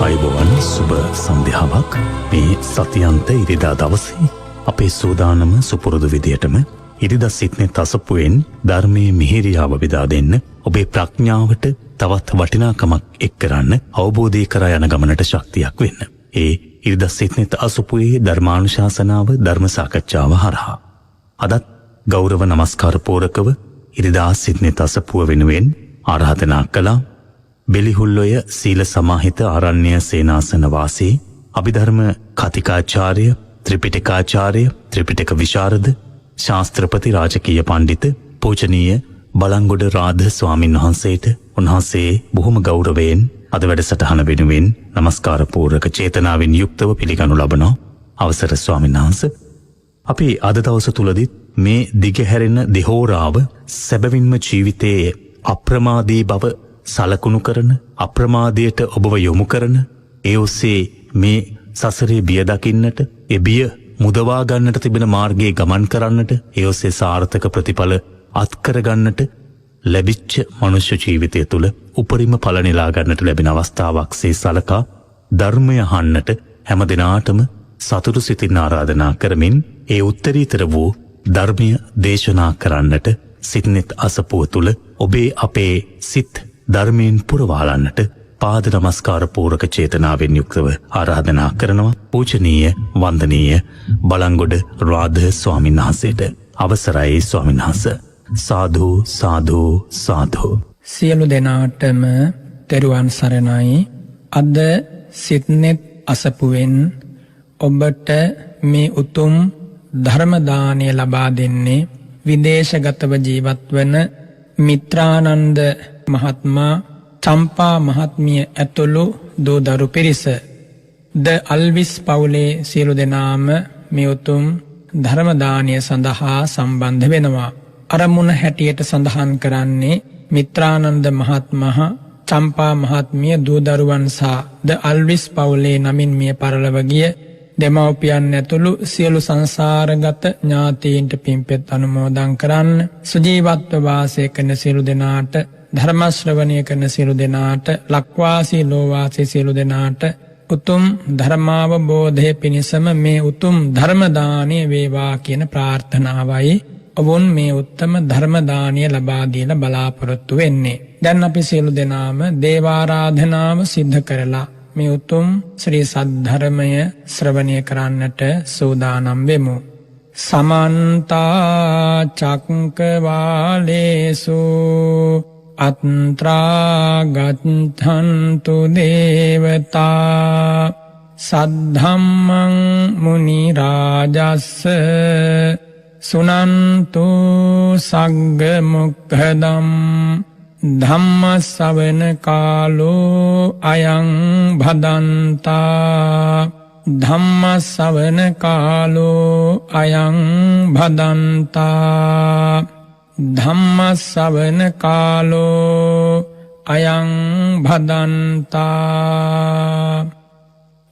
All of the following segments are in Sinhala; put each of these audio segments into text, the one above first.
අයිබෝවන් සුබ සන්ධ්‍යාවක් මේ සතියන්ත ඉරිදා දවසේ අපේ සූදානම සුපුරුදු විදියටම ඉරිදා සිත්නේ තසපුවෙන් ධර්මයේ මිහිරියාව බෙදා දෙන්න ඔබේ ප්‍රඥාවට තවත් වටිනාකමක් එක් කරන්න අවබෝධය කරා යන ගමනට ශක්තියක් වෙන්න. ඒ ඉරිදා සිත්නේ තසපුවේ ධර්මානුශාසනාව ධර්ම සාකච්ඡාව හරහා අදත් ගෞරව නමස්කාර පූරකව ඉරිදා සිත්නේ තසපුව වෙනුවෙන් ආරාධනා කළා. බෙලිහුල්ලොය සීල සමාහිත ආරණ්‍ය සේනාසන වාසී අභිධර්ම කතිකාචාර්ය ත්‍රිපිටකාචාර්ය ත්‍රිපිටක විශාරද ශාස්ත්‍රපති රාජකීය පඬිත පූජනීය බලංගොඩ රාධ ස්වාමින් වහන්සේට උන්වහන්සේ බොහොම ගෞරවයෙන් අද වැඩසටහන වෙනුවෙන් නමස්කාර පූර්වක චේතනාවෙන් යුක්තව පිළිගනු ලබන අවසර ස්වාමීන් වහන්සේ. අපි අද දවස තුලදී මේ දිගහැරෙන දෙහෝරාව සැබවින්ම ජීවිතයේ අප්‍රමාදී බව සලකුණු කරන අප්‍රමාදයට ඔබව යොමු කරන ඒ ඔස්සේ මේ සසරේ බිය දකින්නට ඒ බිය මුදවා ගන්නට තිබෙන මාර්ගයේ ගමන් කරන්නට ඒ ඔස්සේ සාර්ථක ප්‍රතිඵල අත්කර ගන්නට ලැබිච්ච මනුෂ්‍ය ජීවිතය තුළ උපරිම ඵල නෙලා ගන්නට ලැබෙන අවස්ථාවක් සේ සලකා ධර්මය අහන්නට හැම දිනාටම සතුටු සිතින් ආරාධනා කරමින් ඒ උත්තරීතර වූ ධර්මය දේශනා කරන්නට සිත්නෙත් අසපුව තුළ ඔබේ අපේ සිත් ධර්මයෙන් පුරවාලන්නට පාද නමස්කාර පූරක චේතනාවෙන් යුක්තව ආරාධනා කරනවා පූජනීය වන්දනීය බලංගොඩ රාධ ස්වාමීන් වහන්සේට. අවසරයි ස්වාමීන් වහන්සේ. සාදු සාදු සාදු. සියලු දෙනාටම තෙරුවන් සරණයි. අද සිත්නෙත් අසපුවෙන් ඔබට මේ උතුම් ධර්ම දානය ලබා දෙන්නේ විදේශගතව ජීවත් වන මිත්‍රානන්ද මහත්මා චම්පා මහත්මිය ඇතුළු දූ දරු පිරිස. ද අල්විස් පවුලේ සියලු දෙනාම මේ උතුම් ධර්ම දානය සඳහා සම්බන්ධ වෙනවා. අරමුණ හැටියට සඳහන් කරන්නේ මිත්‍රානන්ද මහත්මහා චම්පා මහත්මිය දූ දරුවන් සහ ද අල්විස් පවුලේ නමින් මිය පරලොව ගිය දෙමව්පියන් ඇතුළු සියලු සංසාරගත ඥාතීන්ට පින්පෙත් අනුමෝදන් කරන්න. සුජීවත්ව වාසය කරන සියලු දෙනාට ධර්ම ශ්‍රවණය කරන සියලු දෙනාට ලක්වාසී ලෝවාසී සියලු දෙනාට උතුම් ධර්මාවබෝධය පිණිසම මේ උතුම් ධර්ම දානය වේවා කියන ප්‍රාර්ථනාවයි ඔවුන් මේ උත්තම ධර්ම දානය ලබා දීලා බලාපොරොත්තු වෙන්නේ. දැන් අපි සියලු දෙනාම දේවාරාධනාව සිද්ධ කරලා මේ උතුම් ශ්‍රී සද්ධර්මය ශ්‍රවණය කරන්නට සූදානම් වෙමු. සමන්ත චක්කවාලේසු අත්‍රා ගච්ඡන්තු දේවතා සද්ධම්මං මුනි රාජස්ස සුනන්තු සග්ග මොක්ඛදම් ධම්ම ශ්‍රවණ කාලෝ අයං භදන්තා ධම්ම ශ්‍රවණ කාලෝ අයං භදන්තා ධම්ම ශ්‍රවණ කාලෝ අයං භදන්තා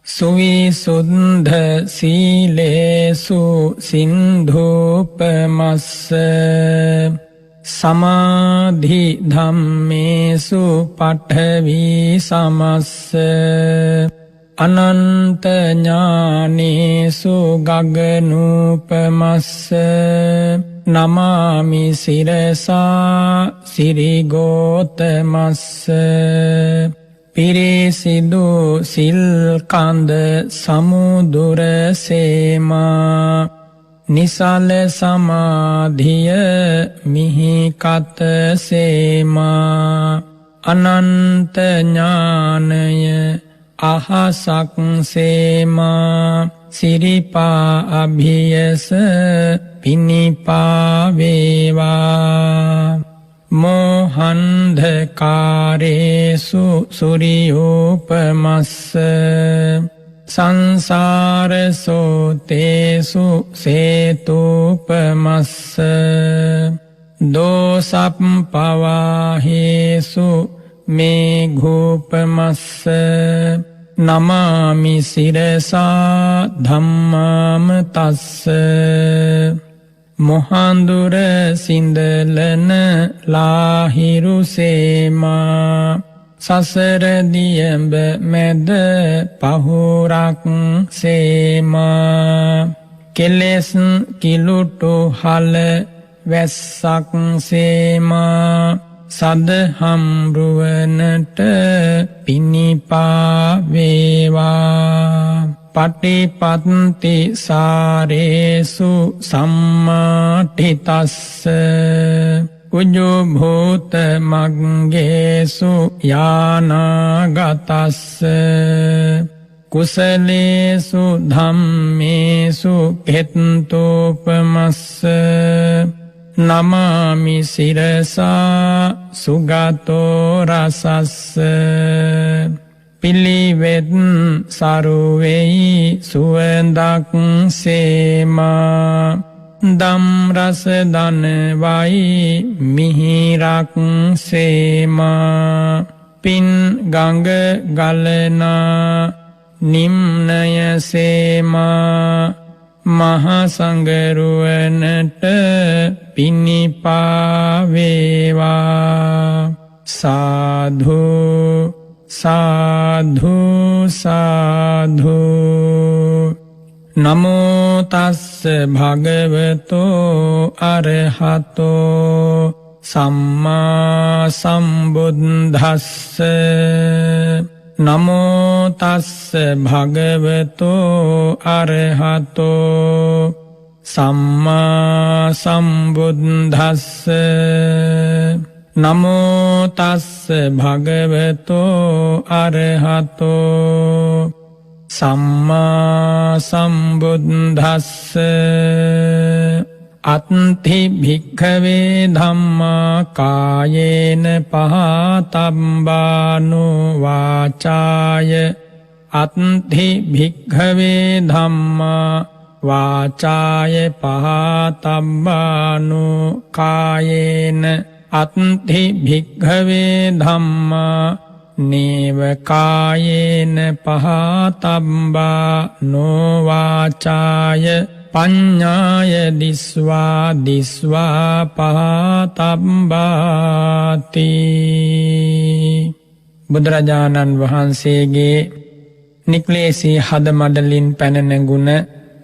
සුවිසුද්ධ සීලේසු සින්ධූපමස්ස සමාධි ධම්මේසු පඨවි සමස්ස අනන්ත ඥානේසු ගගනූපමස්ස නමාමි සිරසා සිරිගෝතමස්ස පිරිසිදු සිල්කන්ද සමුදුර සේමා නිසල සමාධිය මිහිකත සේමා අනන්ත ඥානය අහසක් සේමා සිරිපා අභියස පිනිපා වේවා මෝහන්ධකාරේසු සුරියෝපමස්ස සංසාර සෝතේසු සේතූපමස්ස දෝසප්පවාහේසු මේඝූපමස්ස නමාමි සිරසා ධම්මාම තස්ස මොහන්දුර සින්දලන ලාහිරු සේමා සසර දියඹ මැද පහුරක් සේමා කෙලෙස් කිලුටු හල වැස්සක් සේමා සදහම් රුවනට පිණිපා වේවා පටිපත්ති සාරේසු සම්මාඨිතස්ස උජ්ජෝ භූත මග්ගේසු යානාගතස්ස කුසලේසු ධම්මේසු හෙත්තෝපමස්ස නමාමි සිරසා සුගතෝ රසස්ස පිළිවෙත් සරුවෙයි සුවඳක් සේමා දම් රස දනවයි මිහිරක් සේමා පින් ගඟ ගලනා නිම්නය සේමා මහසංගරුවනට පිණිපා වේවා සාධු සාධු සාධු නමෝ තස්ස භගවතෝ අරහතෝ සම්මා සම්බුද්දස්ස නමෝ තස්ස භගවතෝ අරහතෝ සම්මා සම්බුද්දස්ස නමෝ තස්ස භගවතෝ අරහතෝ සම්මා සම්බුද්දස්ස අත්ථි භික්ඛවේ ධම්මා කායේන පහතම්බානෝ වාචාය අත්ථි භික්ඛවේ ධම්මා වාචාය පහතම්බානෝ කායේන අත්ථි භික්ඛවේ ධම්මා නේව කායේන පහතම්බානෝ වාචාය පඤ්ඤාය දිස්වා දිස්වා පහතම්බාති බුදුරජාණන් වහන්සේගේ නික්ලේශී හදමඩලින් පැන නැගුණ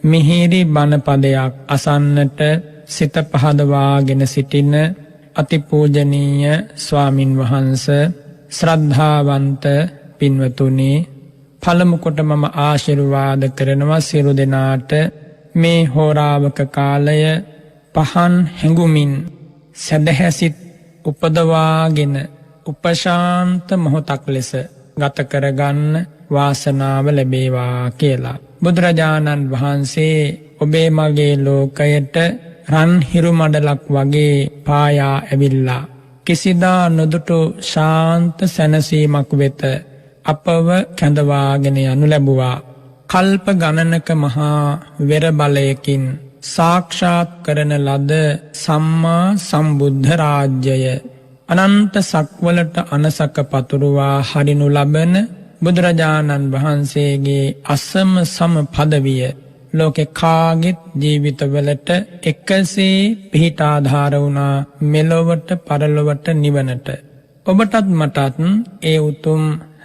මිහිරි බණ පදයක් අසන්නට සිත පහදවාගෙන සිටින අතිපූජනීය ස්වාමින් වහන්සේ ශ්‍රද්ධාවන්ත පින්වතුනි පළමු කොට මම ආශිර්වාද කරනවා සියලු දෙනාට මේ හෝරාවක කාලය පහන් හැඟුමින් සදහැසිත උපදවාගෙන උපශාන්ත මොහොතක් ලෙස ගත කරගන්න වාසනාව ලැබේවා කියලා බුදුරජාණන් වහන්සේ ඔබේ මගේ ලෝකයට රන් හිරු මඩලක් වගේ පායා ඇවිල්ලා කිසිදා නොදුටු ශාන්ත සැනසීමක් වෙත අපව කැඳවාගෙන යනු ලැබුවා කල්ප ගණනක මහා වෙර බලයකින් සාක්ෂාත් කරන ලද සම්මා සම්බුද්ධ රාජ්‍යය අනන්ත සක්වලට අනසක පතුරුවා හරිනු ලබන බුදුරජාණන් වහන්සේගේ අසම සම පදවිය ලෝකේ කාගෙත් ජීවිතවලට එකසේ පිහිටාධාර වුණා මෙලොවට පරලොවට නිවනට ඔබටත් මටත් ඒ උතුම්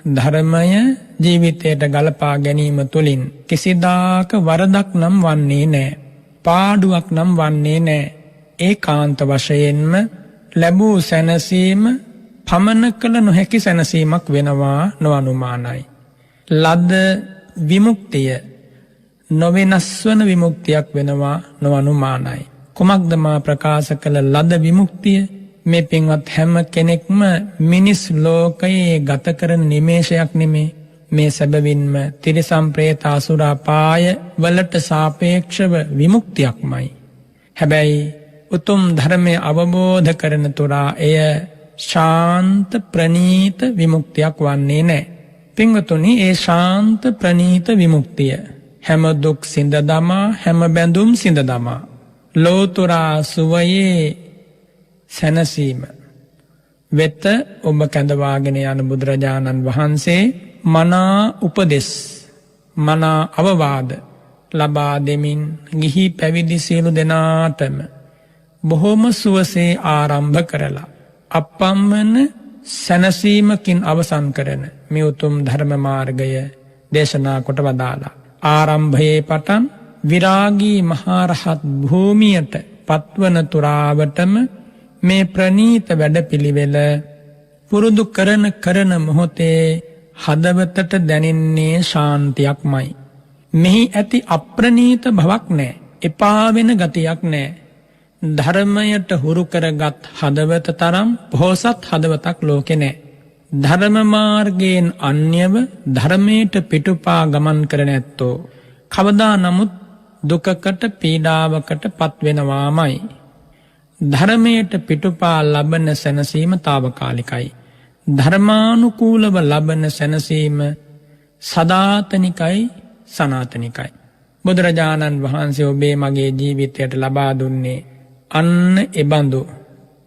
ධර්මය ජීවිතයට ගලපා ගැනීම තුළින් කිසිදාක වරදක් නම් වන්නේ නැහැ. පාඩුවක් නම් වන්නේ නැහැ. ඒකාන්ත වශයෙන්ම ලැබූ සැනසීම පමන කළ නොහැකි සැනසීමක් වෙනවා නොඅනුමානයි. ලද විමුක්තිය නොවෙනස් වන විමුක්තියක් වෙනවා නොඅනුමානයි. කුමක්ද මා ප්‍රකාශ කළ ලද විමුක්තිය? මේ පින්වත් හැම කෙනෙක්ම මිනිස් ලෝකයේ ගත කරන නිමේෂයක් නෙමේ. මේ සැබවින්ම තිරිසන් ප්‍රේත අසුර අපාය වලට සාපේක්ෂව විමුක්තියක්මයි. හැබැයි උතුම් ධර්මය අවබෝධ කරන තුරා එය ශාන්ත ප්‍රණීත විමුක්තියක් වන්නේ නැහැ. පින්වතුනි, ඒ ශාන්ත ප්‍රණීත විමුක්තිය හැම දුක් සිඳ දමා හැම බැඳුම් සිඳ දමා ලෝතුරා සුවයේ සැනසීම වෙත ඔබ කැඳවාගෙන යන බුදුරජාණන් වහන්සේ මනා උපදෙස් මනා අවවාද ලබා දෙමින් ගිහි පැවිදි සියලු දෙනාටම බොහොම සුවසේ ආරම්භ කරලා අපම්මන සැනසීමකින් අවසන් කරන මේ උතුම් ධර්ම මාර්ගය දේශනා කොට වදාලා. ආරම්භයේ පටන් විරාගී මහරහත් භූමියට පත්වන තුරාවටම මේ ප්‍රනීත වැඩපිළිවෙල පුරුදු කරන මොහොතේ හදවතට දැනෙන්නේ ශාන්තියක්මයි. මෙහි ඇති අප්‍රනීත බවක් නෑ. එපා වෙන ගතියක් නෑ. ධර්මයට හුරු කරගත් හදවත තරම් පොහොසත් හදවතක් ලෝකෙ නෑ. ධර්ම මාර්ගයෙන් අන්‍යව ධර්මයට පිටුපා ගමන් කරන ඇත්තෝ කවදා නමුත් දුකකට පීඩාවකට පත්වෙනවාමයි. ධර්මයට පිටුපා ලබන සැනසීම తాවකාලිකයි. ධර්මානුකූලව ලබන සැනසීම සදාතනිකයි සනාතනිකයි. බුදුරජාණන් වහන්සේ ඔබේ මගේ ජීවිතයට ලබා දුන්නේ අන්න එබඳු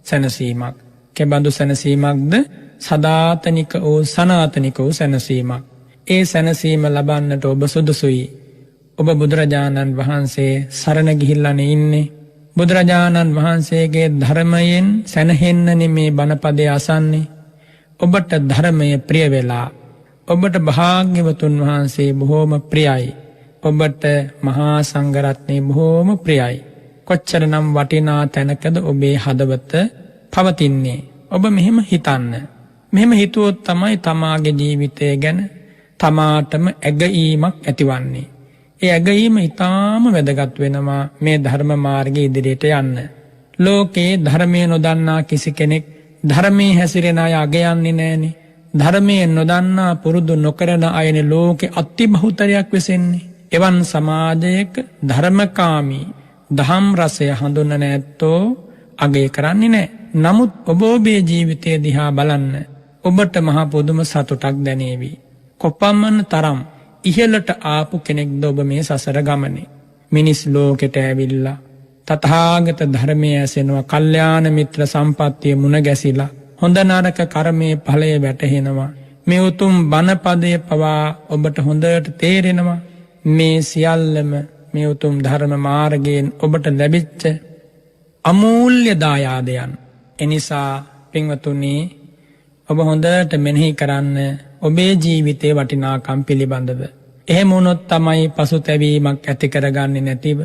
සැනසීමක්. කෙබඳු සැනසීමක්ද? සදාතනික වූ සනාතනික වූ සැනසීමක්. ඒ සැනසීම ලබන්නට ඔබ සුදුසුයි. ඔබ බුදුරජාණන් වහන්සේ සරණ ගිහිල්ලානේ ඉන්නේ. බුදුරජාණන් වහන්සේගේ ධර්මයෙන් සැනහෙන්නනේ මේ බණපදය අසන්නේ. ඔබට ධර්මය ප්‍රිය වෙලා ඔබට භාග්‍යවතුන් වහන්සේ බොහෝම ප්‍රියයි. ඔබට මහා සංඝරත්නය බොහෝම ප්‍රියයි. කොච්චරනම් වටිනා තැනකද ඔබේ හදවත පවතින්නේ. ඔබ මෙහෙම හිතන්න. මෙහෙම හිතුවොත් තමයි තමාගේ ජීවිතය ගැන තමාටම ඇගීමක් ඇතිවන්නේ. ඒ ඇගීම ඉතාම වැදගත් වෙනවා මේ ධර්ම මාර්ගයේ ඉදිරියට යන්න. ලෝකේ ධර්මය නොදන්නා කිසි කෙනෙක් ධර්මයේ හැසිරෙන අය අගයන්නේ නෑනේ. ධර්මයේ නොදන්නා පුරුදු නොකරන අයනේ ලෝකේ අතිබහුතරයක් වෙසෙන්නේ. එවන් සමාජයක ධර්මකාමී දහම් රසය හඳුන්වන ඇත්තෝ අගය කරන්නේ නෑ. නමුත් ඔබ ඔබේ ජීවිතය දිහා බලන්න. ඔබට මහා පුදුම සතුටක් දැනේවි. කොපමණ තරම් ඉහළට ආපු කෙනෙක්ද ඔබ මේ සසර ගමනේ. මිනිස් ලෝකෙට ඇවිල්ලා තථාගත ධර්මය ඇසෙනවා. කල්යාණ මිත්‍ර සම්පත්තිය මුණ ගැසිලා හොඳ නරක කර්මයේ ඵලය වැටහෙනවා. මේ උතුම් බණපදය පවා ඔබට හොඳට තේරෙනවා. මේ සියල්ලම මේ උතුම් ධර්ම මාර්ගයෙන් ඔබට ලැබිච්ච අමූල්‍ය දායාදයන්. එනිසා පින්වතුනි ඔබ හොඳට මෙනෙහි කරන්න ඔබේ ජීවිතේ වටිනාකම් පිළිබඳව. එහෙම වුණොත් තමයි පසුතැවීමක් ඇති කරගන්නේ නැතිව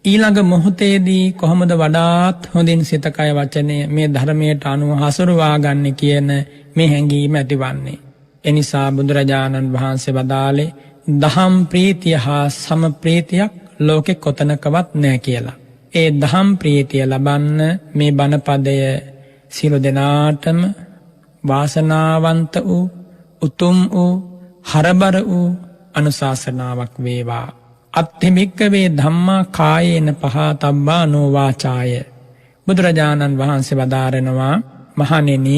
ඊළඟ මොහොතේදී කොහොමද වඩාත් හොඳින් සිත කය වචනය මේ ධර්මයට අනුව හසුරුවා ගන්න කියන මේ හැඟීම ඇතිවන්නේ. එනිසා බුදුරජාණන් වහන්සේ වදාළේ දහම් ප්‍රීතිය හා සම ප්‍රීතියක් ලෝකෙ කොතනකවත් නැහැ කියලා. ඒ දහම් ප්‍රීතිය ලබන්න මේ බණපදය සියලු දෙනාටම වාසනාවන්ත වූ උතුම් වූ හරබර වූ අනුශාසනාවක් වේවා. අත්ථිමික්කවේ ධම්මා කායේන පහතබ්බා නොවාචාය. බුදුරජාණන් වහන්සේ වදාරනවා මහණෙනි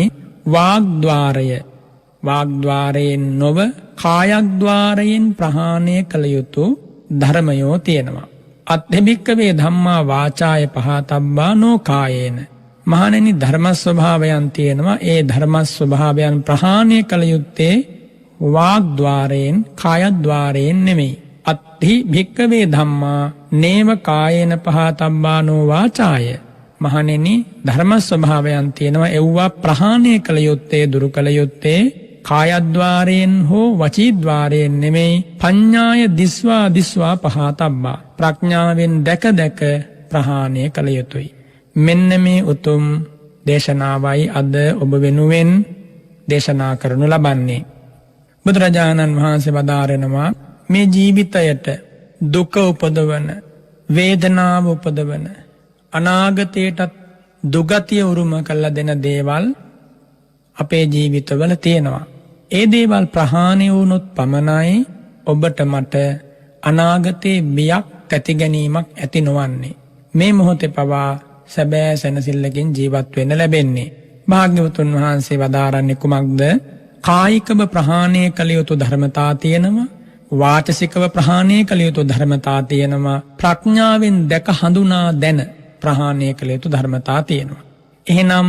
වාග්ද්වාරයෙන් නොව කායද්වාරයෙන් ප්‍රහාණය කළ යුතු ධර්මයෝ තියෙනවා. අත්ථිමික්කවේ ධම්මා වාචාය පහතබ්බා නොකායේන. මහණෙනි ධර්ම ස්වභාවයන් තියෙනවා. ඒ ධර්ම ස්වභාවයන් ප්‍රහාණය කළ යුත්තේ වාග්ද්වාරයෙන් කායද්වාරයෙන් නෙමෙයි. අත්ථි භික්කවේ ධම්මා නේව කායේන පහතබ්බානෝ වාචාය. මහණෙනි ධර්ම ස්වභාවයන් තියෙනවා. ඒවා ප්‍රහාණය කළ යුත්තේ දුරු කළ යුත්තේ කායද්වාරයෙන් හෝ වචීද්වාරයෙන් නෙමෙයි. පඤ්ඤාය දිස්වා පහතබ්බා. ප්‍රඥාවෙන් දැක දැක ප්‍රහාණය කළ යුතුයි. මෙන්න මේ උතුම් දේශනාවයි අද ඔබ වෙනුවෙන් දේශනා කරනු ලබන්නේ. බුදුරජාණන් වහන්සේ වදාරනවා මේ ජීවිතයට දුක උපදවන වේදනාව උපදවන අනාගතයටත් දුගතිය උරුම කරලා දෙන දේවල් අපේ ජීවිතවල තියෙනවා. ඒ දේවල් ප්‍රහාණය වුණොත් පමණයි ඔබට මට අනාගතේ බියක් ඇති ගැනීමක් ඇති නොවන්නේ. මේ මොහොතේ පවා සැබෑ සැනසෙල්ලකින් ජීවත් වෙන්න ලැබෙන්නේ. භාග්‍යවතුන් වහන්සේ වදාරන්නේ කුමක්ද? කායිකව ප්‍රහාණය කළ යුතු ධර්මතා තියෙනවා. වාචසිකව ප්‍රහාණය කළ යුතු ධර්මතා තියෙනවා. ප්‍රඥාවෙන් දැක හඳුනා දැන ප්‍රහාණය කළ යුතු ධර්මතා තියෙනවා. එහෙනම්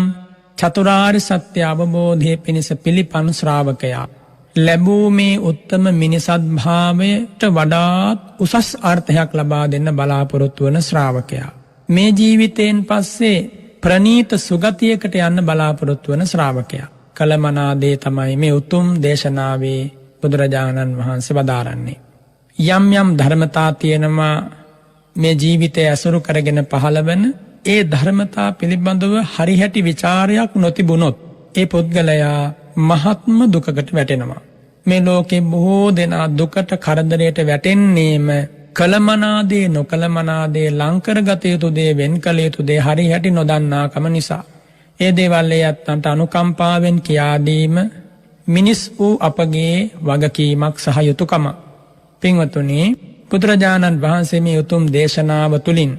චතුරාර්ය සත්‍ය අවබෝධයේ පිණිස පිළිපන් ශ්‍රාවකයා ලැබූ මේ උත්තම මිනිසත් භාවයට වඩාත් උසස් අර්ථයක් ලබා දෙන්න බලාපොරොත්තු වන ශ්‍රාවකයා මේ ජීවිතයෙන් පස්සේ ප්‍රනීත සුගතියකට යන්න බලාපොරොත්තු වන ශ්‍රාවකයා කළමනා දේ තමයි මේ උතුම් දේශනාවේ බුදුරජාණන් වහන්සේ වදාරන්නේ. යම් යම් ධර්මතා තියෙනවා මේ ජීවිතය ඇසුරු කරගෙන පහළවන ඒ ධර්මතා පිළිබඳව හරිහැටි විචාරයක් නොතිබුණොත් ඒ පුද්ගලයා මහත්ම දුකකට වැටෙනවා. මේ ලෝකේ බොහෝ දෙනා දුකට කරදරයට වැටෙන්නේම කළමනාදේ නොකළමනාදේ ලංකරගත යුතු දේ වෙන් කළ යුතු දේ හරිහැටි නොදන්නාකම නිසා. ඒ දේවල් ඒ අත්තන්ට අනුකම්පාවෙන් කියාදීම මිනිස් වූ අපගේ වගකීමක් සහ යුතුකම. පින්වතුනි, බුදුරජාණන් වහන්සේ මේ උතුම් දේශනාව තුළින්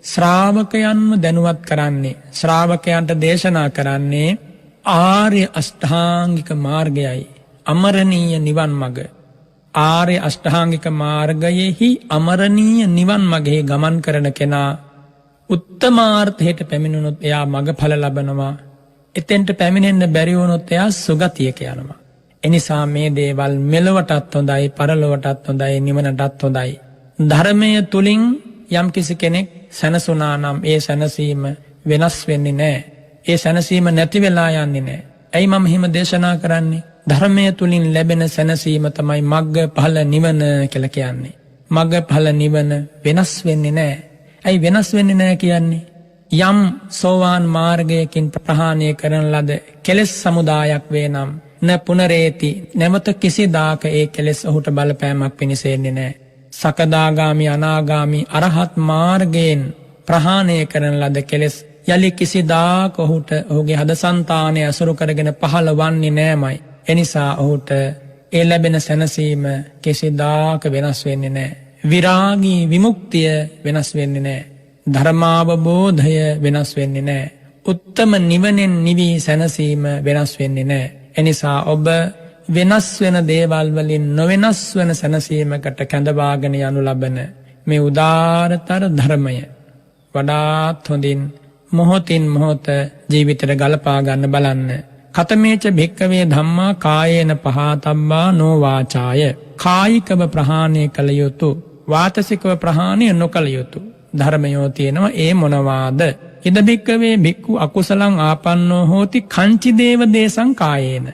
ශ්‍රාවකයන්ම දැනුවත් කරන්නේ, ශ්‍රාවකයන්ට දේශනා කරන්නේ ආර්ය අෂ්ටාංගික මාර්ගයයි, අමරණීය නිවන් මඟ. ආර්ය අෂ්ටාංගික මාර්ගයෙහි අමරණීය නිවන් මගෙහි ගමන් කරන කෙනා උත්තමාර්ථයට පැමිණුණොත් එයා මගඵල ලබනවා. එතෙන්ට පැමිණෙන්න බැරි වුණොත් එයා සුගතියක යනවා. එනිසා මේ දේවල් මෙලොවටත් හොඳයි, පරලොවටත් හොඳයි, නිවනටත් හොඳයි. ධර්මය තුලින් යම්කිසි කෙනෙක් සැනසුණා නම් ඒ සැනසීම වෙනස් වෙන්නේ නැහැ. ඒ සැනසීම නැති වෙලා යන්නේ නැහැ. ඇයි මම හිම දේශනා කරන්නේ? ධර්මය තුලින් ලැබෙන සැනසීම තමයි මග්ග ඵල නිවන කියලා කියන්නේ. මග්ග ඵල නිවන වෙනස් වෙන්නේ නැහැ. ඇයි වෙනස් වෙන්නේ නැහැ කියන්නේ? යම් සෝවාන් මාර්ගයකින් ප්‍රහාණය කරන ලද කෙලෙස් සමුදායක් වේ නම් න පුනරේති, නැවත කිසිදාක ඒ කෙලෙස් ඔහුට බලපෑමක් පිණිසෙන්නේ නැහැ. සකදාගාමි, අනාගාමි, අරහත් මාර්ගයෙන් ප්‍රහාණය කරන ලද කෙලෙස් යලි කිසිදාක ඔහුට ඔහුගේ හදසන්තානය අසුරු කරගෙන පහළ වන්නේ නෑමයි. එනිසා ඔහුට ඒ ලැබෙන සැනසීම කිසිදාක වෙනස් වෙන්නේ නෑ. විරාගී විමුක්තිය වෙනස් වෙන්නේ නෑ. ධර්මාවබෝධය වෙනස් වෙන්නේ නෑ. උත්තම නිවනෙන් නිවී සැනසීම වෙනස් වෙන්නේ නෑ. එනිසා ඔබ වෙනස් වෙන දේවල් වලින් නොවෙනස් වෙන සැනසීමකට කැඳවාගෙන යනු ලබන මේ උදාරතර ධර්මය වඩාත් හොඳින් මොහොතින් මොහොත ජීවිතයට ගලපා ගන්න බලන්න. කතමේච භික්කවේ ධම්මා කායේන පහතබ්බා නොවාචාය. කායිකව ප්‍රහාණය කළ යුතු, වාචසිකව ප්‍රහාණය නොකළ යුතු ධර්මයෝ තියෙනවා. ඒ මොනවාද? ඉද භික්කවේ භික්ඛු අකුසලං ආපන්නෝ හෝති කංචි දේව දේශං කායේන.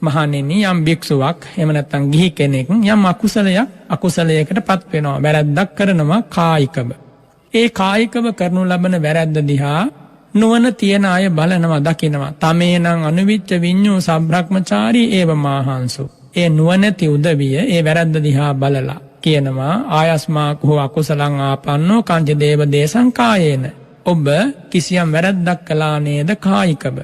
මහණෙනි, යම් භික්ෂුවක් එහෙම නැත්නම් ගිහි කෙනෙක් යම් අකුසලයකට පත් වෙනවා, වැරැද්දක් කරනවා කායිකව. ඒ කායිකව කරනු ලබන වැරැද්ද දිහා නුවණ තියන අය බලනවා, දකිනවා. තමේනං අනුවිච්ච විඤ්ඤෝ සබ්‍රහ්මචාරී ඒව මාහංසු. ඒ නුවණති උදවිය ඒ වැරැද්ද දිහා බලලා කියනවා, ආයස්මා කෝ අකුසලං ආපන්නෝ කංච දේව දේශං කායේන. ඔබ කිසියම් වැරැද්දක් කළා නේද කායිකව?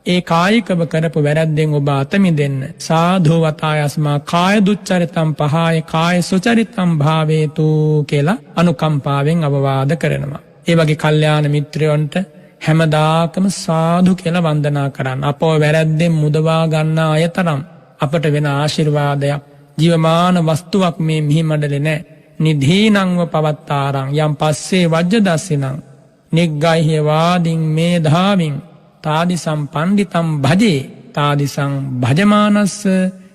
ඒ කායිකව කරපු වැරැද්දෙන් ඔබ අත මිදෙන්න සාධු වතායස්මා කාය දුච්චරිතම් පහාය කාය සුචරිතම් භාවේතු කියලා අනුකම්පාවෙන් අවවාද කරනවා. ඒ වගේ කල්යාණ මිත්‍රයන්ට හැමදාකම සාධු කියලා වන්දනා කරන්න. අපව වැරැද්දෙන් මුදවා ගන්නා අය තරම් අපට වෙන ආශිර්වාදයක්, ජීවමාන වස්තුවක් මේ මිහි මඩලේ නැහැ. නිධීනංව පවත්තාරං යම් පස්සේ වජ්ජ දස්සිනං නිග්ගයිහ වාදින් මේධාවින් තාදිසම් පණ්ඩිතම් භජේ තාදිසං භජමානස්ස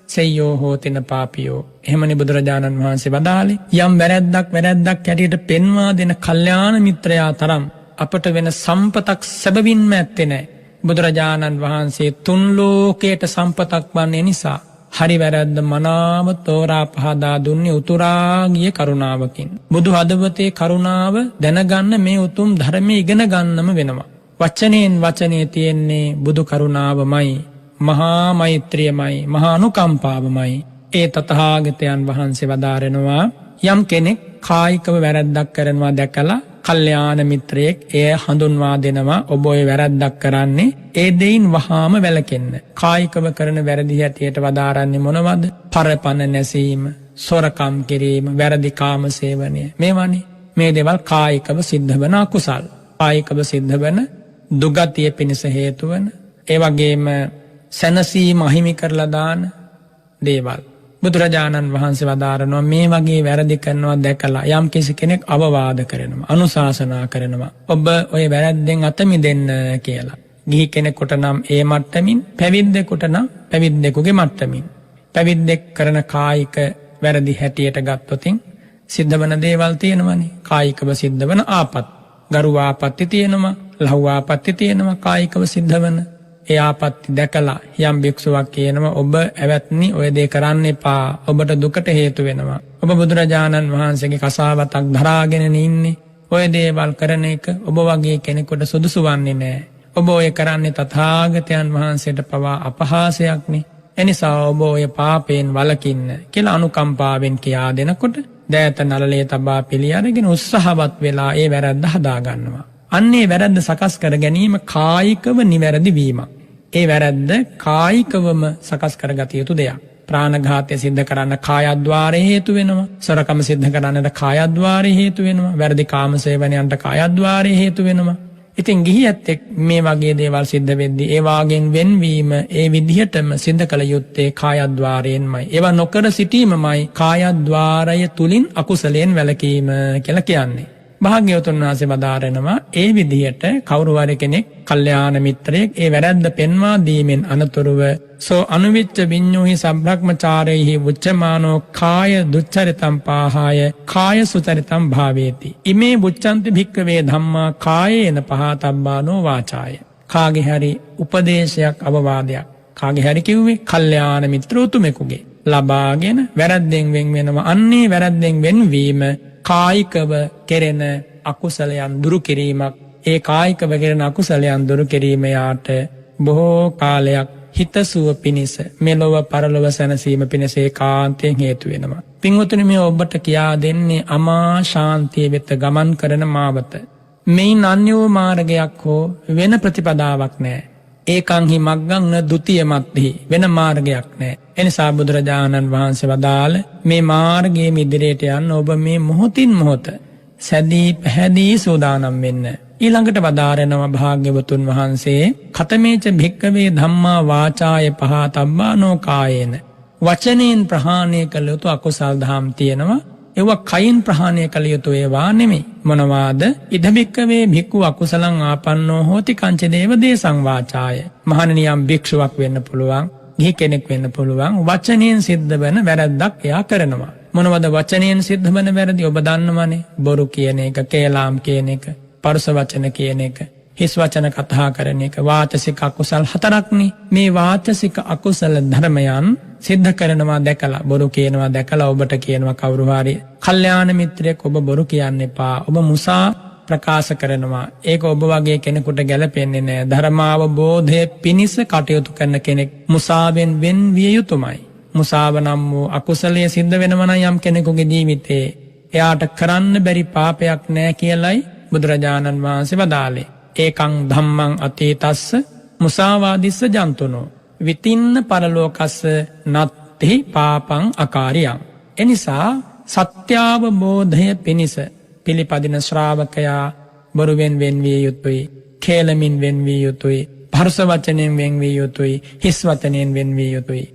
සෙය්‍යෝ හෝතින පාපියෝ. එහෙමනේ බුදුරජාණන් වහන්සේ වදාළේ. යම් වැරැද්දක් හැටියට පෙන්වා දෙන කල්යාණ මිත්‍රයා තරම් අපට වෙන සම්පතක් සැබවින්ම ඇත්තේ නැහැ. බුදුරජාණන් වහන්සේ තුන් ලෝකයට සම්පතක් වන්නේ නිසා හරි වැරැද්ද මනාව තෝරා පහදා දුන්නේ උතුරා ගිය කරුණාවකින්. බුදු හදවතේ කරුණාව දැනගන්න මේ උතුම් ධර්මයේ ඉගෙන ගන්නම වෙනවා. වචනයෙන් වචනේ තියෙන්නේ බුදු කරුණාවමයි, මහා මෛත්‍රියමයි, මහා අනුකම්පාවමයි. ඒ තථාගතයන් වහන්සේ වදාරනවා, යම් කෙනෙක් කායිකව වැරැද්දක් කරනවා දැකලා කල්යාණ මිත්‍රයෙක් එය හඳුන්වා දෙනවා, ඔබ ඔය වැරැද්දක් කරන්නේ, ඒ දෙයින් වහාම වැළකෙන්න. කායිකව කරන වැරදි හැටියට වදාරන්නේ මොනවද? පරපණ නැසීම, සොරකම් කිරීම, වැරදි කාම සේවනය. මේවනේ මේ දේවල් කායිකව සිද්ධ වන අකුසල්. කායිකව සිද්ධ වන දුගතිය පිණිස හේතු වන, ඒ වගේම සැනසීම අහිමි කරලා දාන දේවල්. බුදුරජාණන් වහන්සේ වදාරනවා, මේ වගේ වැරදි කරනවා දැකලා යම් කිසි කෙනෙක් අවවාද කරනවා, අනුශාසනා කරනවා, ඔබ ඔය වැරද්දෙන් අත මිදෙන්න කියලා. ගිහි කෙනෙකුට නම් ඒ මට්ටමින්, පැවිද්දෙකුට නම් පැවිද්දෙකුගේ මට්ටමින්. පැවිද්දෙක් කරන කායික වැරදි හැටියට ගත්තොතින් සිද්ධ වන දේවල් තියෙනවනේ. කායිකව සිද්ධ වන ආපත්, ගරු ආපත්‍ය තියෙනවා, ලහු ආපත්‍ය තියෙනවා, කායිකව සිද්ධ වන. ඒ ආපත්ති දැකලා යම් භික්ෂුවක් කියනවා ඔබ ඇවැත්නි ඔය දේ කරන්න එපා ඔබට දුකට හේතු වෙනවා. ඔබ බුදුරජාණන් වහන්සේගේ කසාවතක් දරාගෙන ඉන්නේ. ඔය දේවල් කරන එක ඔබ වගේ කෙනෙකුට සුදුසු වන්නේ නැහැ. ඔබ ඔය කරන්නේ තථාගතයන් වහන්සේට පවා අපහාසයක්නේ. එනිසා ඔබ ඔය පාපයෙන් වළකින්න කියලා අනුකම්පාවෙන් කියා දෙනකොට දෑත නළලේ තබා පිළි අරගෙන උත්සාහවත් වෙලා ඒ වැරද්ද හදා ගන්නවා. අන්නේ වැරද්ද සකස් කර ගැනීම කායිකව නිවැරදි වීමක්. ඒ වැරද්ද කායිකවම සකස් කරගත යුතු දෙයක්. ප්‍රාණඝාතය සිද්ධ කරන්න කායද්්වාරය හේතු වෙනවා. සොරකම සිද්ධ කරන්නට කායද්්වාරය හේතු වෙනවා. වැරදි කාමසේවනයන්ට කායද්්වාරය හේතු වෙනවා. ඉතින් ගිහි ඇත්තෙක් මේ වගේ දේවල් සිද්ධ වෙද්දී ඒ වාගෙන් වෙන්වීම ඒ විදිහටම සිද්ධ කළ යුත්තේ කායද්්වාරයෙන්මයි. ඒවා නොකර සිටීමමයි කායද්්වාරය තුලින් අකුසලයෙන් වැළකීම කියලා කියන්නේ. භාග්‍යවතුන් වහන්සේ වදාරනවා ඒ විදිහට කවුරු හරි කෙනෙක් කල්යාණ මිත්‍රයෙක් ඒ වැරද්ද පෙන්වා දීමෙන් අනතුරුව සෝ අනුවිච්ච විඤ්ඤෝහි සබ්‍රක්‍මචාරේහි උච්චමානෝ කාය දුච්චරිතම් පාහාය කාය සුචරිතම් භාවේති ඉමේ බුච්ඡන්ති භික්ඛවේ ධම්මා කායේන පහතබ්බානෝ වාචාය. කාගේ හරි උපදේශයක් අවවාදයක් කාගේ හරි කිව්වේ කල්යාණ මිත්‍ර උතුමෙකුගේ ලබාගෙන වැරද්දෙන් වෙන් වෙනවා. අන්නේ වැරද්දෙන් වෙන්වීම කායිකව කෙරෙන අකුසලයන් දුරු කිරීමක්. ඒ කායිකව කෙරෙන අකුසලයන් දුරු කිරීම යාට බොහෝ කාලයක් හිතසුව පිණිස මෙලොව පරලොව සැනසීම පිණිස ඒකාන්තයෙන් හේතු වෙනවා. පින්වතුනි මේ ඔබට කියා දෙන්නේ අමා ශාන්තිය වෙත ගමන් කරන මාවත. මේන් අන්‍යෝ මාර්ගයක් හෝ වෙන ප්‍රතිපදාවක් නැහැ. ඒකං හි මග්ගං න ဒ ුතිය මත්හි වෙන මාර්ගයක් නැහැ. එනිසා බුදුරජාණන් වහන්සේ වදාළ මේ මාර්ගයේ ඉදිරියට යන්න ඔබ මේ මොහොතින් මොහොත සැදී පැහැදී සූදානම් වෙන්න. ඊළඟට වදාරනවා භාග්‍යවතුන් වහන්සේ කතමේච භික්ඛවේ ධම්මා වාචාය පහතබ්බානෝ කායේන වචනෙන් ප්‍රහාණය කළ යුතු අකුසල් දහම් තියෙනවා. ඒවා කයින් ප්‍රහාණය කළ යුතු ඒවා නෙමෙයි. මොනවාද? ඉද භික්ඛවේ භික්ඛු අකුසලං ආපන්නෝ හෝති කංච දේව දේසං වාචාය. මහණෙනි යම් භික්ෂුවක් වෙන්න පුළුවන්, ගිහි කෙනෙක් වෙන්න පුළුවන්, වචනයෙන් සිද්ධ වෙන වැරද්දක් එයා කරනවා. මොනවද වචනයෙන් සිද්ධ වෙන වැරදි? ඔබ දන්නවනේ. බොරු කියන එක, කේලාම් කියන එක, පරුස වචන කියන එක, හිස් වචන කතා කරන එක, වාචසික අකුසල් 4ක්නේ. මේ වාචසික අකුසල ධර්මයන් සිද්ධ කරනවා දැකලා, බොරු කියනවා දැකලා ඔබට කියනවා කවුරු හරි කල්යාණ මිත්‍රයෙක් ඔබ බොරු කියන්න එපා, ඔබ මුසා ප්‍රකාශ කරනවා, ඒක ඔබ වගේ කෙනෙකුට ගැලපෙන්නේ නැහැ. ධර්මාවබෝධය පිණිස කටයුතු කරන කෙනෙක් මුසාවෙන් වෙන් විය යුතුමයි. මුසාව නම් වූ අකුසලයේ සිද්ධ වෙනවා නම් යම් කෙනෙකුගේ ජීවිතේ එයාට කරන්න බැරි පාපයක් නැහැ කියලයි බුදුරජාණන් වහන්සේ වදාළේ. ඒකං ධම්මං අතීතස්ස මුසාවාදිස්ස ජන්තුනෝ විතින්න පරලෝකස්ස නත්ති පාපං අකාරියං. එනිසා සත්‍යාවබෝධය පිණිස පිළිපදින ශ්‍රාවකයා බොරුවෙන් වෙන් විය යුතුයි, කේලමින් වෙන් විය යුතුයි, පරුස වචනෙන් වෙන් විය යුතුයි, හිස් වචනෙන් වෙන් විය යුතුයි.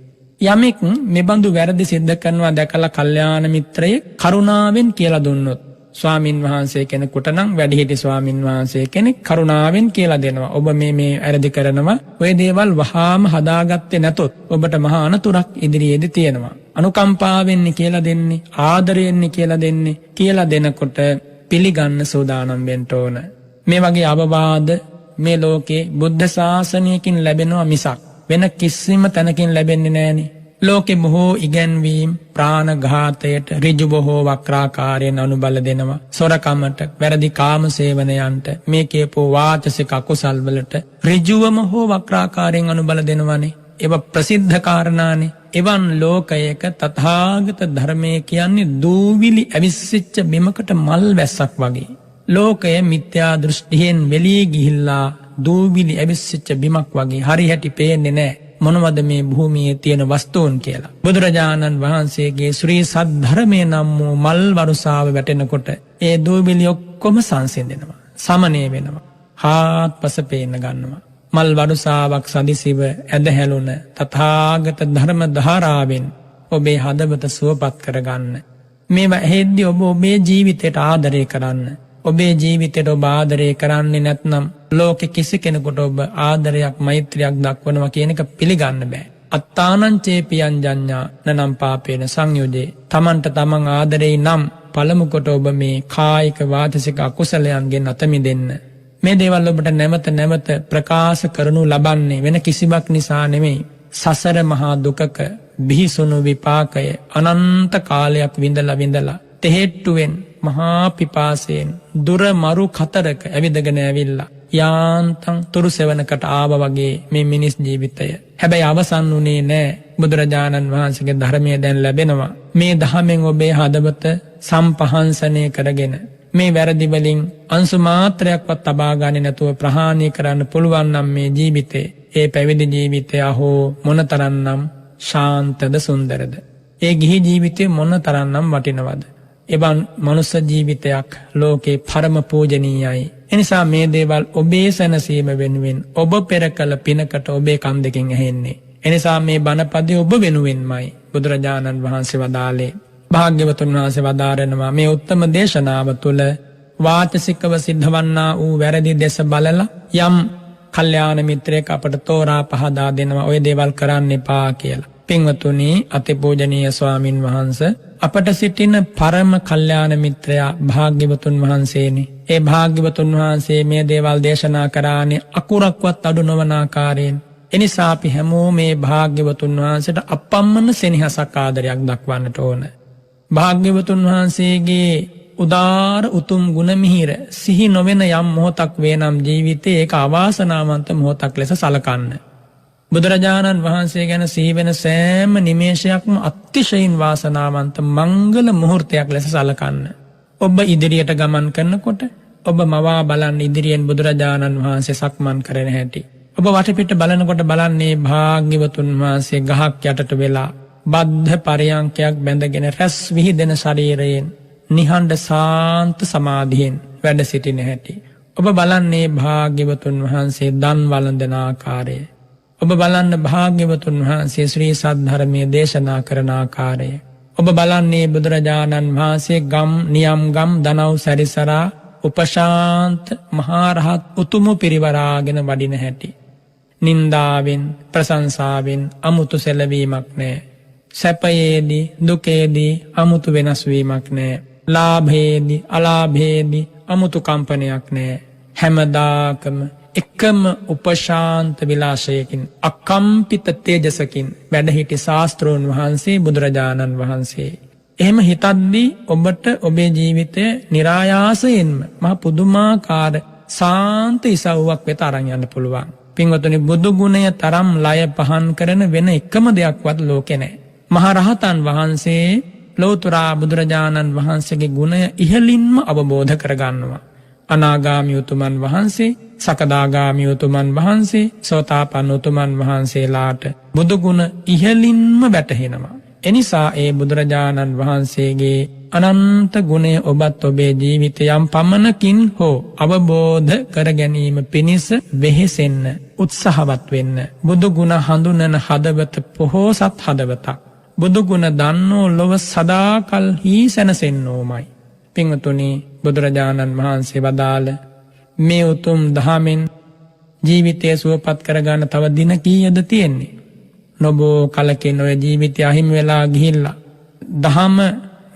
යමෙක් මෙබඳු වැරදි සිද්ධ කරනවා දැකලා කල්යාණ මිත්‍රයෙක් කරුණාවෙන් කියලා දුන්නොත්, ස්වාමින් වහන්සේ කෙනෙකුට නම් වැඩිහිටි ස්වාමින් වහන්සේ කෙනෙක් කරුණාවෙන් කියලා දෙනවා, ඔබ මේ වැරදි කරනවා, ඔය දේවල් වහාම හදාගත්තේ නැතොත් ඔබට මහා අනතුරක් ඉදිරියේදී තියෙනවා. අනුකම්පාවෙන් කියලා දෙන්නේ, ආදරයෙන් කියලා දෙන්නේ කියලා දෙනකොට පිළිගන්න සූදානම් වෙන්න ඕන. මේ වගේ අවවාද මේ ලෝකේ බුද්ධ ශාසනයකින් ලැබෙනවා මිසක් වෙන කිසිම තැනකින් ලැබෙන්නේ නැහෙනි. ලෝකෙ බොහෝ ඉගැන්වීම් ප්‍රාණඝාතයට ඍජු බොහෝ වක්‍රාකාරයෙන් අනුබල දෙනවා. සොරකමට, වැරදි කාම සේවනයන්ට, මේ කියපෝ වාචසික අකුසල් වලට ඍජුවම හෝ වක්‍රාකාරයෙන් අනුබල දෙනවනේ. ඒව ප්‍රසිද්ධ කාරණානේ. එවන් ලෝකයක තථාගත ධර්මය කියන්නේ දූවිලි ඇවිස්සිච්ච බිමකට මල් වැස්සක් වගේ. ලෝකය මිත්‍යා දෘෂ්ටියෙන් වෙලී ගිහිල්ලා දූවිලි ඇවිස්සිච්ච බිමක් වගේ හරි හැටි පේන්නේ නැහැ. මොනවද මේ භූමියේ තියෙන වස්තුන් කියලා. බුදුරජාණන් වහන්සේගේ ශ්‍රී සද්ධර්මයේ නම් වූ මල් වරුසාව වැටෙනකොට ඒ දූවිලි ඔක්කොම සංසිඳෙනවා, සමනය වෙනවා, හාත්පස පේන්න ගන්නවා. මල් වරුසාවක් සදිසිව ඇදහැළුණ තථාගත ධර්ම ධාරාවෙන් ඔබේ හදවත සුවපත් කරගන්න. මේවා ඇහෙද්දී ඔබ ඔබේ ජීවිතයට ආදරය කරන්න. ඔබේ ජීවිතයට ඔබ ආදරය කරන්නේ නැත්නම් ලෝකෙ කිසි කෙනෙකුට ඔබ ආදරයක්, මෛත්‍රියක් දක්වනවා කියන එක පිළිගන්න බෑ. අත්තානං චේපියං ජඤ්ඤා නනම් පාපේන සංයුජේ. තමන්ට තමන් ආදරේ නම් පළමු කොට ඔබ මේ කායික වාචසික අකුසලයන්ගෙන් අත මිදෙන්න. මේ දේවල් ඔබට නැවත නැවත ප්‍රකාශ කරනු ලබන්නේ වෙන කිසිවක් නිසා නෙමෙයි. සසර මහා දුකක බිහිසුණු විපාකය අනන්ත කාලයක් විඳලා තෙහෙට්ටුවෙන් මහා පිපාසයෙන් දුර මරු කතරක ඇවිදගෙන ඇවිල්ලා යාන්තම් තුරු සෙවනකට ආව වගේ මේ මිනිස් ජීවිතය. හැබැයි අවසන් වුණේ නෑ. බුදුරජාණන් වහන්සේගේ ධර්මය දැන් ලැබෙනවා. මේ දහමෙන් ඔබේ හදවත සම්පහන්සනය කරගෙන මේ වැරදි වලින් අංශු මාත්‍රයක්වත් තබා ගන්නේ නැතුව ප්‍රහාණය කරන්න පුළුවන් නම් මේ ජීවිතේ, ඒ පැවිදි ජීවිතය අහෝ මොනතරම්නම් ශාන්තද සුන්දරද. ඒ ගිහි ජීවිතය මොනතරම්නම් වටිනවද. එවන් මනුස්ස ජීවිතයක් ලෝකේ පරම පූජනීයයි. එනිසා මේ දේවල් ඔබේ සැනසීම වෙනුවෙන් ඔබ පෙර කළ පිනකට ඔබේ කන් දෙකෙන් ඇහෙන්නේ. එනිසා මේ බණපදය ඔබ වෙනුවෙන්මයි බුදුරජාණන් වහන්සේ වදාළේ. භාග්‍යවතුන් වහන්සේ වදාරනවා මේ උත්තම දේශනාව තුළ වාචසිකව සිද්ධවන්නා වූ වැරදි දෙස බලලා යම් කල්යාණ මිත්‍රයෙක් අපට තෝරා පහදා දෙනවා ඔය දේවල් කරන්න එපා කියලා. පින්වතුනි, අතිපූජනීය ස්වාමින් වහන්සේ අපට සිටින පරම කල්යාණ මිත්‍රයා භාග්‍යවතුන් වහන්සේනි. ඒ භාග්‍යවතුන් වහන්සේ මේ දේවල් දේශනා කරානේ අකුරක්වත් අඩු නොවන ආකාරයෙන්. එනිසා අපි හැමෝම මේ භාග්‍යවතුන් වහන්සේට අපම්මන සෙනෙහසක් ආදරයක් දක්වන්නට ඕන. භාග්‍යවතුන් වහන්සේගේ උදාර උතුම් ගුණ මිහිර සිහි නොවන යම් මොහොතක් වේනම් ජීවිතේ ඒක අවාසනාවන්ත මොහොතක් ලෙස සලකන්න. බුදුරජාණන් වහන්සේ ගැන සිහිවෙන සෑම නිමේෂයක්ම අතිශයින් වාසනාවන්ත මංගල මුහුර්තයක් ලෙස සලකන්න. ඔබ ඉදිරියට ගමන් කරනකොට ඔබ මවා බලන්න ඉදිරියෙන් බුදුරජාණන් වහන්සේ සක්මන් කරන හැටි. ඔබ වටපිට බලනකොට බලන්නේ භාග්‍යවතුන් වහන්සේ ගහක් යටට වෙලා බද්ධ පරයන්කයක් බැඳගෙන රැස් විහිදෙන ශරීරයෙන් නිහඬ සාන්ත සමාධියෙන් වැඩ සිටින හැටි. ඔබ බලන්නේ භාග්‍යවතුන් වහන්සේ දන් වළඳන ආකාරය. ඔබ බලන්න භාග්‍යවතුන් වහන්සේ ශ්‍රී සද්ධර්මයේ දේශනා කරන ආකාරය. ඔබ බලන්නේ බුදුරජාණන් වහන්සේ ගම් නියම් ගම් දනව් සැරිසරා උපශාන්ත මහරහත් උතුමු පිරිවරාගෙන වඩින හැටි. නින්දාවෙන් ප්‍රශංසාවෙන් අමුතු සැලවීමක් නෑ. සැපයේදී දුකේදී අමුතු වෙනස් වීමක් නෑ. ලාභයේදී අලාභයේදී අමුතු කම්පනයක් නෑ. හැමදාකම එකම උපශාන්ත විලාසයකින් අකම්පිත තේජසකින් වැඩහිටි ශාස්ත්‍රෝන් වහන්සේ බුදුරජාණන් වහන්සේ. එහෙම හිතද්දී ඔබට ඔබේ ජීවිතය નિરાයාසයෙන්ම මහ පුදුමාකාර සාන්ත ඉසව්වක් වෙත අරන් යන්න පුළුවන්. පින්වතුනි, බුදු ගුණය තරම් ලය පහන් කරන වෙන එකම දෙයක්වත් ලෝකේ නැහැ. මහා රහතන් වහන්සේ ලෞතර බුදුරජාණන් වහන්සේගේ ගුණය ඉහළින්ම අවබෝධ කරගන්නවා. අනාගාමී උතුමන් වහන්සේ, සකදාගාමී උතුමන් වහන්සේ, සෝතාපන්න උතුමන් වහන්සේලාට බුදු ගුණ ඉහළින්ම වැටහෙනවා. එනිසා ඒ බුදුරජාණන් වහන්සේගේ අනන්ත ගුණය ඔබත් ඔබේ ජීවිතයම් පමණකින් හෝ අවබෝධ කර ගැනීම පිණිස වෙහෙසෙන්න, උත්සාහවත් වෙන්න. බුදු ගුණ හඳුනන හදවත පොහොසත් හදවතක්. බුදු ගුණ දන්නෝ ලොව සදාකල් හි සැනසෙන්නෝමයි. පින්වතුනි, බුදුරජාණන් වහන්සේ වදාළ මේ උතුම් දහමෙන් ජීවිතය සුවපත් කරගන්න තව දින කීයද තියෙන්නේ? නොබෝ කලකින් ඔය ජීවිතය අහිමි වෙලා ගිහිල්ලා දහම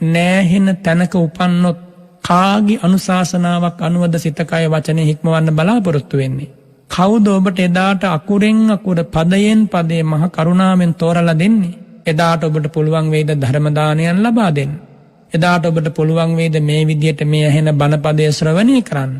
නෑහෙන තැනක උපන්නොත් කාගේ අනුශාසනාවක් අනුවද සිත කය වචනේ හික්මවන්න බලාපොරොත්තු වෙන්නේ? කවුද ඔබට එදාට අකුරෙන් අකුර පදයෙන් පදේ මහ කරුණාවෙන් තෝරලා දෙන්නේ? එදාට ඔබට පුළුවන් වේද ධර්ම දානයන් ලබා දෙන්න? එදාට ඔබට පුළුවන් වේද මේ විදියට මේ ඇහෙන බණපදයේ ශ්‍රවණය කරන්න?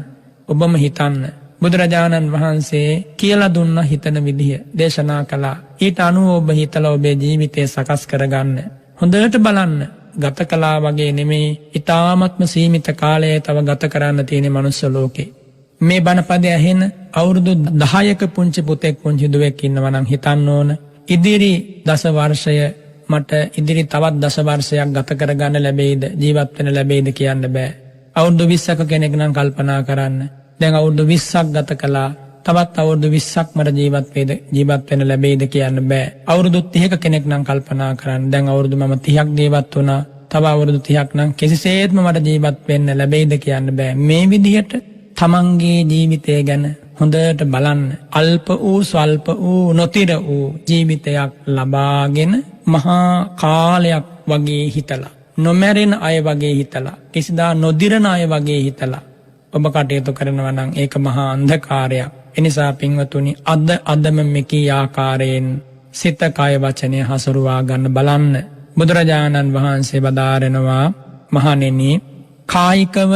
ඔබම හිතන්න. බුදුරජාණන් වහන්සේ කියලා දුන්න හිතන විදිය දේශනා කළා. ඊට අනුව ඔබ හිතලා ඔබේ ජීවිතය සකස් කරගන්න. හොඳට බලන්න. ගත කළා වගේ නෙමෙයි, ඊ타ත්ම සීමිත කාලයේ තව ගත කරන්න තියෙන මනුස්ස ලෝකේ. මේ බණපදය ඇහෙන අවුරුදු 10ක පුංචි පුතෙක් පුංචි දුවෙක් ඉන්නවා නම් හිතන්න ඕන, ඉදිරි දස වර්ෂය මට ඉදිරි තවත් දස වර්ෂයක් ගත කරගන්න ලැබෙයිද, ජීවත් වෙන්න ලැබෙයිද කියන්න බෑ. අවුරුදු 20ක කෙනෙක් නම් කල්පනා කරන්න. දැන් අවුරුදු 20ක් ගත කළා, තවත් අවුරුදු 20ක් මට ජීවත් වෙන්න ලැබෙයිද කියන්න බෑ. අවුරුදු 30ක කෙනෙක් නම් කල්පනා කරන්න. දැන් අවුරුදු මම 30ක් ජීවත් වුණා, තව අවුරුදු 30ක් නම් කිසිසේත්ම මට ජීවත් වෙන්න ලැබෙයිද කියන්න බෑ. මේ විදිහට තමන්ගේ ජීවිතය ගැන හොඳට බලන්න. අල්ප වූ ස්වල්ප වූ නොතිර වූ ජීවිතයක් ලබාගෙන මහා කාලයක් වගේ හිතලා, නොමැරෙන අය වගේ හිතලා, කිසිදා නොදිරන අය වගේ හිතලා ඔබ කටයුතු කරනවා නම් ඒක මහා අන්ධකාරයක්. එනිසා පින්වතුනි අදම මෙකී ආකාරයෙන් සිත කය වචනය හසුරුවා ගන්න බලන්න. බුදුරජාණන් වහන්සේ වදාරනවා මහණෙනි කායිකව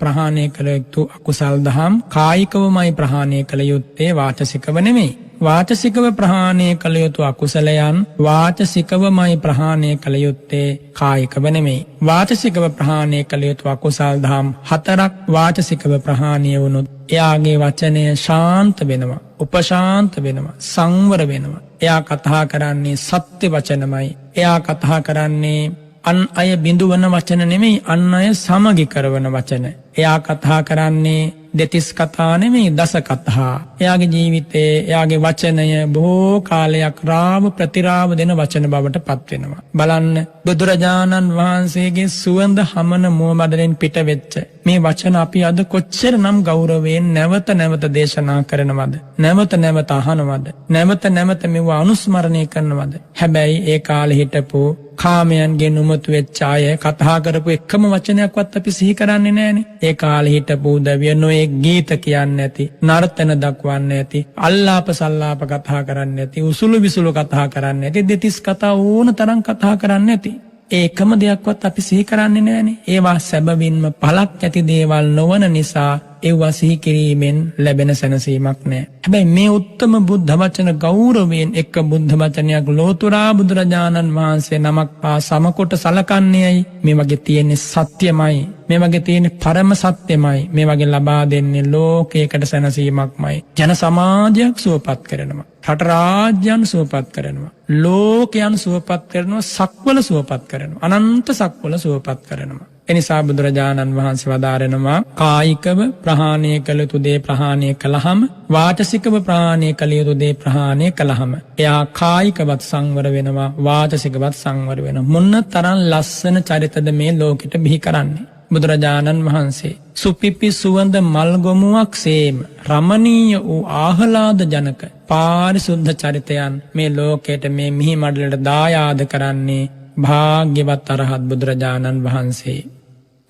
ප්‍රහාණය කළ යුතු අකුසල් දහම් කායිකවමයි ප්‍රහාණය කළ යුත්තේ වාචසිකව නෙමෙයි. වාචසිකව ප්‍රහාණය කළ යුතු අකුසලයන් වාචසිකවමයි ප්‍රහාණය කළ යුත්තේ කායිකව නෙමෙයි. වාචසිකව ප්‍රහාණය කළ යුතු අකුසල් දහම් 4ක් වාචසිකව ප්‍රහාණය වුණොත් එයාගේ වචනය ශාන්ත වෙනවා, උපශාන්ත වෙනවා, සංවර වෙනවා. එයා කතා කරන්නේ සත්‍ය වචනමයි. එයා කතා කරන්නේ අන් අය බිඳුවන වචන නෙමෙයි, අන් අය සමගි කරවන වචන. එයා කතා කරන්නේ දෙතිස් කතා නෙමෙයි, දස කතා. එයාගේ ජීවිතේ එයාගේ වචනය බොහෝ කාලයක් රාව ප්‍රතිරාව දෙන වචන බවට පත් වෙනවා. බලන්න බුදුරජාණන් වහන්සේගේ සුවඳ හමන මුවමඩලින් පිට වෙච්ච මේ වචන අපි අද කොච්චරනම් ගෞරවයෙන් නැවත නැවත දේශනා කරනවද? නැවත නැවත අහනවද? නැවත නැවත මෙව අනුස්මරණය කරනවද? හැබැයි ඒ කාලේ හිටපු කාමයන්ගෙන් උමතු වෙච්ච අය කතා කරපු එකම වචනයක්වත් අපි සිහි කරන්නේ නැහනේ. ඒ කාලේ හිටපු උදවිය නොයේ ගීත කියන්නේ නැති, නර්තන දක්වන්නේ නැති, අල්ලාප සල්ලාප කතා කරන්නේ නැති, උසුළු විසුළු කතා කරන්නේ නැති, දෙතිස් කතා ඕන තරම් කතා කරන්නේ නැති. ඒකම දෙයක්වත් අපි සිහි කරන්නේ නැහනේ. ඒවා සැබවින්ම පළක් ඇති දේවල් නොවන නිසා ඒවා සිහි කිරීමෙන් ලැබෙන සැනසීමක් නැහැ. හැබැයි මේ උත්තම බුද්ධ වචන ගෞරවයෙන් එක්ක බුද්ධ වචනයක් ලෝතුරා බුදුරජාණන් වහන්සේ නමක් පා සමකොට සලකන්නේයි. මේ වගේ තියෙන්නේ සත්‍යමයි. මේ වගේ තියෙන්නේ පරම සත්‍යමයි. මේ වගේ ලබා දෙන්නේ ලෝකයකට සැනසීමක්මයි. ජන සමාජයක් සුවපත් කරනවා. රට රාජ්‍යයන් සුවපත් කරනවා. ලෝකයන් සුවපත් කරනවා. සක්වල සුවපත් කරනවා. අනන්ත සක්වල සුවපත් කරනවා. එනිසා බුදුරජාණන් වහන්සේ වදාරනවා කායිකව ප්‍රහාණය කළ යුතු දේ ප්‍රහාණය කළහම, වාචසිකව ප්‍රහාණය කළ යුතු දේ ප්‍රහාණය කළහම එයා කායිකවත් සංවර වෙනවා, වාචසිකවත් සංවර වෙනවා. මොන තරම් ලස්සන චරිතද මේ ලෝකෙට බිහි කරන්නේ. බුදුරජාණන් වහන්සේ සුපිපි සුවඳ මල්ගොමුවක් සේම රමණීය වූ ආහ්ලාද ජනක පාරිශුද්ධ චරිතයන් මේ ලෝකයට මේ මිහි මඩලට දායාද කරන්නේ භාග්‍යවත් අරහත් බුදුරජාණන් වහන්සේ.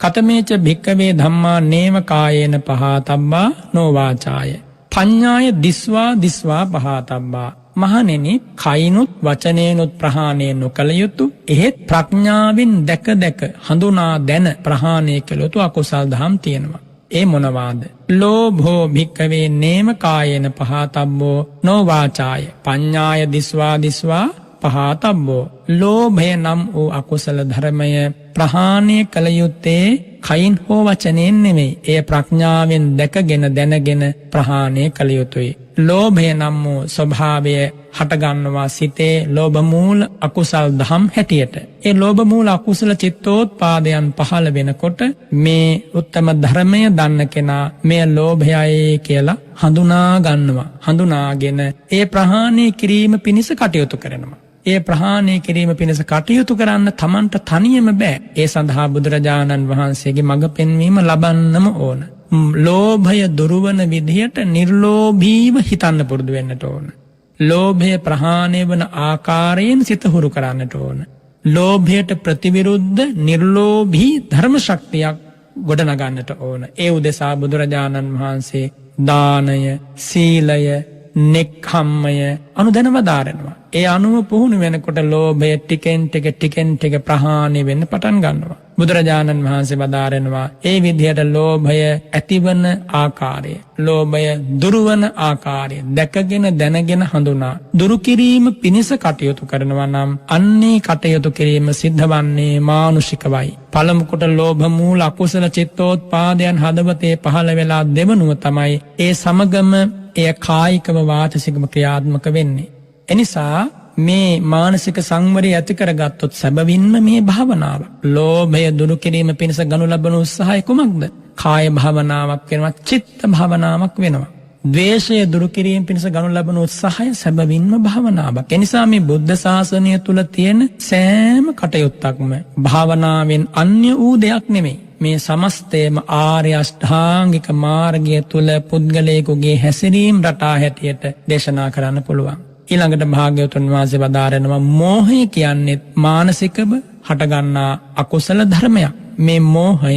කතමේච භික්කවේ ධම්මා නේව කායේන පහතබ්බා නොවාචාය පඤ්ඤාය දිස්වා පහතබ්බා. මහණෙනි කයිනුත් වචනේනුත් ප්‍රහාණය නොකළ යුතු, එහෙත් ප්‍රඥාවෙන් දැක දැක හඳුනා දැන ප්‍රහාණය කළ යුතු අකුසල් දහම් තියෙනවා. ඒ මොනවාද? ලෝභෝ භික්කවේ නේම කායේන පහතබ්බෝ නොවාචාය පඤ්ඤාය දිස්වා පහතබ්බෝ. ලෝභය නම් වූ අකුසල ධර්මය ප්‍රහාණය කළ යුත්තේ කයින් හෝ වචනයෙන් නෙමෙයි. එය ප්‍රඥාවෙන් දැකගෙන දැනගෙන ප්‍රහාණය කළ යුතුයි. ලෝභය නම් වූ ස්වභාවය හටගන්නවා සිතේ ලෝභ මූල අකුසල් දහම් හැටියට. ඒ ලෝභ මූල අකුසල චිත්තෝත්පාදයන් පහළ වෙනකොට මේ උත්තම ධර්මය දන්න කෙනා මේ ලෝභයයි කියලා හඳුනා ගන්නවා. හඳුනාගෙන ඒ ප්‍රහාණය කිරීම පිණිස කටයුතු කරනවා. ඒ ප්‍රහාණය කිරීම පිණිස කටයුතු කරන්න තමන්ට තනියම බෑ. ඒ සඳහා බුදුරජාණන් වහන්සේගේ මඟ පෙන්වීම ලබන්නම ඕන. ලෝභය දුරුවන විදිහට නිර්ලෝභීව හිතන්න පුරුදු වෙන්නට ඕන. ලෝභය ප්‍රහාණය වන ආකාරයෙන් සිත හුරු කරන්නට ඕන. ලෝභයට ප්‍රතිවිරුද්ධ නිර්ලෝභී ධර්ම ශක්තියක් ගොඩනගන්නට ඕන. ඒ උදෙසා බුදුරජාණන් වහන්සේ දානය, සීලය, නෙක්ඛම්මය අනුදැන වදාරනවා. ඒ අනුව පුහුණු වෙනකොට ලෝභය ටිකෙන් ටික ප්‍රහාණය වෙන්න පටන් ගන්නවා. බුදුරජාණන් වහන්සේ වදාරනවා ඒ විදිහට ලෝභය ඇතිවන ආකාරය, ලෝභය දුරුවන ආකාරය දැකගෙන දැනගෙන හඳුනා දුරු කිරීම පිණිස කටයුතු කරනවා නම් අන්නේ කටයුතු කිරීම සිද්ධ වන්නේ මානුෂිකවයි. පළමු කොට ලෝභ මූල අකුසල චිත්තෝත්පාදයන් හදවතේ පහළ වෙලා දෙවනුව තමයි ඒ සමගම එය කායිකව වාචසිකව ක්‍රියාත්මක වෙන්නේ. එනිසා මේ මානසික සංවරය ඇති කරගත්තොත් සැබවින්ම මේ භාවනාව ලෝභය දුරු කිරීම පිණිස ගනු ලබන උත්සාහය කුමක්ද? කාය භාවනාවක් වෙනවා, චිත්ත භාවනාවක් වෙනවා. ද්වේෂය දුරු කිරීම පිණිස ගනු ලබන උත්සාහය සැබවින්ම භාවනාවක්. එනිසා මේ බුද්ධ ශාසනය තුල තියෙන සෑම කටයුත්තක්ම භාවනාවෙන් අන්‍ය වූ දෙයක් නෙමෙයි. මේ සමස්තයම ආර්ය අෂ්ටාංගික මාර්ගය තුල පුද්ගලයෙකුගේ හැසිරීම් රටා හැටියට දේශනා කරන්න පුළුවන්. ඊළඟට භාග්‍යවතුන් වහන්සේ වදාරනවා මෝහය කියන්නේ මානසිකව හටගන්නා අකුසල ධර්මයක්. මේ මෝහය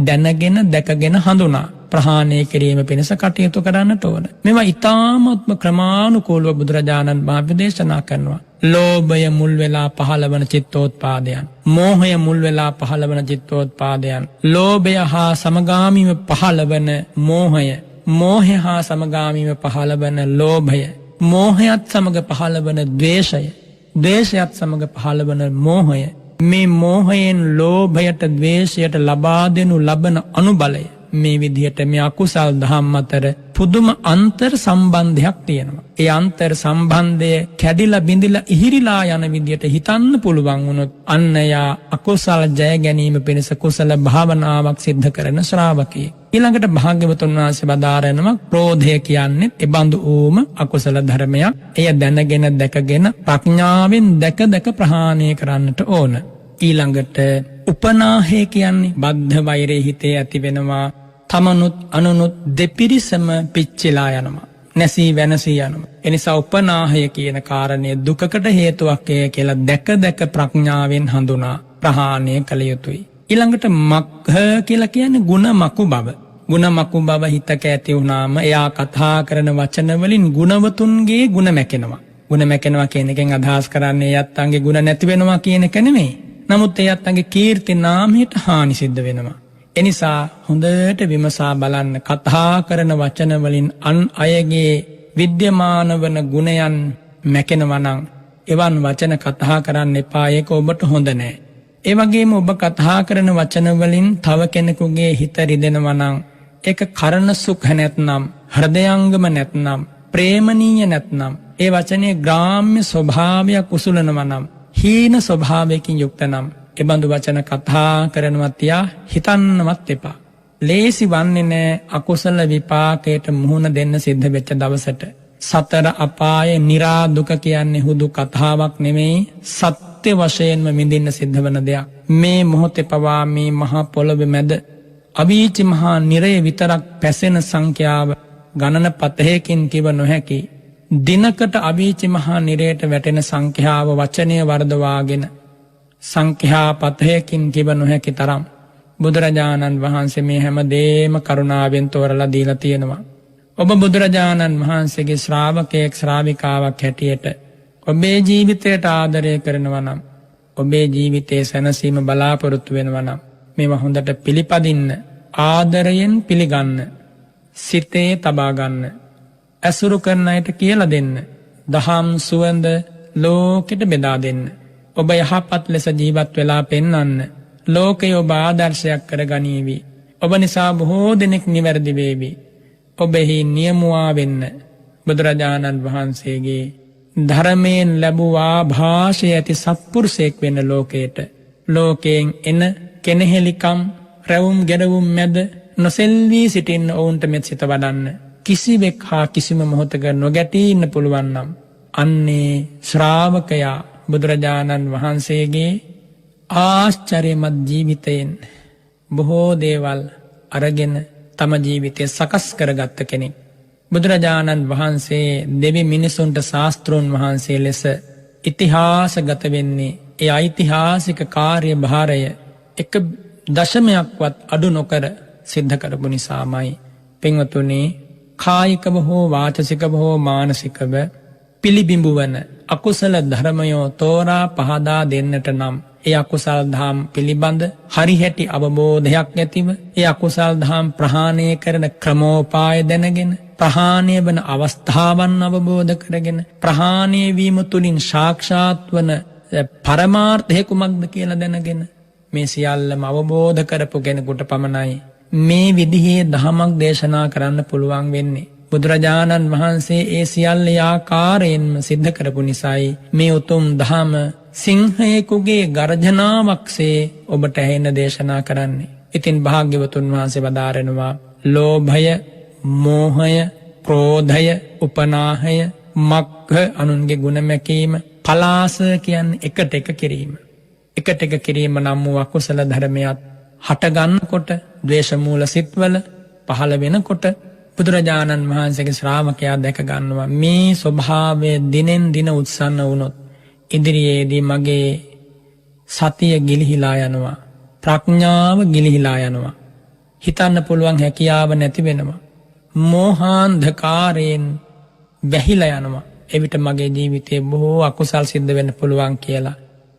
දැනගෙන දැකගෙන හඳුනා ප්‍රහාණය කිරීම පිණිස කටයුතු කරන්නට ඕන. මෙවා ඉතාමත්ම ක්‍රමානුකූලව බුදුරජාණන් වහන්සේ දේශනා කරනවා. ලෝභය මුල් වෙලා පහළවන චිත්තෝත්පාදයන්, මෝහය මුල් වෙලා පහළවන චිත්තෝත්පාදයන්, ලෝභය හා සමගාමීව පහළවන මෝහය, මෝහය හා සමගාමීව පහළවන ලෝභය, මෝහයත් සමග පහළවන ද්වේෂය, ද්වේෂයත් සමග පහළවන මෝහය, මේ මෝහයෙන් ලෝභයට ද්වේෂයට ලබා දෙනු ලබන අනුබලය, මේ විදිහට මේ අකුසල් දහම් අතර පුදුම අන්තර් සම්බන්ධයක් තියෙනවා. ඒ අන්තර් සම්බන්ධය කැඩිලා බිඳිලා ඉහිරිලා යන විදිහට හිතන්න පුළුවන් වුණොත් අන්න යා අකුසල ජය ගැනීම පිණිස කුසල භාවනාවක් සිද්ධ කරන ශ්‍රාවකයෙක්. ඊළඟට භාග්‍යවතුන් වහන්සේ වදාරනවා ක්‍රෝධය කියන්නේ එබඳු වූම අකුසල ධර්මයක්. එය දැනගෙන දැකගෙන ප්‍රඥාවෙන් දැක දැක ප්‍රහාණය කරන්නට ඕන. ඊළඟට උපනාහය කියන්නේ බද්ධ වෛරය හිතේ ඇති වෙනවා. තමනුත් අනුනුත් දෙපිරිසම පිච්චිලා යනවා, නැසී වෙනසී යනවා. එනිසා උපනාහය කියන කාරණය දුකකට හේතුවක් කියලා දැක දැක ප්‍රඥාවෙන් හඳුනා ප්‍රහාණය කළ යුතුයි. ඊළඟට මක්ඛ කියලා කියන්නේ ගුණ මකු බව. ගුණ මකු බව හිතක ඇති වුණාම එයා කතා කරන වචන වලින් ගුණවතුන්ගේ ගුණ මැකෙනවා. ගුණ මැකෙනවා කියන එකෙන් අදහස් කරන්නේ යත්තන්ගේ ගුණ නැති වෙනවා කියන එක නෙමෙයි. නමුත් ඒ යත්තන්ගේ කීර්ති නාමයට හානි සිද්ධ වෙනවා. එනිසා හොඳට විමසා බලන්න කතා කරන වචන වලින් අන් අයගේ විද්‍යමාන වන ගුණයන් මැකෙනවා නම් එවන් වචන කතා කරන්න එපා. ඒක ඔබට හොඳ නෑ. ඒ වගේම ඔබ කතා කරන වචන වලින් තව කෙනෙකුගේ හිත රිදෙනවා නම් ඒක කරණ සුඛ නැත්නම්, හෘදයාංගම නැත්නම්, ප්‍රේමණීය නැත්නම්, ඒ වචනේ ග්‍රාම්‍ය ස්වභාවයක් උසුලනවා නම්, හීන ස්වභාවයකින් යුක්ත නම් එබඳු වචන කතා කරනවා තියා හිතන්නවත් එපා. ලේසි වන්නේ නෑ අකුසල විපාකයට මුහුණ දෙන්න සිද්ධ වෙච්ච දවසට. සතර අපායේ නිරා දුක කියන්නේ හුදු කතාවක් නෙමෙයි, සත්‍ය වශයෙන්ම විඳින්න සිද්ධ වෙන දෙයක්. මේ මොහොතේ පවා මේ මහා පොළොවේ මැද අවීචි මහා නිරය විතරක් පැසෙන සංඛ්‍යාව ගණන පතහකින් කිව නොහැකි. දිනකට අවීචි මහා නිරයට වැටෙන සංඛ්‍යාව වචනය වර්ධවාගෙන සංඛ්‍යා පතහකින් කිව නොහැකි තරම් බුදුරජාණන් වහන්සේ මේ හැම දේම කරුණාවෙන් තෝරලා දීලා තියෙනවා. ඔබ බුදුරජාණන් වහන්සේගේ ශ්‍රාවකයෙක් ශ්‍රාවිකාවක් හැටියට ඔබේ ජීවිතයට ආදරය කරනවා නම්, ඔබේ ජීවිතයේ සැනසීම බලාපොරොත්තු වෙනවා නම් මේවා හොඳට පිළිපදින්න, ආදරයෙන් පිළිගන්න, සිතේ තබා ගන්න, ඇසුරු කරන අයට කියලා දෙන්න, දහම් සුවඳ ලෝකෙට බෙදා දෙන්න. ඔබ යහපත් ලෙස ජීවත් වෙලා පෙන්වන්න. ලෝකය ඔබ ආදර්ශයක් කර ගනීවි. ඔබ නිසා බොහෝ දෙනෙක් නිවැරදි වේවි. ඔබෙහි නියමුවා වෙන්න බුදුරජාණන් වහන්සේගේ ධර්මයෙන් ලැබූ ආභාෂය ඇති සත්පුරුෂයෙක් වෙන්න ලෝකයට. ලෝකයෙන් එන කෙනෙහෙලිකම් රැවුම් ගැරවුම් මැද නොසෙල්වී සිටින්න ඔවුන්ට මෙත් සිත වඩන්න. කිසිවෙක් හා කිසිම මොහොතක නොගැටී ඉන්න පුළුවන් නම් අන්නේ ශ්‍රාවකයා බුදුරජාණන් වහන්සේගේ ආශ්චර්යමත් ජීවිතයෙන් බොහෝ දේවල් අරගෙන තම ජීවිතය සකස් කරගත්ත කෙනෙක්. බුදුරජාණන් වහන්සේ දෙවි මිනිසුන්ට ශාස්ත්‍රූන් වහන්සේ ලෙස ඉතිහාසගත වෙන්නේ ඒ ඓතිහාසික කාර්ය භාරය එක දශමයක්වත් අඩු නොකර සිද්ධ කරපු නිසාමයි. පින්වතුනි, කායිකව හෝ වාචසිකව හෝ මානසිකව පිළිබිඹුවන අකුසල ධර්මයෝ තෝරා පහදා දෙන්නට නම් ඒ අකුසල් දහම් පිළිබඳ හරිහැටි අවබෝධයක් ඇතිව ඒ අකුසල් දහම් ප්‍රහාණය කරන ක්‍රමෝපාය දැනගෙන, ප්‍රහාණය වන අවස්ථාවන් අවබෝධ කරගෙන, ප්‍රහාණය වීම තුළින් සාක්ෂාත් වන පරමාර්ථය කුමක්ද කියලා දැනගෙන මේ සියල්ලම අවබෝධ කරපු කෙනෙකුට පමණයි මේ විදිහේ දහමක් දේශනා කරන්න පුළුවන් වෙන්නේ. බුදුරජාණන් වහන්සේ ඒ සියල්ල ආකාරයෙන්ම සිද්ධ කරපු නිසායි මේ උතුම් දහම සිංහයෙකුගේ ගර්ජනාවක්සේ ඔබට ඇහෙන්න දේශනා කරන්නේ. ඉතින් භාග්‍යවතුන් වහන්සේ වදාරනවා ලෝභය, මෝහය, ක්‍රෝධය, උපනාහය, මක්ඛ අනුන්ගේ ගුණ මැකීම, පලාස කියන්නේ එකට එක කිරීම. එකට එක කිරීම නම් වූ අකුසල ධර්මයක් හට ගන්නකොට, ද්වේෂ මූල සිත්වල පහළ වෙනකොට බුදුරජාණන් වහන්සේගේ ශ්‍රාවකයා දැක ගන්නවා මේ ස්වභාවය දිනෙන් දින උත්සන්න වුණොත් ඉදිරියේදී මගේ සතිය ගිලිහිලා යනවා, ප්‍රඥාව ගිලිහිලා යනවා. හිතන්න පුළුවන් හැකියාව නැති වෙනවා. මෝහාන්ධකාරයෙන් වැහිලා යනවා. එවිට මගේ ජීවිතේ බොහෝ අකුසල් සිද්ධ වෙන්න පුළුවන් කියලා.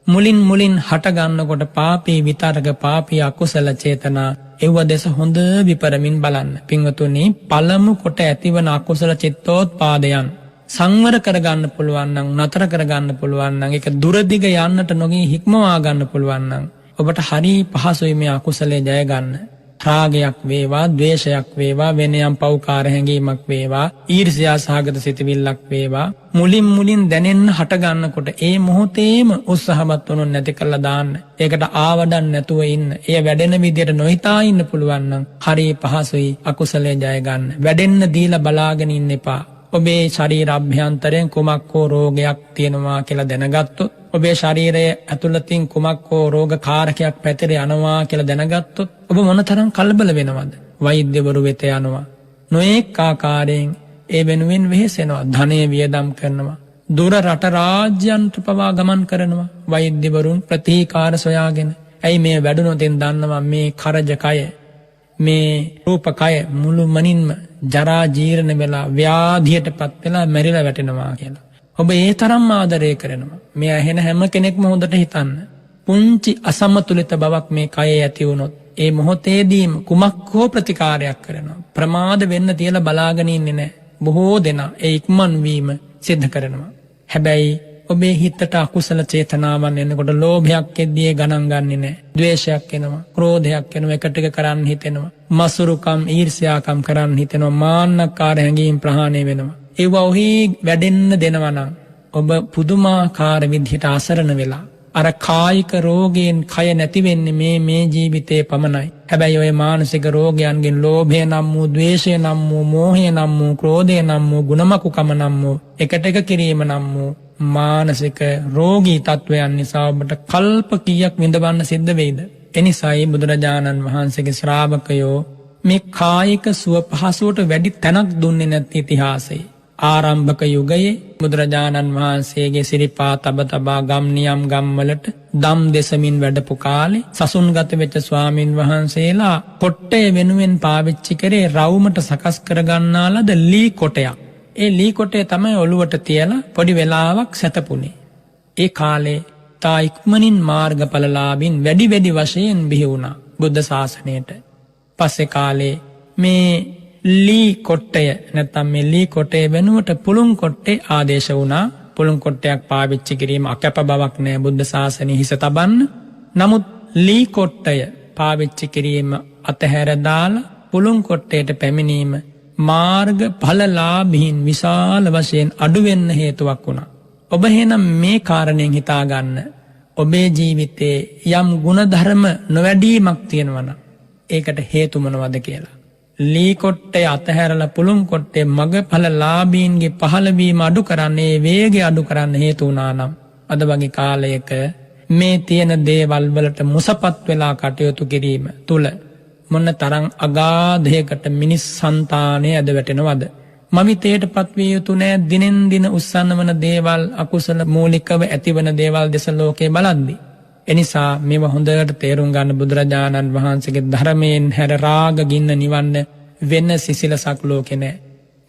මුලින් හටගන්නකොට පාපී විතරක පාපී අකුසල චේතනා එව්ව දෙස හොඳ විපරමින් බලන්න. පින්වතුනි, පළමු කොට ඇතිවන අකුසල චිත්තෝත්පාදයන් සංවර කරගන්න පුළුවන් නම්, නතර කරගන්න පුළුවන් නම්, ඒක දුරදිග යන්නට නොගී හික්මවා ගන්න පුළුවන් නම් ඔබට හරි පහසුයි මේ අකුසලේ ජය ගන්න. රාගයක් වේවා, ද්වේෂයක් වේවා, වෙනයම් පෞකාර හැඟීමක් වේවා, ඊර්ෂ්‍යා සහගත සිතවිල්ලක් වේවා, මුලින් දැනෙන්න හට ගන්නකොට ඒ මොහොතේම උත්සාහවත් වුණොත් නැති කරලා දාන්න. ඒකට ආවඩන් නැතුව ඉන්න. එය වැඩෙන විදියට නොහිතා ඉන්න පුළුවන් නම් හරි පහසුයි අකුසලයේ ජය ගන්න. වැඩෙන්න දීලා බලාගෙන ඉන්න එපා. ඔබේ ශරීර අභ්‍යන්තරයෙන් කුමක් හෝ රෝගයක් තියෙනවා කියලා දැනගත්තොත්, ඔබේ ශරීරයේ ඇතුළතින් කුමක් හෝ රෝග කාරකයක් පැතිර යනවා කියලා දැනගත්තොත් ඔබ මොනතරම් කලබල වෙනවද? වෛද්‍යවරු වෙත යනවා. නොඑක ආකාරයෙන් ඒ වෙනුවෙන් වෙහෙසෙනවා. ධනය වියදම් කරනවා. දුර රට රාජ්‍යන්ට පවා ගමන් කරනවා. වෛද්‍යවරුන් ප්‍රතිකාර සොයාගෙන. ඇයි මේ වැඩුණොතින් දන්නවා මේ කරජකය, මේ රූපකය මුළුමනින්ම ජරා ජීර්ණ වෙලා ව්‍යාධියට පත් වෙලා මැරිලා වැටෙනවා කියලා. ඔබ ඒ තරම් ආදරය කරනවා. මේ ඇහෙන හැම කෙනෙක්ම හොඳට හිතන්න. පුංචි අසමතුලිත බවක් මේ කයේ ඇති වුණොත් ඒ මොහොතේදීම කුමක් හෝ ප්‍රතිකාරයක් කරනවා. ප්‍රමාද වෙන්න තියලා බලාගෙන ඉන්නේ නැහැ. බොහෝ දෙනා ඒ ඉක්මන් වීම සිද්ධ කරනවා. හැබැයි ඔබේ හිතට අකුසල චේතනාවන් එනකොට ලෝභයක් එද්දී ගණන් ගන්නේ නැහැ. ද්වේෂයක් එනවා, ක්‍රෝධයක් එනවා, එකට එක කරන්න හිතෙනවා. මසුරුකම්, ඊර්ෂ්‍යාකම් කරන්න හිතෙනවා. මාන්නකාර හැඟීම් ප්‍රහාණය වෙනවා. ඒවා ඔහි වැඩෙන්න දෙනවා නම් ඔබ පුදුමාකාර විදිහට අසරණ වෙලා අර කායික රෝගයෙන් කය නැති වෙන්නේ මේ ජීවිතේ පමණයි. හැබැයි ඔය මානසික රෝගයන්ගෙන් ලෝභය නම් වූ, ද්වේෂය නම් වූ, මෝහය නම් වූ, ක්‍රෝධය නම් වූ, ගුණමකුකම නම් වූ, එකට එක කිරීම නම් වූ මානසික රෝගී තත්වයන් නිසා ඔබට කල්ප කීයක් විඳවන්න සිද්ධ වෙයිද? එනිසායි බුදුරජාණන් වහන්සේගේ ශ්‍රාවකයෝ මේ කායික සුව පහසුවට වැඩි තැනක් දුන්නේ නැති ඉතිහාසයේ. ආරම්භක යුගයේ බුදුරජාණන් වහන්සේගේ සිරිපා තබා ගම් නියම් ගම්වලට දම් දෙසමින් වැඩපු කාලේ සසුන්ගත වෙච්ච ස්වාමින් වහන්සේලා කොට්ටේ වෙනුවෙන් පාවිච්චි කරේ රවුමට සකස් කරගන්නා ලද ලී කොටයක්. ඒ ලී කොටේ තමයි ඔළුවට තියලා පොඩි වෙලාවක් සැතපුණේ. ඒ කාලේ තා ඉක්මනින් මාර්ගඵලලාභින් වැඩි වශයෙන් බිහි වුණා බුද්ධ ශාසනයට. පස්සේ කාලේ මේ ලී කොට්ටය නැත්නම් මේ ලී කොටේ වෙනුවට පුළුන් කොට්ටේ ආදේශ වුණා. පුළුන් කොට්ටයක් පාවිච්චි කිරීම අකැප බවක් නෑ බුද්ධ ශාසනයේ හිස තබන්න. නමුත් ලී කොට්ටය පාවිච්චි කිරීම අතහැර දාලා පුළුන් කොට්ටයට පැමිණීම මාර්ග ඵලලාභීන් විශාල වශයෙන් අඩු වෙන්න හේතුවක් වුණා. ඔබ එහෙනම් මේ කාරණයෙන් හිතා ගන්න. ඔබේ ජීවිතේ යම් ගුණධර්ම නොවැඩීමක් තියෙනවා නම් ඒකට හේතු මොනවද කියලා. ලී කොට්ටේ අතහැරලා පුළුන් කොට්ටේ මගඵලලාභීන්ගේ පහළවීම අඩු කරන්නේ, වේගය අඩු කරන්න හේතු වුණා නම් අද වගේ කාලයක මේ තියෙන දේවල් වලට මුසපත් වෙලා කටයුතු කිරීම තුල මොන තරම් අගාධයකට මිනිස් సంతානය ඇද වැටෙනවද? මමිතයටපත් විය යුතු නෑ. දිනෙන් දින උස්සන්න වන දේවල්, අකුසල මූලිකව ඇතිවන දේවල් දෙස ලෝකේ බලද්දී. එනිසා මේවා හොඳට තේරුම් ගන්න. බුදුරජාණන් වහන්සේගේ ධර්මයෙන් හැර රාග ගින්න නිවන්න වෙන සිසිලසක් ලෝකේ නෑ.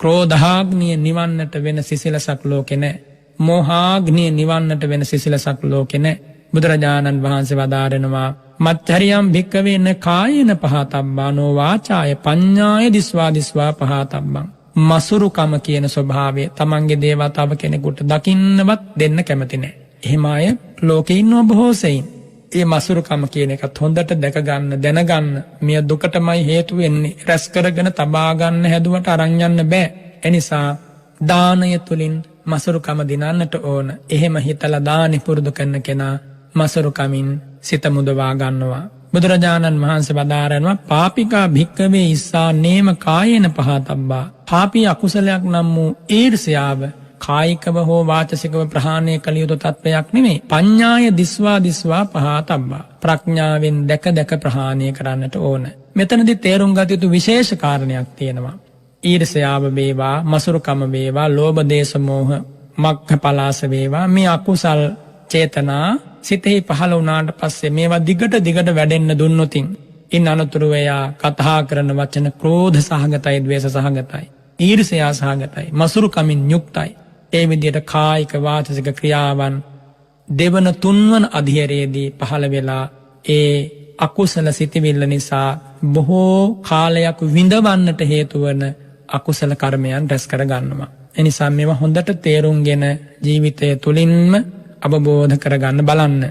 ක්‍රෝධාග්නිය නිවන්නට වෙන සිසිලසක් ලෝකේ නෑ. මෝහාග්නිය නිවන්නට වෙන සිසිලසක් ලෝකේ නෑ. බුදුරජාණන් වහන්සේ වදාරනවා මච්චරියම් භික්කවේ න කායේන පහතබ්බා නෝ වාචාය පඤ්ඤාය දිස්වා පහතබ්බං. මසුරුකම කියන ස්වභාවය තමන්ගේ දේවල් තව කෙනෙකුට දකින්නවත් දෙන්න කැමති නෑ. එහෙම අය ලෝකේ ඉන්නව බොහෝ සෙයින්. ඒ මසුරුකම කියන එකත් හොඳට දැක ගන්න, දැනගන්න. මෙය දුකටමයි හේතු වෙන්නේ. රැස් කරගෙන තබා ගන්න හැදුවට අරන් යන්න බෑ. එනිසා දානය තුලින් මසුරුකම දිනන්නට ඕන. එහෙම හිතලා දානි පුරුදු කරන කෙනා මසුරුකමින් සිත මුදවා ගන්නවා. බුදුරජාණන් වහන්සේ වදාරනවා පාපිකා භික්කවේ ඉස්සා නේම කායේන පහතබ්බා. පාපී අකුසලයක් නම් වූ ඊර්ෂ්‍යාව කායිකව හෝ වාචසිකව ප්‍රහාණය කළ යුතු තත්වයක් නෙමෙයි. පඤ්ඤාය දිස්වා පහතබ්බා. ප්‍රඥාවෙන් දැක ප්‍රහාණය කරන්නට ඕන. මෙතනදී තේරුම් ගත යුතු විශේෂ කාරණයක් තියෙනවා. ඊර්ෂ්‍යාව වේවා, මසුරුකම වේවා, ලෝභ දේශ මොහ මග්ග පලාස වේවා, මේ අකුසල් චේතනා සිතෙහි පහළ වුණාට පස්සේ මේවා දිගට වැඩෙන්න දුන්නොතින් ඉන් අනතුරුව එයා කතා කරන වචන ක්‍රෝධ සහගතයි, ද්වේෂ සහගතයි, ඊර්ෂ්‍යා සහගතයි, මසුරුකමින් යුක්තයි. ඒ විදිහට කායික වාචික ක්‍රියාවන් දෙවන තුන්වන අධියරයේදී පහළ වෙලා ඒ අකුසල සිතිවිල්ල නිසා බොහෝ කාලයක් විඳවන්නට හේතු වන අකුසල කර්මයන් රැස් කර ගන්නවා. එනිසා මේවා හොඳට තේරුම්ගෙන ජීවිතය තුලින්ම අවබෝධ කරගන්න බලන්න.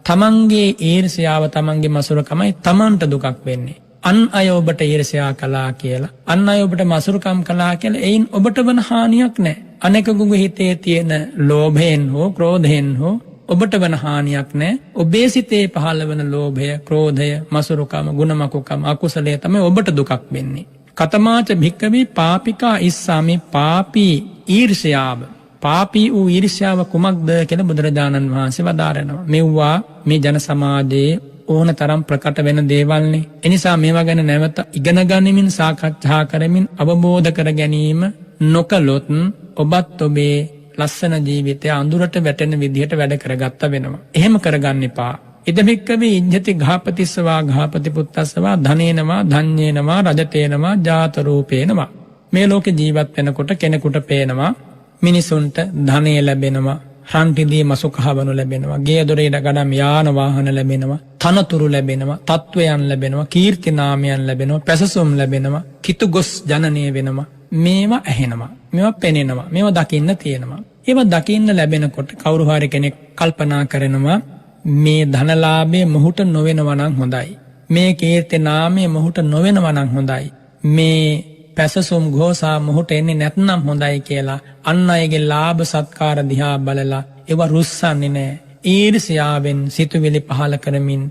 තමන්ගේ ඊර්ෂ්‍යාව, තමන්ගේ මසුරුකමයි තමන්ට දුකක් වෙන්නේ. අන් අය ඔබට ඊර්ෂ්‍යා කළා කියලා, අන් අය ඔබට මසුරුකම් කළා කියලා එයින් ඔබට වන හානියක් නැහැ. අනෙකුගේ හිතේ තියෙන ලෝභයෙන් හෝ ක්‍රෝධයෙන් හෝ ඔබට වන හානියක් නැහැ. ඔබේ සිතේ පහළ වන ලෝභය, ක්‍රෝධය, මසුරුකම, ගුණමකුකම, අකුසලයේ තමයි ඔබට දුකක් වෙන්නේ. කතමාච භික්කවේ පාපිකා ඉස්සාමි පාපී ඊර්ෂ්‍යාව. පාපී වූ ඊර්ෂ්‍යාව කුමක්ද කියලා බුදුරජාණන් වහන්සේ වදාරනවා. මෙව්වා මේ ජන සමාජයේ ඕන තරම් ප්‍රකට වෙන දේවල්නේ. එනිසා මේවා ගැන නැවත ඉගෙන ගනිමින්, සාකච්ඡා කරමින් අවබෝධ කර ගැනීම නොකළොත් ඔබත් ඔබේ ලස්සන ජීවිතය අඳුරට වැටෙන විදිහට වැඩ කරගත්ත වෙනවා. එහෙම කරගන්න එපා. ඉදභික්කවේ ඉජ්ජති ගාපතිස්සවා ගාපති පුත්තස්සවා ධනේනවා ධඤ්ඤේනවා රජතේනවා ජාතරූපේනවා. මේ ලෝකේ ජීවත් වෙනකොට කෙනෙකුට පේනවා මිනිසුන්ට ධනය ලැබෙනවා, රන්ටිදී මසු කහවනු ලැබෙනවා, ගේ දොරේ ගඩම් යාන වාහන ලැබෙනවා, තනතුරු ලැබෙනවා, තත්වයන් ලැබෙනවා, කීර්ති නාමයන් ලැබෙනවා, පැසසුම් ලැබෙනවා, කිතුගොස් ජනනය වෙනවා. මේවා ඇහෙනවා, මේවා පෙනෙනවා, මේවා දකින්න තියෙනවා. ඒවා දකින්න ලැබෙනකොට කවුරු හරි කෙනෙක් කල්පනා කරනවා මේ ධනලාභය මොහුට නොවෙනවා නම් හොඳයි. මේ කීර්ති නාමය මොහුට නොවෙනවා නම් හොඳයි. මේ පැසසුම් ഘോഷා මොහුට එන්නේ නැත්නම් හොඳයි කියලා අන් අයගේ ලාභ සත්කාර දිහා බලලා ඒවා රුස්සන්නේ නැහැ. ඊර්ෂ්‍යාවෙන් සිතුවිලි පහල කරමින්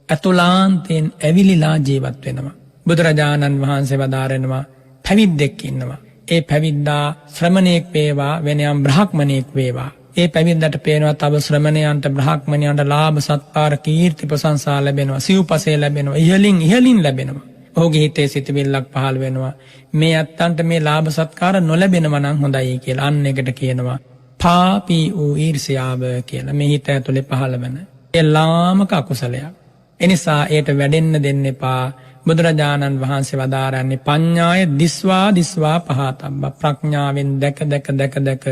අතුලාන්තයෙන් ඇවිලිලා ජීවත් වෙනවා. බුදුරජාණන් වහන්සේ වදාරනවා පැවිද්දෙක් ඉන්නවා. ඒ පැවිද්දා ශ්‍රමණේක් වේවා, වෙනයම් බ්‍රහ්මණේක් වේවා. ඒ පැවිද්දට පේනවා තව ශ්‍රමණයන්ට, බ්‍රහ්මණයන්ට ලාභ සත්කාර කීර්ති ප්‍රශංසා ලැබෙනවා, සිව්පසේ ලැබෙනවා, ඉහලින් ලැබෙනවා. ඔහුගේ හිතේ සිතවිල්ලක් පහළ වෙනවා මේ අත්තන්ට මේ ලාභ සත්කාර නොලැබෙනවා නම් හොඳයි කියලා. අන්න එකට කියනවා පාපී වූ ඊර්ෂ්‍යාව කියලා. මේ හිත ඇතුලේ පහළ වෙන ඒ ලාමක අකුසලයක්. එනිසා ඒට වැඩෙන්න දෙන්න එපා. බුදුරජාණන් වහන්සේ වදාරන්නේ පඤ්ඤාය දිස්වා පහතබ්බ. ප්‍රඥාවෙන් දැක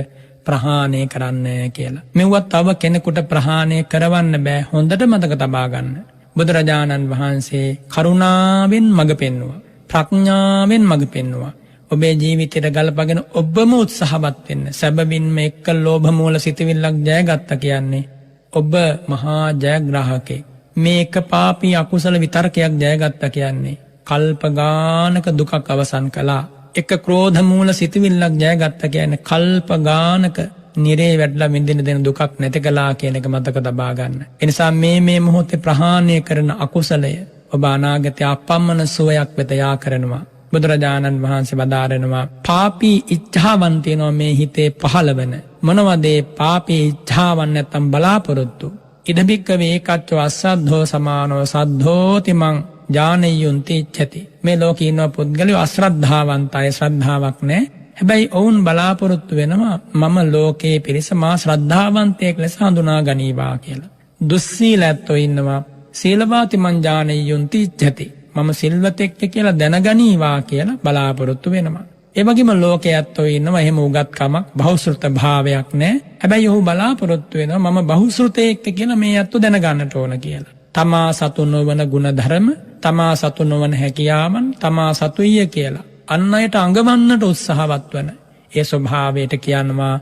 ප්‍රහාණය කරන්න කියලා. මෙව්වත් තව කෙනෙකුට ප්‍රහාණය කරවන්න බෑ. හොඳට මතක තබා ගන්න. බුදුරජාණන් වහන්සේ කරුණාවෙන් මඟ පෙන්වුවා, ප්‍රඥාවෙන් මඟ පෙන්වුවා. ඔබේ ජීවිතයට ගලපගෙන ඔබම උත්සාහවත් වෙන්න. සැබවින්ම එක්ක ලෝභ මූල සිතවිල්ලක් ජයගත්ත කියන්නේ ඔබ මහා ජයග්‍රාහකෙක්. මේක පාපී අකුසල විතරකයක් ජයගත්ත කියන්නේ කල්ප ගානක දුකක් අවසන් කළා. එක ක්‍රෝධ මූල සිතවිල්ලක් ජයගත්ත කියන්නේ කල්ප ගානක නිරේ වැඩලා විඳින දෙන දුකක් නැති කළා කියන එක මතක තබා ගන්න. ඒ නිසා මේ මොහොතේ ප්‍රහාණය කරන අකුසලය ඔබ අනාගතයේ අපම්මන සුවයක් වෙත යා කරනවා. බුදුරජාණන් වහන්සේ වදාරනවා පාපී ඉච්ඡාවන් තියෙනවා මේ හිතේ පහළවන. මොනවද ඒ පාපී ඉච්ඡාවන් නැත්තම් බලාපොරොත්තු? ඉදබික්කවේ ඒකච්චෝ අස්සද්ධෝ සමානෝ සද්ධෝති මං ඥානෙයුන්ති ඉච්ඡති. මේ ලෝකේ ඉන්න පුද්ගලයෝ අශ්‍රද්ධාවන්තයි, ශ්‍රද්ධාවක් නැහැ. හැබැයි ඔවුන් බලාපොරොත්තු වෙනවා මම ලෝකේ පිරිස මා ශ්‍රද්ධාවන්තයෙක් ලෙස හඳුනා ගනීවා කියලා. දුස්සීල ඇත්තෝ ඉන්නවා සීලවාති මං ඥානෙයුන්ති ඉච්ඡති. මම සිල්වතෙක් කියලා දැනගනීවා කියලා බලාපොරොත්තු වෙනවා. ඒ වගේම ලෝකයේ ඇත්තෝ ඉන්නවා එහෙම උගත්කමක්, බහුශ්‍රත භාවයක් නැහැ. හැබැයි ඔහු බලාපොරොත්තු වෙනවා මම බහුශ්‍රතයෙක් කියලා මේ ඇත්තෝ දැනගන්නට ඕන කියලා. තමා සතු නොවන ගුණධර්ම, තමා සතු නොවන හැකියාවන් තමා සතුය කියලා අන් අයට අඟවන්නට උත්සාහවත් වන ඒ ස්වභාවයට කියනවා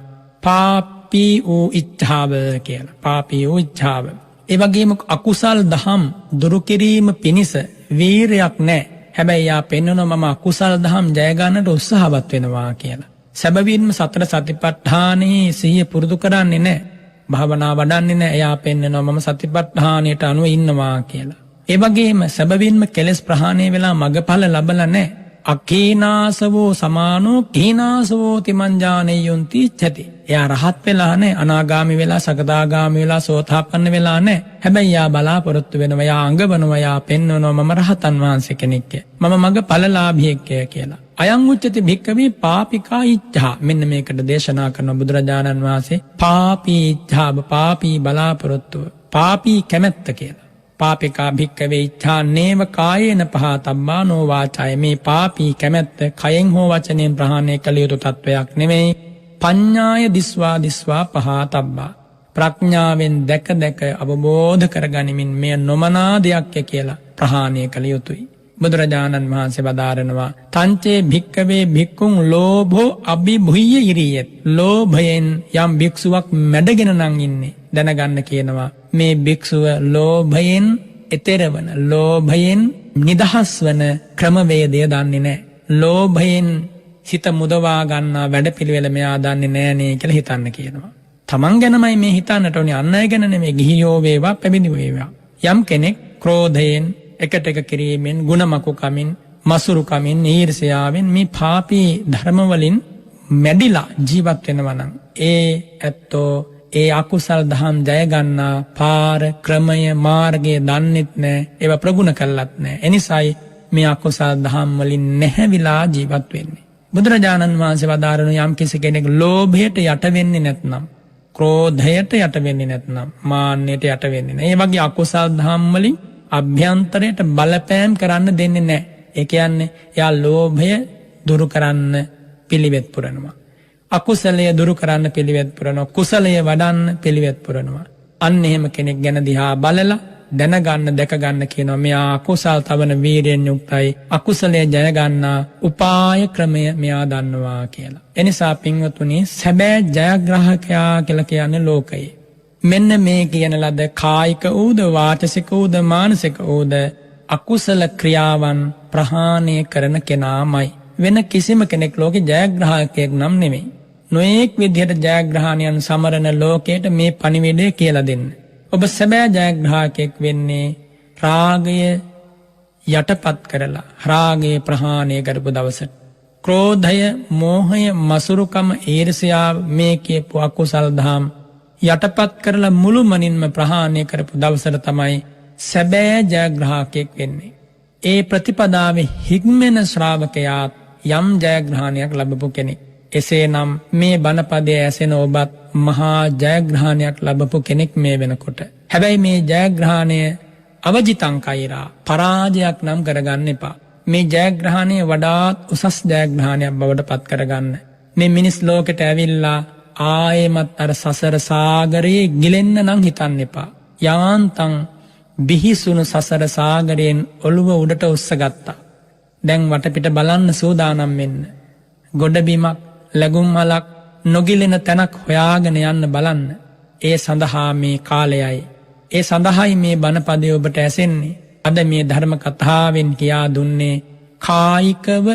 පාපී වූ ඉච්ඡාව කියලා. පාපී වූ ඉච්ඡාව. ඒ වගේම අකුසල් දහම් දුරු කිරීම පිණිස වීරයක් නැහැ. හැබැයි යා පෙන්වනවා මම අකුසල් දහම් ජය ගන්නට උත්සාහවත් වෙනවා කියලා. සැබවින්ම සතර සතිපට්ඨානයේ සිහිය පුරුදු කරන්නේ නැහැ. භාවනා වඩන්නේ නැහැ. එයා පෙන්වනවා මම සතිපට්ඨානයට අනුව ඉන්නවා කියලා. ඒ වගේම සැබවින්ම කෙලෙස් ප්‍රහාණය වෙලා මගඵල ලැබලා නැහැ. අකීනාසවෝ සමානෝ කීනාසවෝ තිමංජානෙයුන්ති ඉච්ඡති. එයා රහත් වෙලා නැහැ, අනාගාමි වෙලා, සකදාගාමි වෙලා, සෝතාපන්න වෙලා නැහැ. හැබැයි යා බලාපොරොත්තු වෙනවා, යා අඟවනවා, යා පෙන්වනවා මම රහතන් වහන්සේ කෙනෙක් මම මගඵලලාභියෙක් කියලා. අයං උච්චති භික්කවේ පාපිකා ඉච්ඡා. මෙන්න මේකට දේශනා කරන බුදුරජාණන් වහන්සේ පාපී ඉච්ඡාව, පාපී බලාපොරොත්තුව, පාපී කැමැත්ත කියලා. පාපිකා භික්කවේ ඉච්ඡා නේව කායේන පහතබ්බා නෝ වාචාය. මේ පාපී කැමැත්ත කයෙන් හෝ වචනයෙන් ප්‍රහාණය කළ යුතු තත්වයක් නෙමෙයි. පඤ්ඤාය දිස්වා පහතබ්බා. ප්‍රඥාවෙන් දැක දැක අවබෝධ කරගනිමින් මෙය නොමනා දෙයක් කියලා ප්‍රහාණය කළ යුතුයි. බුදුරජාණන් වහන්සේ වදාරනවා තංචේ භික්කවේ භික්කුන් ලෝභෝ අභිභුය්‍ය ඉරියෙත්. ලෝභයෙන් යම් භික්ෂුවක් මැඩගෙන නම් ඉන්නේ දැනගන්න කියනවා මේ භික්ෂුව ලෝභයෙන් එතෙරවන ලෝභයෙන් නිදහස් වන ක්‍රමවේදය දන්නේ නැහැ. ලෝභයෙන් සිත මුදවා ගන්නා වැඩපිළිවෙල මෙයා දන්නේ නෑනේ කියලා හිතන්න කියනවා. තමන් ගැනමයි මේ හිතන්නට ඕනේ, අන් අය ගැන නෙමෙයි. ගිහියෝ වේවා පැවිදි වේවා. යම් කෙනෙක් ක්‍රෝධයෙන් එකට එක කිරීමෙන් ගුණමකු කමින් මසුරු කමින් ඊර්ෂ්‍යාවෙන් මේ පාපී ධර්ම වලින් මැඩිලා ජීවත් වෙනවා නම් ඒ ඇත්තෝ ඒ අකුසල් දහම් ජය ගන්නා පාර ක්‍රමය මාර්ගය දන්නෙත් නැහැ, ඒවා ප්‍රගුණ කළත් නැහැ. එනිසායි මේ අකුසල් දහම් වලින් නැහැවිලා ජීවත් වෙන්නේ. බුදුරජාණන් වහන්සේ වදාරන යම් කිසි කෙනෙක් ලෝභයට යට වෙන්නේ නැත්නම්, ක්‍රෝධයට යට වෙන්නේ නැත්නම්, මාන්නයට යට වෙන්නේ නැහැ, ඒ වගේ අකුසල් දහම් වලින් අභ්‍යන්තරයට බලපෑම් කරන්න දෙන්නේ නැහැ. ඒ කියන්නේ එයා ලෝභය දුරු කරන්න පිළිවෙත් පුරනවා, අකුසලය දුරු කරන්න පිළිවෙත් පුරනවා, කුසලය වඩන්න පිළිවෙත් පුරනවා. අන්න එහෙම කෙනෙක් ගැන දිහා බලලා දැනගන්න දැකගන්න කියනවා මෙයා අකුසල් තවන වීරියෙන් යුක්තයි, අකුසලයේ ජය ගන්නා උපාය ක්‍රමය මෙයා දන්නවා කියලා. එනිසා පින්වතුනි, සැබෑ ජයග්‍රාහකයා කියලා කියන්නේ ලෝකයේ මෙන්න මේ කියන ලද කායික ඌද වාචසික ඌද මානසික ඌද අකුසල ක්‍රියාවන් ප්‍රහාණය කරන කෙනාමයි. වෙන කිසිම කෙනෙක් ලෝකේ ජයග්‍රාහකයෙක් නම් නෙමෙයි. නොඑක් විදිහට ජයග්‍රහණයන් සමරන ලෝකයට මේ පණිවිඩය කියලා දෙන්න. ඔබ සැබෑ ජයග්‍රාහකයෙක් වෙන්නේ රාගය යටපත් කරලා, රාගය ප්‍රහාණය කරපු දවසට. ක්‍රෝධය, මෝහය, මසුරුකම, ඊර්ෂ්‍යාව මේ කියපු අකුසල් දහම් යටපත් කරලා මුළුමනින්ම ප්‍රහාණය කරපු දවසට තමයි සැබෑ ජයග්‍රාහකයෙක් වෙන්නේ. ඒ ප්‍රතිපදාවේ හික්මෙන ශ්‍රාවකයාත් යම් ජයග්‍රහණයක් ලැබපු කෙනෙක්. එසේනම් මේ බණපදයේ ඇසෙන ඔබත් මහා ජයග්‍රහණයක් ලැබපු කෙනෙක් මේ වෙනකොට. හැබැයි මේ ජයග්‍රහණය අවජිතං කෛරා, පරාජයක් නම් කරගන්න එපා. මේ ජයග්‍රහණය වඩාත් උසස් ජයග්‍රහණයක් බවට පත් කරගන්න. මේ මිනිස් ලෝකෙට ඇවිල්ලා ආයෙමත් අර සසර සාගරයේ ගිලෙන්න නම් හිතන්න එපා. යාන්තම් බිහිසුණු සසර සාගරයෙන් ඔළුව උඩට උස්සගත්තා. දැන් වටපිට බලන්න සූදානම් වෙන්න. ගොඩබිමක්, ලැබුම් මලක්, නොගිලෙන තැනක් හොයාගෙන යන්න බලන්න. ඒ සඳහා මේ කාලයයි. ඒ සඳහායි මේ බණපදය ඔබට ඇසෙන්නේ. අද මේ ධර්ම කතාවෙන් කියා දුන්නේ කායිකව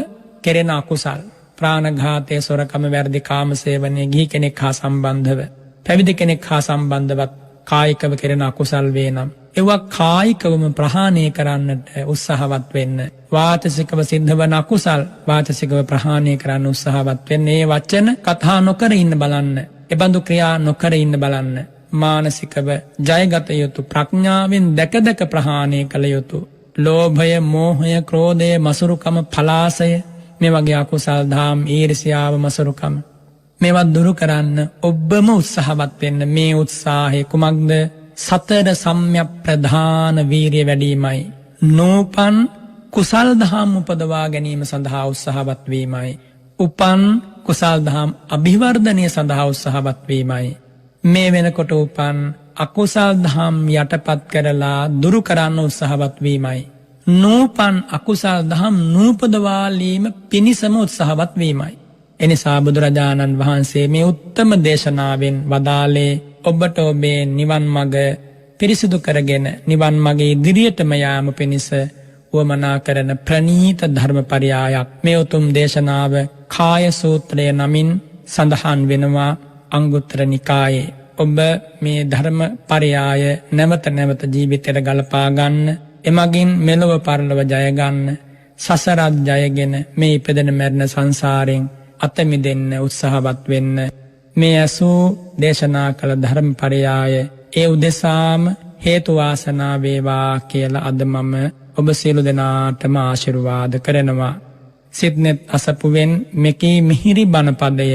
කෙරෙන අකුසල්, ප්‍රාණඝාතය, සොරකම, වැරදි කාමසේවනය, ගිහි කෙනෙක් හා සම්බන්ධව, පැවිදි කෙනෙක් හා සම්බන්ධවත් කායිකව කෙරෙන අකුසල් වේ නම් ඒවා කායිකවම ප්‍රහාණය කරන්නට උත්සාහවත් වෙන්න. වාචසිකව සිද්ධ වන අකුසල් වාචසිකව ප්‍රහාණය කරන්න උත්සාහවත් වෙන්න. ඒ වචන කතා නොකර ඉන්න බලන්න. එබඳු ක්‍රියා නොකර ඉන්න බලන්න. මානසිකව ජයගත යුතු, ප්‍රඥාවෙන් දැක දැක ප්‍රහාණය කළ යුතු ලෝභය, මෝහය, ක්‍රෝධය, මසුරුකම, පලාසය, මේ වගේ අකුසල් දහම්, ඊර්ෂ්‍යාව, මසුරුකම මේවත් දුරු කරන්න ඔබම උත්සාහවත් වෙන්න. මේ උත්සාහය කුමක්ද? සතර සම්‍යක් ප්‍රධාන වීරිය වැඩිමයි. නූපන් කුසල් දහම් උපදවා ගැනීම සඳහා උත්සාහවත් වීමයි. උපන් කුසල් දහම් අභිවර්ධනය සඳහා උත්සාහවත් වීමයි. මේ වෙනකොට උපන් අකුසල් දහම් යටපත් කරලා දුරු කරන්න උත්සාහවත් වීමයි. නූපන් අකුසල් දහම් නූපදවාලීම පිණිසම උත්සාහවත් වීමයි. එනිසා බුදුරජාණන් වහන්සේ මේ උත්තම දේශනාවෙන් වදාළේ ඔබට ඔබේ නිවන් මඟ පිරිසිදු කරගෙන නිවන් මගේ ඉදිරියටම යාම පිණිස වමනා කරන ප්‍රණීත ධර්මපරයායක්. මේ උතුම් දේශනාව කාය සූත්‍රය නමින් සඳහන් වෙනවා අංගුත්තර නිකායේ. ඔබ මේ ධර්මපරයාය නැවත නැවත ජීවිතයට ගලපා ගන්න, එමගින් මෙලොව පරලොව ජය ගන්න, සසරත් ජයගෙන මේ ඉපදෙන මැරෙන සංසාරයෙන් අත මිදෙන්න උත්සාහවත් වෙන්න. මේ ඇසූ දේශනා කළ ධර්මපරයාය ඒ උදෙසාම හේතු වාසනා වේවා කියලා අද මම ඔබ සියලු දෙනාටම ආශිර්වාද කරනවා. සිත්නෙත් අසපුවෙන් මෙකී මිහිරි බණපදය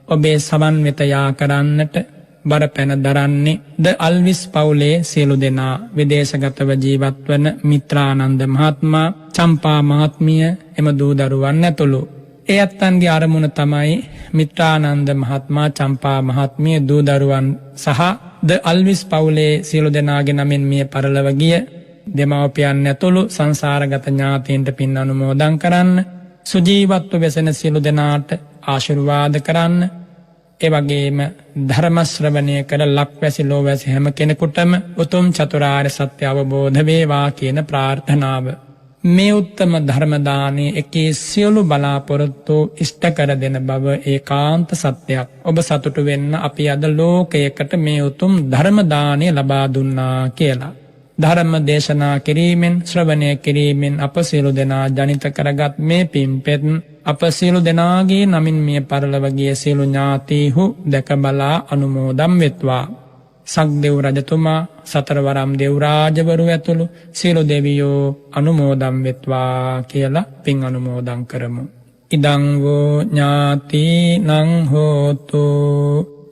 ඔබේ සමන් වෙත යා කරන්නට බර පැන දරන්නේ ද අල්විස් පවුලේ සියලු දෙනා විදේශගතව ජීවත් වන මිත්‍රානන්ද මහත්මයා, චම්පා මහත්මිය, එම දූ දරුවන් ඇතුළු. ඒ අත්තන්ගේ අරමුණ තමයි මිත්‍රානන්ද මහත්මයා, චම්පා මහත්මිය, දූ දරුවන් සහ ද අල්විස් පවුලේ සියලු දෙනාගේ නමින් මිය පරලොව ගිය දෙමව්පියන් ඇතුළු සංසාරගත ඥාතීන්ට පින් අනුමෝදන් කරන්න, සුජීවත්ව වෙසෙන සියලු දෙනාට ආශිර්වාද කරන්න, ඒ වගේම ධර්ම ශ්‍රවණය කර ලක්වැසි ලෝවැසි හැම කෙනෙකුටම උතුම් චතුරාර්ය සත්‍ය අවබෝධ වේවා කියන ප්‍රාර්ථනාව. මේ උත්තම ධර්ම දානයේ එකී සියලු බලාපොරොත්තු ඉෂ්ට කර දෙන බව ඒකාන්ත සත්‍යයක්. ඔබ සතුටු වෙන්න අපි අද ලෝකයකට මේ උතුම් ධර්ම දානය ලබා දුන්නා කියලා. ධර්ම දේශනා කිරීමෙන්, ශ්‍රවණය කිරීමෙන් අප සියලු දෙනා ජනිත කරගත් මේ පින්පෙත් අප සියලු දෙනාගේ නමින් මිය පරලොව ගිය සියලු ඥාතීහු දැක බලා අනුමෝදන් වෙත්වා. සක්දෙව් රජතුමා, සතරවරම් දෙව් රාජවරු ඇතුළු සියලු දෙවියෝ අනුමෝදන් වෙත්වා කියලා පින් අනුමෝදන් කරමු. ඉදං වූ ඥාතිනං හෝතු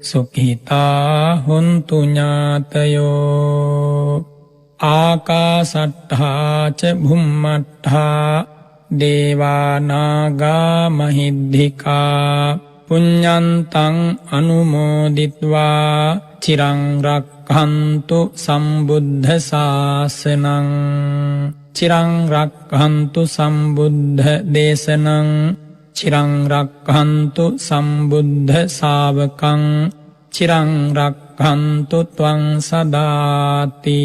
සුඛිතා හොන්තු ඥාතයෝ ආකාසට්ඨා ච භුම්මට්ඨා දේවානාගා මහිද්దికා පුඤ්ඤන්තං අනුමෝදිත්වා චිරං රක්ඛන්තු සම්බුද්ධ ශාසනං චිරං රක්ඛන්තු සම්බුද්ධ දේශනං චිරං රක්ඛන්තු සම්බුද්ධ ශාවකං චිරං රක්ඛන්තු ත්වං සදාති.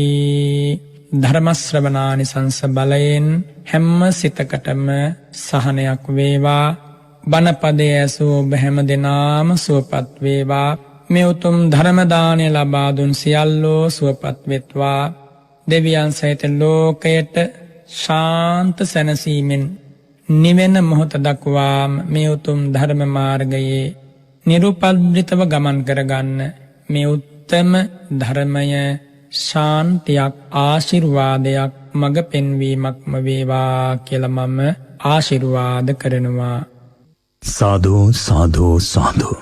ධර්ම ශ්‍රවණානිසංස බලයෙන් හැම සිතකටම සහනයක් වේවා. බණපදයේ ඇසූ ඔබ හැම දෙනාම සුවපත් වේවා. මේ උතුම් ධර්ම දානය ලබා දුන් සියල්ලෝ සුවපත් වෙත්වා. දෙවියන් සහිත ලෝකයට ශාන්ත සැනසීමෙන් නිවෙන මොහොත දක්වාම මේ උතුම් ධර්ම මාර්ගයේ නිරුපද්‍රිතව ගමන් කරගන්න මේ උත්තම ධර්මය ශාන්තියක්, ආශිර්වාදයක්, මඟ පෙන්වීමක්ම වේවා කියලා මම ආශිර්වාද කරනවා. සාදු සාදු සාදු.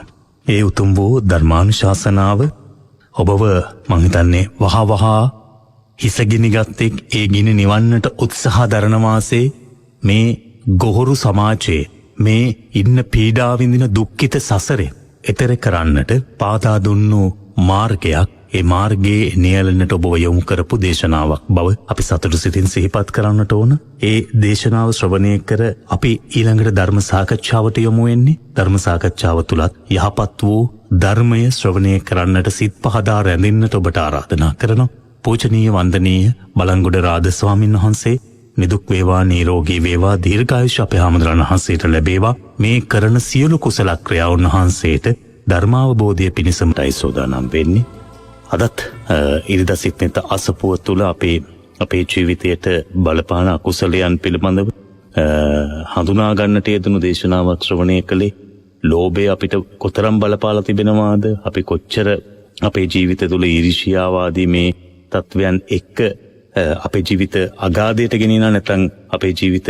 ඒ උතුම් වූ ධර්මානුශාසනාව ඔබව මං හිතන්නේ වහා හිසගිනි ගත්තෙක් ඒ ගිනි නිවන්නට උත්සාහ දරන වාසේ මේ ගොහරු සමාජයේ මේ ඉන්න පීඩා විඳින දුක්ඛිත සසරේ එතර කරන්නට පාදා දුන්නු මාර්ගයක්, ඒ මාර්ගයේ නියැලෙන්නට ඔබ යොමු කරපු දේශනාවක් බව අපි සතුටු සිතින් සිහිපත් කරන්නට ඕන. ඒ දේශනාව ශ්‍රවණය කර අපි ඊළඟට ධර්ම සාකච්ඡාවට යොමු වෙන්නේ. ධර්ම සාකච්ඡාව තුලත් යහපත් වූ ධර්මය ශ්‍රවණය කරන්නට සිත් පහදා රැඳෙන්නට ඔබට ආරාධනා කරනවා. පූජනීය වන්දනීය බලංගොඩ රාද ස්වාමීන් වහන්සේ නිදුක් වේවා, නිරෝගී වේවා, දීර්ඝායුෂ අපේ හාමුදුරන් වහන්සේට ලැබේවා. මේ කරන සියලු කුසල ක්‍රියා උන්වහන්සේට ධර්මාවබෝධය පිණිසමයි සෝදානම් වෙන්නේ. අදත් ඉරිදා සිත්නෙත අසපුව තුළ අපේ ජීවිතයට බලපාන අකුසලයන් පිළිබඳව හඳුනා ගන්නට යෙදුණු දේශනාවක් ශ්‍රවණය කළේ. ලෝභය අපිට කොතරම් බලපාලා තිබෙනවාද? අපි කොච්චර අපේ ජීවිත තුළ ඊර්ෂ්‍යාවාදී මේ තත්වයන් එක්ක අපේ ජීවිත අගාධයට ගෙනියනා නැත්නම් අපේ ජීවිත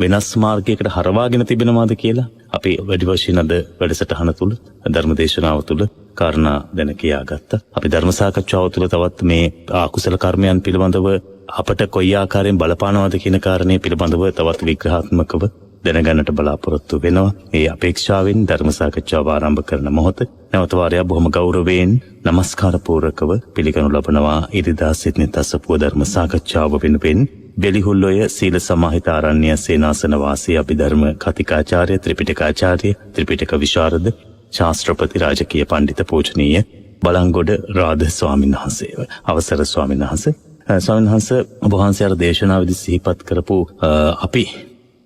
වෙනස් මාර්ගයකට හරවාගෙන තිබෙනවාද කියලා අපි වැඩි වශයෙන් අද වැඩසටහන තුළ ධර්මදේශනාව තුළ කාරණා දැන කියාගත්තා. අපි ධර්ම සාකච්ඡාව තුළ තවත් මේ අකුසල කර්මයන් පිළිබඳව අපට කොයි ආකාරයෙන් බලපානවද කියන කාරණේ පිළිබඳව තවත් විග්‍රහාත්මකව දැනගන්නට බලාපොරොත්තු වෙනවා. ඒ අපේක්ෂාවෙන් ධර්ම සාකච්ඡාව ආරම්භ කරන මොහොත නැවත වාරයක් බොහොම ගෞරවයෙන් නමස්කාර පූර්වකව පිළිගනු ලබනවා. ඉරිදා සිත්නෙත් අසපුව ධර්ම සාකච්ඡාව වෙනුවෙන් බෙලිහුල්ලොය සීල සමාහිත ආරණ්‍ය සේනාසන වාසී අභිධර්ම කතිකාචාර්ය, ත්‍රිපිටකාචාර්ය, ත්‍රිපිටක විශාරද, ශාස්ත්‍රපති, රාජකීය පඬිත පූජනීය බලංගොඩ රාද ස්වාමීන් වහන්සේ. අවසර ස්වාමීන් වහන්සේ. ස්වාමීන් වහන්සේ ඔබ වහන්සේ අර දේශනාවේදී සිහිපත් කරපු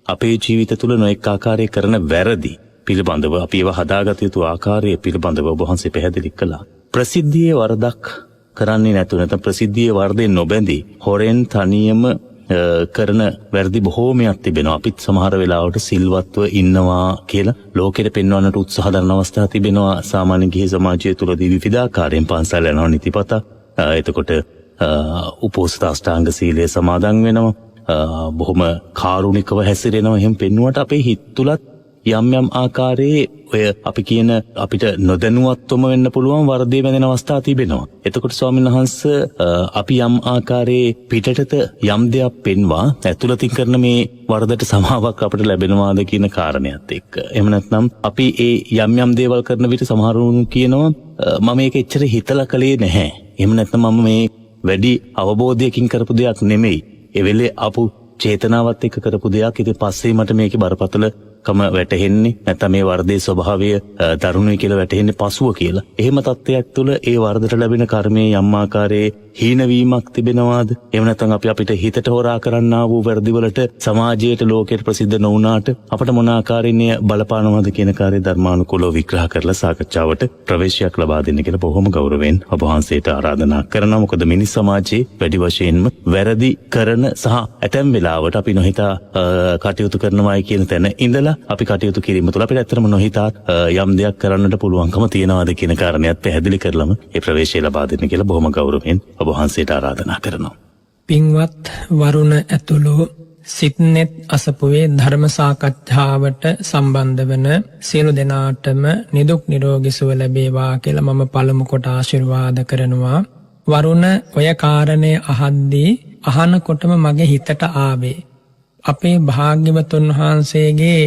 අපේ ජීවිත තුළ නොඑක ආකාරයේ කරන වැරදි පිළිබඳව අපි ඒවා හදාගත යුතු ආකාරය පිළිබඳව ඔබ වහන්සේ පැහැදිලි කළා. ප්‍රසිද්ධියේ වරදක් කරන්නේ නැතුව නැත්නම් ප්‍රසිද්ධියේ වර්ධයෙන් නොබැඳී හොරෙන් තනියම කරන වැරදි බොහෝමයක් තිබෙනවා. අපිත් සමහර වෙලාවට සිල්වත්ව ඉන්නවා කියලා ලෝකෙට පෙන්වන්නට උත්සාහ දරන අවස්ථා තිබෙනවා. සාමාන්‍ය ගිහි සමාජය තුළදී විවිධාකාරයෙන් පන්සල් යනවා නිතිපතා. එතකොට උපෝසථ අෂ්ටාංග සීලය සමාදන් වෙනවා. බොහොම කාරුණිකව හැසිරෙනවා. එහෙම පෙන්වුවට අපේ හිත තුලත් යම් යම් ආකාරයේ ඔය අපි කියන අපිට නොදැනුවත්වම වෙන්න පුළුවන් වර්ධේ වැදෙන අවස්ථා තිබෙනවා. එතකොට ස්වාමීන් වහන්සේ අපි යම් ආකාරයේ පිටතට යම් දෙයක් පෙන්වා ඇතුළතින් කරන මේ වර්ධයට සමාවක් අපිට ලැබෙනවාද කියන කාරණයක් එක්ක. එහෙම නැත්නම් අපි ඒ යම් යම් දේවල් කරන විට සමහරුන් කියනවා මම මේක එච්චර හිතලා කළේ නැහැ. එහෙම නැත්නම් මම මේ වැඩි අවබෝධයකින් කරපු දෙයක් නෙමෙයි. ඒ වෙලේ අපු චේතනාවත් එක්ක කරපු දෙයක්. ඉතින් පස්සේ මට මේකේ බරපතලකම වැටහෙන්නේ නැත්නම් මේ වර්ධයේ ස්වභාවය දරුණුයි කියලා වැටහෙන්නේ පසුව කියලා. එහෙම තත්ත්වයක් තුළ ඒ වර්ධයට ලැබෙන කර්මයේ යම් ආකාරයේ හීනවීමක් තිබෙනවාද? එහෙම නැත්නම් අපිට හිතට හොරා කරන්නා වූ වැරදිවලට සමාජයට ලෝකයට ප්‍රසිද්ධ නොවුනාට අපට මොන ආකාරයෙන් බලපානවද කියන කාර්ය ධර්මානුකූලව විග්‍රහ කරලා සාකච්ඡාවට ප්‍රවේශයක් ලබා දෙන්න කියලා බොහොම ගෞරවයෙන් ඔබ වහන්සේට ආරාධනා කරනවා. මොකද මිනිස් සමාජයේ වැඩි වශයෙන්ම වැරදි කරන සහ ඇතැම් වෙලාවට අපි නොහිතා කටයුතු කරනවායි කියන තැන ඉඳලා අපි කටයුතු කිරීම තුළ අපිට ඇත්තටම නොහිතා යම් දෙයක් කරන්නට පුළුවන්කම තියනවාද කියන කාරණයක් පැහැදිලි කරලම ඒ ප්‍රවේශය ලබා දෙන්න කියලා බොහොම ගෞරවයෙන් ඔබ වහන්සේට ආරාධනා කරනවා. පින්වත් වරුණ ඇතුළු සිත්නෙත් අසපුවේ ධර්ම සාකච්ඡාවට සම්බන්ධ වන සියලු දෙනාටම නිදුක් නිරෝගී සුව ලැබේවා කියලා මම පළමු කොට ආශිර්වාද කරනවා. වරුණ ඔය කාරණය අහද්දී අහනකොටම මගේ හිතට ආවේ අපේ භාග්‍යවතුන් වහන්සේගේ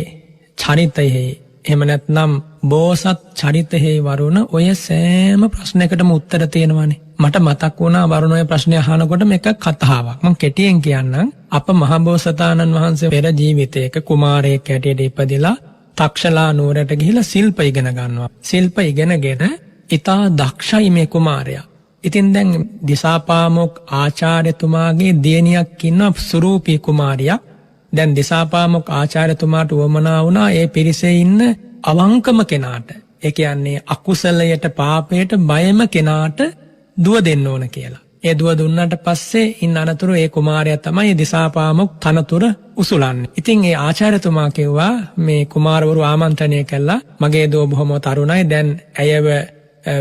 චරිතයෙහි එහෙම නැත්නම් බෝසත් චරිතයෙහි වරුණ ඔය සෑම ප්‍රශ්නයකටම උත්තර තියෙනවානේ. මට මතක් වුණා වරුණ ඔය ප්‍රශ්නය අහනකොට මේක කතාවක්. මම කෙටියෙන් කියන්නම්. අප මහබෝසතාණන් වහන්සේ පෙර ජීවිතයක කුමාරයෙක් හැටියට ඉපදිලා තක්ෂලා නුවරට ගිහිලා ශිල්ප ඉගෙන ගන්නවා. ශිල්ප ඉගෙනගෙන ඉතා දක්ෂයි මේ කුමාරයා. ඉතින් දැන් දිසාපාමොක් ආචාර්යතුමාගේ දියණියක් ඉන්නවා සුරූපී කුමාරියක්. දැන් දිසාපාමොක් ආචාර්යතුමාට උවමනා වුණා ඒ පිරිසේ ඉන්න අවංකම කෙනාට, ඒ කියන්නේ අකුසලයට පාපයට බයම කෙනාට දුව දෙන්න ඕන කියලා. ඒ දුව දුන්නාට පස්සේ ඉන්න අනතුරු ඒ කුමාරයා තමයි දිසාපාමොක් තනතුර උසුලන්නේ. ඉතින් ඒ ආචාර්යතුමා කිව්වා මේ කුමාරවරු ආමන්ත්‍රණය කළා මගේ දුව බොහොම තරුණයි, දැන් ඇයව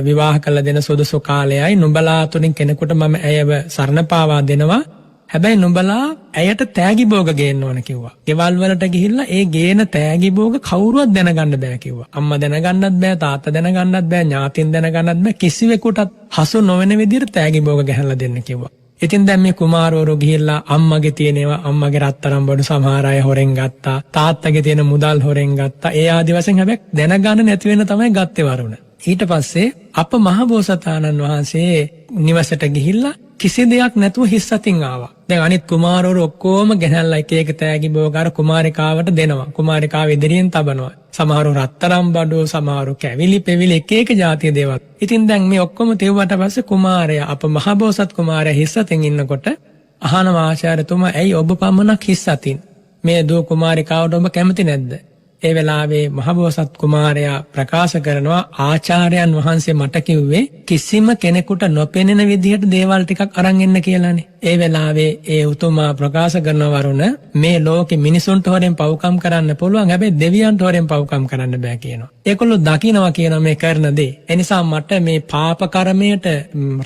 විවාහ කළ දෙන සුදුසු කාලයයි, නුඹලා තුලින් කෙනෙකුට මම ඇයව සරණ පාවා දෙනවා. හැබැයි නුඹලා ඇයට තෑගි භෝග ගේන්න ඕන කිව්වා. ගෙවල් වලට ගිහිල්ලා ඒ ගේන තෑගි භෝග කවුරුවත් දැනගන්න බෑ කිව්වා. අම්මා දැනගන්නත් බෑ, තාත්තා දැනගන්නත් බෑ, ඥාතින් දැනගන්නත් බෑ, කිසිවෙකුටත් හසු නොවන විදිහට තෑගි භෝග ගහලා දෙන්න කිව්වා. ඉතින් දැන් මේ කුමාරවරු ගිහිල්ලා අම්මගේ තියෙනවා, අම්මගේ රත්තරන් බඩු සමහර අය හොරෙන් ගත්තා, තාත්තගේ තියෙන මුදල් හොරෙන් ගත්තා. ඒ ආදි වශයෙන් හැබැයි දැනගන්න නැති වෙන තමයි ගත්තේ වරුණ. ඊට පස්සේ අප මහබෝසතාණන් වහන්සේ නිවසට ගිහිල්ලා කිසි දෙයක් නැතුව හිස් අතින් ආවා. දැන් අනිත් කුමාරවරු ඔක්කොම ගෙනල්ලා එක එක තෑගි භෝග අර කුමාරිකාවට දෙනවා. කුමාරිකාව ඉදිරියෙන් තබනවා. සමහරව රත්තරන් බඩු, සමහරව කැවිලි පෙවිලි එක එක જાතිය දේවල්. ඉතින් දැන් මේ ඔක්කොම තෙව්වට පස්සේ කුමාරයා අප මහබෝසත් කුමාරයා හිස් අතින් ඉන්නකොට අහනවා ආචාර්යතුමා ඇයි ඔබ පමණක් හිස් අතින්? මේ දෝ කුමාරිකාවට ඔබ කැමති නැද්ද? ඒ වෙලාවේ මහබෝසත් කුමාරයා ප්‍රකාශ කරනවා ආචාර්යයන් වහන්සේ මට කිව්වේ කිසිම කෙනෙකුට නොපෙනෙන විදිහට දේවල් ටිකක් අරන් එන්න කියලානේ. ඒ වෙලාවේ ඒ උතුමා ප්‍රකාශ කරන වරුණ මේ ලෝකෙ මිනිසුන්ට හොරෙන් පව්කම් කරන්න පුළුවන්, හැබැයි දෙවියන්ට හොරෙන් පව්කම් කරන්න බෑ කියනවා. ඒගොල්ලෝ දකිනවා කියනවා මේ කරන දේ. ඒ නිසා මට මේ පාප කර්මයට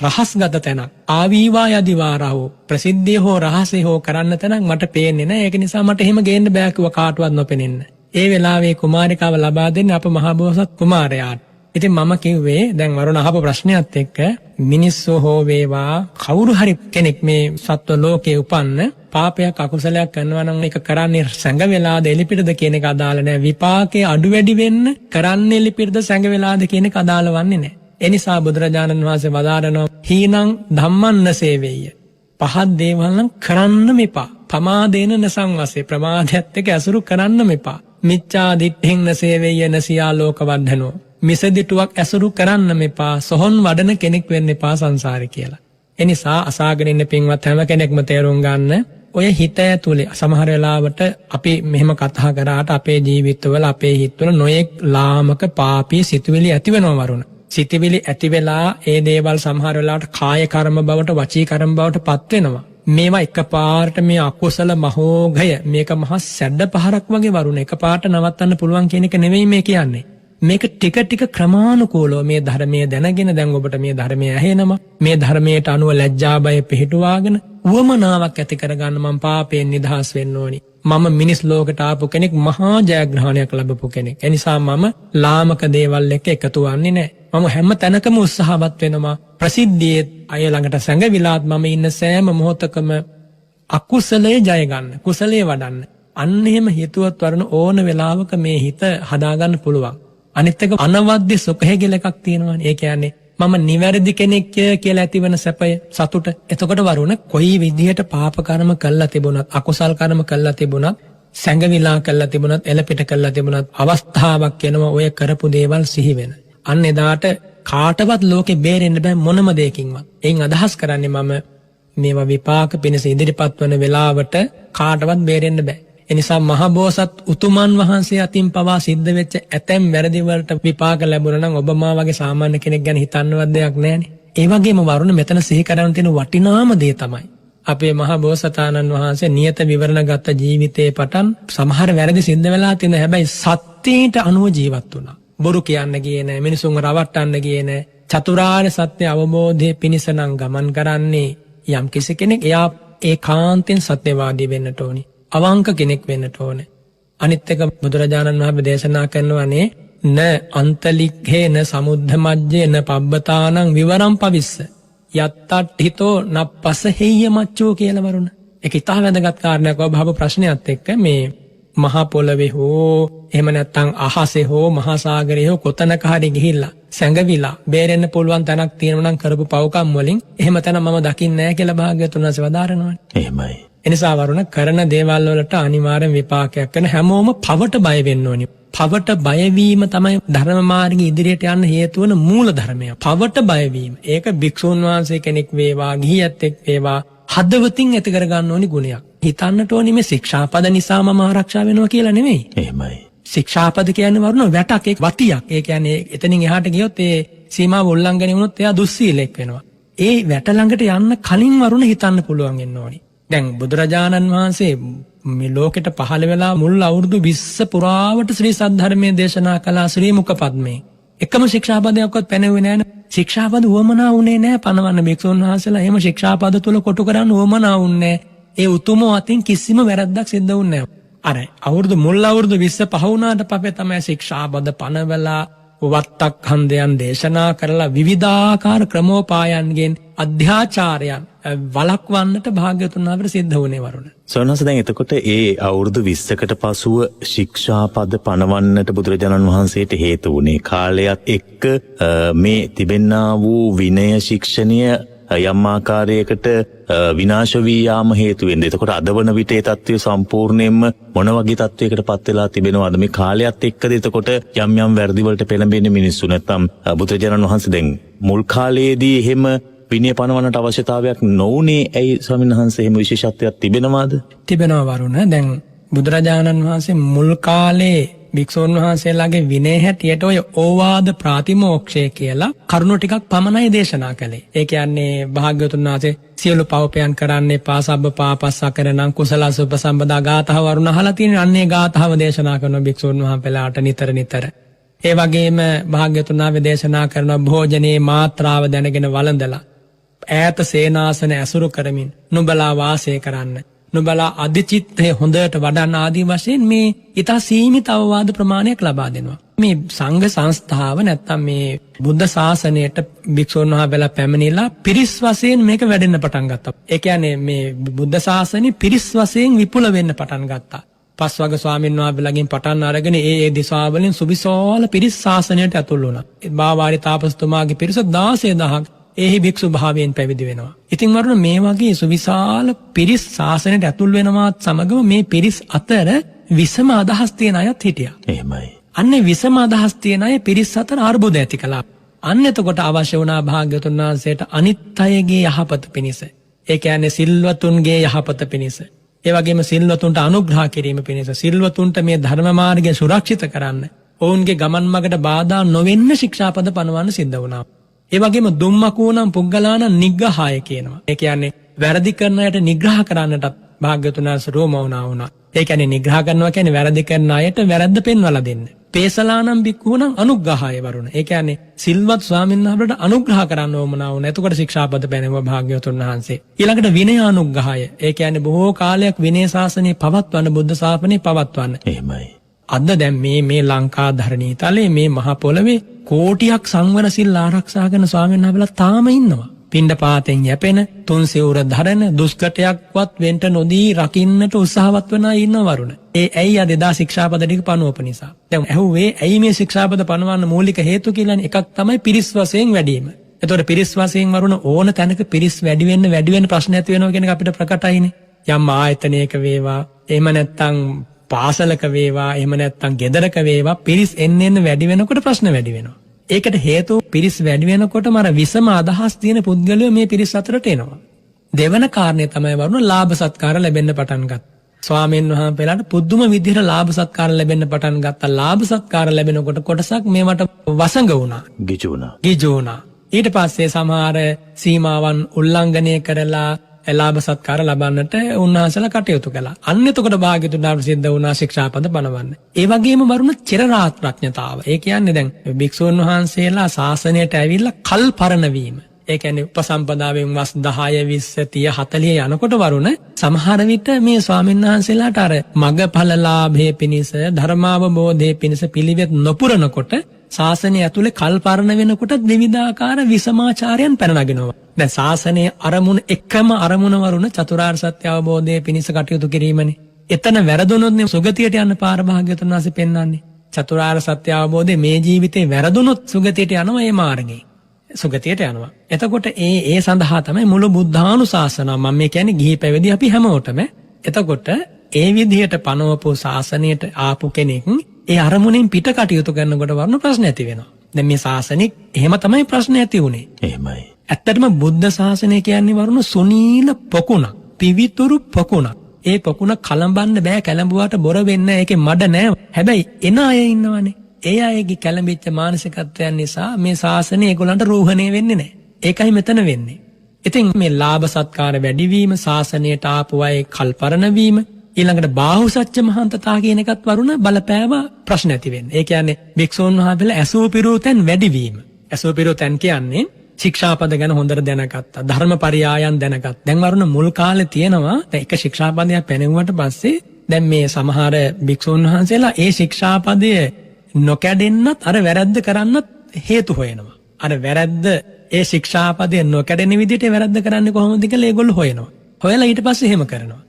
රහස්ගත තැනක් ආවීවා යදිවාරහෝ ප්‍රසිද්ධිය හෝ රහසය හෝ කරන්න තැනක් මට පේන්නේ නැහැ. ඒක නිසා මට එහෙම ගේන්න බෑ කිව්වා කාටවත් නොපෙනෙන්න. ඒ වෙලාවේ කුමාරිකාව ලබා දෙන්නේ අප මහබෝසත් කුමාරයාට. ඉතින් මම කිව්වේ දැන් වරුණ අහපු ප්‍රශ්නයත් එක්ක මිනිස්සු හෝ වේවා කවුරු හරි කෙනෙක් මේ සත්ව ලෝකේ උපන්න පාපයක් අකුසලයක් කරනවා නම් ඒක කරන්නේ සැඟ වෙලාද එලිපිටද කියන එක අදාළ නැහැ. විපාකයේ අඩු වැඩි වෙන්න කරන්නේ එලිපිටද සැඟ වෙලාද කියන එක අදාළ වන්නේ නැහැ. ඒ නිසා බුදුරජාණන් වහන්සේ වදාරනවා හීනං ධම්මන්න සේවෙය්‍ය. පහත් දේවල් නම් කරන්න මෙපා. පමාදේන නසංවසේ, ප්‍රමාදයත් එක්ක ඇසුරු කරන්න මෙපා. මිච්ඡා දිට්ඨින් සේවෙය්‍ය නසියා ලෝක වර්ධනෝ. මිසදිටුවක් ඇසුරු කරන්න මෙපා, සොහොන් වඩන කෙනෙක් වෙන්න එපා සංසාරේ කියලා. ඒ නිසා අසාගෙන ඉන්න පින්වත් හැම කෙනෙක්ම තේරුම් ගන්න ඔය හිත ඇතුලේ සමහර වෙලාවට අපි මෙහෙම කතා කරාට අපේ ජීවිතවල අපේ හිතවල නොයෙක් ලාමක පාපී සිතුවිලි ඇති වෙනවා වරුණ. සිතුවිලි ඇති වෙලා ඒ දේවල් සමහර වෙලාවට කාය කර්ම බවට, වචී කර්ම බවට පත් වෙනවා. මේවා එකපාරට මේ අකුසල මහෝඝය මේක මහා සැඩ පහරක් වගේ වරුණ එකපාරට නවත්තන්න පුළුවන් කියන එක නෙවෙයි මේ කියන්නේ. මේක ටික ටික ක්‍රමානුකූලව මේ ධර්මයේ දැනගෙන දැන් ඔබට මේ ධර්මය ඇහෙනවා. මේ ධර්මයට අනුව ලැජ්ජා බය පිහිටුවාගෙන උවමනාවක් ඇති කරගන්න මම පාපයෙන් නිදහස් වෙන්න ඕනි. මම මිනිස් ලෝකයට ආපු කෙනෙක්, මහා ජයග්‍රහණයක් ලැබපු කෙනෙක්. ඒ නිසා මම ලාමක දේවල් එක්ක එකතු වෙන්නේ නැහැ. මම හැම තැනකම උත්සාහවත් වෙනවා. ප්‍රසිද්ධියේ අය ළඟට සැඟවිලාත් මම ඉන්න සෑම මොහොතකම අකුසලයේ ජය ගන්න, කුසලයේ වඩන්න. අන්න එහෙම හිතුවත් වරන ඕන වෙලාවක මේ හිත හදාගන්න පුළුවන්. අනිත් එක අනවද්‍ය සුඛය කියලා එකක් තියෙනවානේ. ඒ කියන්නේ මම නිවැරදි කෙනෙක් කියලා ඇතිවන සැපය, සතුට. එතකොට වරුණ කොයි විදිහට පාප කර්ම කළා තිබුණත්, අකුසල් කර්ම කළා තිබුණත්, සැඟවිලා කළා තිබුණත්, එලපිට කළා තිබුණත් අවස්ථාවක් එනවා ඔය කරපු දේවල් සිහි වෙන. අන්න එදාට කාටවත් ලෝකේ බේරෙන්න බෑ මොනම දෙයකින්වත්. එයින් අදහස් කරන්නේ මම මේවා විපාක පිණිස ඉදිරිපත් වන වෙලාවට කාටවත් බේරෙන්න බෑ. එනිසා මහබෝසත් උතුමන් වහන්සේ අතින් පවා සිද්ධ වෙච්ච ඇතැම් වැරදි වලට විපාක ලැබුණා නම් ඔබ මා වගේ සාමාන්‍ය කෙනෙක් ගැන හිතන්නවත් දෙයක් නැහැනේ. ඒ වගේම වරුණ මෙතන සිහි කරන්න තියෙන වටිනාම දේ තමයි අපේ මහබෝසතාණන් වහන්සේ නියත විවරණ ගත ජීවිතේ පටන් සමහර වැරදි සිද්ධ වෙලා තියෙන හැබැයි සත්‍යයට අනුව ජීවත් වුණා. බොරු කියන්න ගියේ නැහැ, මිනිසුන් රවට්ටන්න ගියේ නැහැ. චතුරාර්ය සත්‍ය අවබෝධයේ පිණිස නම් ගමන් කරන්නේ යම් කිසි කෙනෙක් එයා ඒකාන්තයෙන් සත්‍යවාදී වෙන්නට ඕනි. අවංක කෙනෙක් වෙන්නට ඕනේ. අනිත් එක බුදුරජාණන් වහන්සේ දේශනා කරනවානේ න අන්තලික්ඛේ න සමුද්ධ මජ්ජේ න පබ්බතානං විවරම් පවිස්ස යත්තට් හිතෝ නප්පස හෙය්‍ය මච්චෝ කියලා වරුණ. ඒක ඉතා වැදගත් කාරණයක්. ඔබ අහපු ප්‍රශ්නයත් එක්ක මේ මහා පොළවේ හෝ එහෙම නැත්නම් අහසේ හෝ මහා සාගරේ හෝ කොතනක හරි ගිහිල්ලා සැඟවිලා බේරෙන්න පුළුවන් තැනක් තියෙනවා නම් කරපු පව්කම් වලින් එහෙම තැන මම දකින්නේ නැහැ කියලා භාග්‍යවතුන් වහන්සේ වදාරනවානේ. එහෙමයි. එනිසා වරුණ කරන දේවල් වලට අනිවාර්යෙන් විපාකයක් කරන හැමෝම පවට බය වෙන්න ඕනි. පවට බයවීම තමයි ධර්ම මාර්ගයේ ඉදිරියට යන්න හේතු වන මූල ධර්මය. පවට බයවීම. ඒක භික්ෂුන් වහන්සේ කෙනෙක් වේවා, ගිහියත් එක් වේවා හදවතින් ඇති කර ගන්න ඕනි ගුණයක්. හිතන්නට ඕනි මේ ශික්ෂාපද නිසා මම ආරක්ෂා වෙනවා කියලා නෙමෙයි. එහෙමයි. ශික්ෂාපද කියන්නේ වරුණ වැටක්, ඒක වටියක්. ඒ කියන්නේ එතනින් එහාට ගියොත් ඒ සීමාව උල්ලංඝනය වුණොත් එයා දුස්සීලෙක් වෙනවා. ඒ වැට ළඟට යන්න කලින් වරුණ හිතන්න පුළුවන් වෙන්න ඕනි. දැන් බුදුරජාණන් වහන්සේ මේ ලෝකෙට පහළ වෙලා මුල් අවුරුදු 20 පුරාවට ශ්‍රී සද්ධර්මයේ දේශනා කළා ශ්‍රී මුක පද්මේ. එකම ශික්ෂාපදයක්වත් පැනෙන්නේ නැහැ. ශික්ෂාපද උවමනා වුණේ නැහැ පනවන්න. භික්ෂුන් වහන්සේලා එහෙම ශික්ෂාපද තුල කොටු කරන්න උවමනා වුණේ නැහැ. ඒ උතුමෝ අතින් කිසිම වැරද්දක් සිද්ධ වුණේ නැහැ. අර මුල් අවුරුදු 20 පහ වුණාට පස්සේ තමයි ශික්ෂාපද පනවලා වත්තක් හන්දයන් දේශනා කරලා විවිධාකාර ක්‍රමෝපායන්ගෙන් අධ්‍යාචාරයන් වළක්වන්නට භාග්‍යවතුන් වහන්සේ සිද්ධ වුණේ වරුණ. සෝනස දැන් එතකොට ඒ අවුරුදු 20කට පසුව ශික්ෂාපද පනවන්නට බුදුරජාණන් වහන්සේට හේතු වුණේ කාලයත් එක්ක මේ තිබෙන්නා වූ විනය ශික්ෂණය යම් ආකාරයකට විනාශ වී යාම හේතු වෙන්නේ. එතකොට අද වන විට ඒ தත්ත්වය සම්පූර්ණයෙන්ම මොන වගේ තත්වයකට පත් වෙලා තිබෙනවද මේ කාලයත් එක්කද? එතකොට යම් යම් වැරදි වලට පෙළඹෙන්නේ මිනිස්සු නැත්නම් බුදුරජාණන් වහන්සේ දැන් මුල් කාලයේදී එහෙම විනය පනවන්නට අවශ්‍යතාවයක් නොඋනේ ඇයි ස්වාමීන් වහන්සේ? එහෙම විශේෂත්වයක් තිබෙනවද? තිබෙනවා වරුණ. දැන් බුදුරජාණන් වහන්සේ මුල් කාලේ භික්ෂුන් වහන්සේලාගේ විනය හැටියට ඔය ඕවාද ප්‍රාතිමෝක්ෂය කියලා කරුණු ටිකක් පමණයි දේශනා කළේ. ඒ කියන්නේ භාග්‍යවතුන් වහන්සේ සියලු පවපයන් කරන්නේ පාසබ්බ පාපස්සකරණං කුසලස උපසම්පදා ගාථා වරුණ අහලා තියෙන අන්නේ ගාථාව දේශනා කරන භික්ෂුන් වහන්සේලාට නිතර. ඒ වගේම භාග්‍යවතුන් වහන්සේ දේශනා කරන භෝජනයේ මාත්‍රාව දැනගෙන වළඳලා ඈත සේනාසන ඇසුරු කරමින් නුඹලා වාසය කරන්න, නුඹලා අධිචිත්තය හොඳට වඩන්න ආදී වශයෙන් මේ ඊට සීමිත අවවාද ප්‍රමාණයක් ලබා දෙනවා. මේ සංඝ සංස්ථාව නැත්තම් මේ බුද්ධ ශාසනයට භික්ෂුන් වහන්සේලා පැමිණිලා පිරිස් වශයෙන් මේක වැඩෙන්න පටන් ගත්තා. ඒ කියන්නේ මේ බුද්ධ ශාසනය පිරිස් වශයෙන් විපුල වෙන්න පටන් ගත්තා. පස්වග ස්වාමීන් වහන්සේලාගෙන් පටන් අරගෙන ඒ දිශාවලින් සුවිශාල පිරිස් ශාසනයට ඇතුල් වුණා. බාවාරි තාපසතුමාගේ පිරිස 16000ක් එහි භික්ෂු භාවයෙන් පැවිදි වෙනවා. ඉතින් වරුණ මේ වගේ සුවිශාල පිරිස් ශාසනයට ඇතුල් වෙනවත් සමගම මේ පිරිස් අතර විසම අදහස් තියෙන අයත් හිටියා. එහෙමයි. අන්නේ විසම අදහස් තියෙන අය පිරිස් අතර අර්බුද ඇති කළා. අන්න එතකොට අවශ්‍ය වුණා භාග්‍යවතුන් වහන්සේට අනිත් අයගේ යහපත පිණිස. ඒ කියන්නේ සිල්වතුන්ගේ යහපත පිණිස. ඒ වගේම සිල්වතුන්ට අනුග්‍රහ කිරීම පිණිස, සිල්වතුන්ට මේ ධර්ම මාර්ගය සුරක්ෂිත කරන්න, ඔවුන්ගේ ගමන් මගට බාධා නොවෙන්න ශික්ෂාපද පනවන්න සිද්ධ වුණා. ඒ වගේම දුම්මකෝනම් පුග්ගලාන නිග්‍රහය කියනවා. ඒ කියන්නේ වැරදි කරන අයට නිග්‍රහ කරන්නටත් භාග්‍යවතුන් වහන්සේ රෝම වුණා. ඒ කියන්නේ නිග්‍රහ කරනවා කියන්නේ වැරදි කරන අයට වැරද්ද පෙන්වලා දෙන්න. පේසලානම් බික්කුණං අනුග්‍රහය වරුණ. ඒ කියන්නේ සිල්වත් ස්වාමීන් වහන්සේට අනුග්‍රහ කරන්න ඕමනා වුණ. එතකොට ශික්ෂාපද පැනෙවුවා භාග්‍යවතුන් වහන්සේ. ඊළඟට විනය අනුග්‍රහය. ඒ කියන්නේ බොහෝ කාලයක් විනය ශාසනය පවත්වන්න, බුද්ධ ශාසනය පවත්වන්න. එහෙමයි. අද දැන් මේ ලංකා ධරණී තලයේ මේ මහ පොළවේ කෝටියක් සංවර සිල් ආරක්ෂා කරන ස්වාමීන් වහන්සේලා තාම ඉන්නවා. පින්ඩ පාතෙන් යැපෙන, තුන් සිවුර ධරන, දුෂ්කටයක්වත් වෙන්ට නොදී රකින්නට උත්සාහවත් වන අය ඉන්නව වරුණ. ඒ ඇයි අද එදා ශික්ෂාපද ටික පනවපු නිසා. දැන් ඇහුවේ ඇයි මේ ශික්ෂාපද පනවන්න මූලික හේතු කියලානේ. එකක් තමයි පිරිස් වශයෙන් වැඩි වීම. එතකොට පිරිස් වශයෙන් වරුණ ඕන තැනක පිරිස් වැඩි වෙන්න ප්‍රශ්න ඇති වෙනවා කියන එක අපිට ප්‍රකටයිනේ. යම් ආයතනයක වේවා, එහෙම නැත්නම් පාසලක වේවා, එහෙම නැත්නම් ගෙදරක වේවා, පිරිස් එන්න වැඩි වෙනකොට ප්‍රශ්න වැඩි වෙනවා. ඒකට හේතුව පිරිස් වැඩි වෙනකොටම අර විසම අදහස් තියෙන පුද්ගලයෝ මේ පිරිස් අතරට එනවා. දෙවන කාරණේ තමයි වරුණ ලාභ සත්කාර ලැබෙන්න පටන් ගත්තා. ස්වාමීන් වහන්සේලාට පුදුම විදිහට ලාභ සත්කාර ලැබෙන්න පටන් ගත්තා. ලාභ සත්කාර ලැබෙනකොට කොටසක් මේවට වසඟ වුණා. ගිජු වුණා. ඊට පස්සේ සමහර සීමාවන් උල්ලංඝනය කරලා ලාභ සත්කාර ලබන්නට උන්වහන්සේලා කටයුතු කළා. අන්න එතකොට භාග්‍යවතුන් වහන්සේ සිද්ධ වුණා ශික්ෂාපද පනවන්න. ඒ වගේම වරුණ චිරරාත් ප්‍රඥතාව. ඒ කියන්නේ දැන් භික්ෂුන් වහන්සේලා ශාසනයට ඇවිල්ලා කල් පරණ වීම. ඒ කියන්නේ උපසම්පදාවෙන් වස් 10 20 30 40 යනකොට වරුණ සමහර විට මේ ස්වාමීන් වහන්සේලාට අර මගඵලලාභයේ පිණිස, ධර්මාවබෝධයේ පිණිස පිළිවෙත් නොපුරනකොට ශාසනය ඇතුලේ කල් පරණ වෙනකොට විවිධාකාර විසමාචාරයන් පැන නගිනවා. දැන් ශාසනයේ අරමුණ එකම අරමුණ වරුණ චතුරාර්ය සත්‍ය අවබෝධයේ පිණිස කටයුතු කිරීමනේ. එතන වැරදුනොත් සුගතියට යන්න පාර භාග්‍යවතුන් වහන්සේ පෙන්වන්නේ. චතුරාර්ය සත්‍ය අවබෝධයේ මේ ජීවිතේ වැරදුනොත් සුගතියට යනවා මේ මාර්ගේ. සුගතියට යනවා. එතකොට ඒ සඳහා තමයි මුළු බුද්ධානුශාසනාව මම මේ කියන්නේ ගිහි පැවිදි අපි හැමෝටම. එතකොට ඒ විදිහට පනවපු ශාසනයට ආපු කෙනෙක් ඒ අරමුණෙන් පිට කටයුතු කරනකොට වරුණ ප්‍රශ්න ඇති වෙනවා. දැන් මේ ශාසනික එහෙම තමයි ප්‍රශ්න ඇති උනේ. එහෙමයි. ඇත්තටම බුද්ධ ශාසනය කියන්නේ වරුණ සුනීල පොකුණක්, පිවිතුරු පොකුණක්. ඒ පොකුණ කලඹන්න බෑ, කැළඹුවාට බොර වෙන්නේ ඒකේ මඩ නෑ. හැබැයි එන අය ඉන්නවනේ. ඒ අයගේ කැළඹිච්ච මානසිකත්වයන් නිසා මේ ශාසනය ඒගොල්ලන්ට රෝහණය වෙන්නේ නෑ. ඒකයි මෙතන වෙන්නේ. ඉතින් මේ ලාභ සත්කාර වැඩිවීම, ශාසනයට ආපු අය කල්පරණ වීම, ඊළඟට බාහුසත්‍ය මහාන්තතා කියන එකත් වරුණ බලපෑව ප්‍රශ්න ඇති වෙන්නේ. ඒ කියන්නේ භික්ෂුන් වහන්සේලා ඇසූ පිරූ තැන් වැඩිවීම. ඇසූ පිරූ තැන් කියන්නේ ශික්ෂාපද ගැන හොඳට දැනගත්තා, ධර්මපරියායන් දැනගත්තා. දැන් වරුණ මුල් කාලේ තියෙනවා දැන් එක ශික්ෂාපදයක් පැනෙවුවට පස්සේ දැන් මේ සමහර භික්ෂුන් වහන්සේලා ඒ ශික්ෂාපදය නොකැඩෙන්නත් අර වැරද්ද කරන්නත් හේතු හොයනවා. අර වැරද්ද ඒ ශික්ෂාපදය නොකැඩෙන විදිහට වැරද්ද කරන්නේ කොහොමද කියලා ඒගොල්ලෝ හොයනවා. හොයලා ඊට පස්සේ එහෙම කරනවා.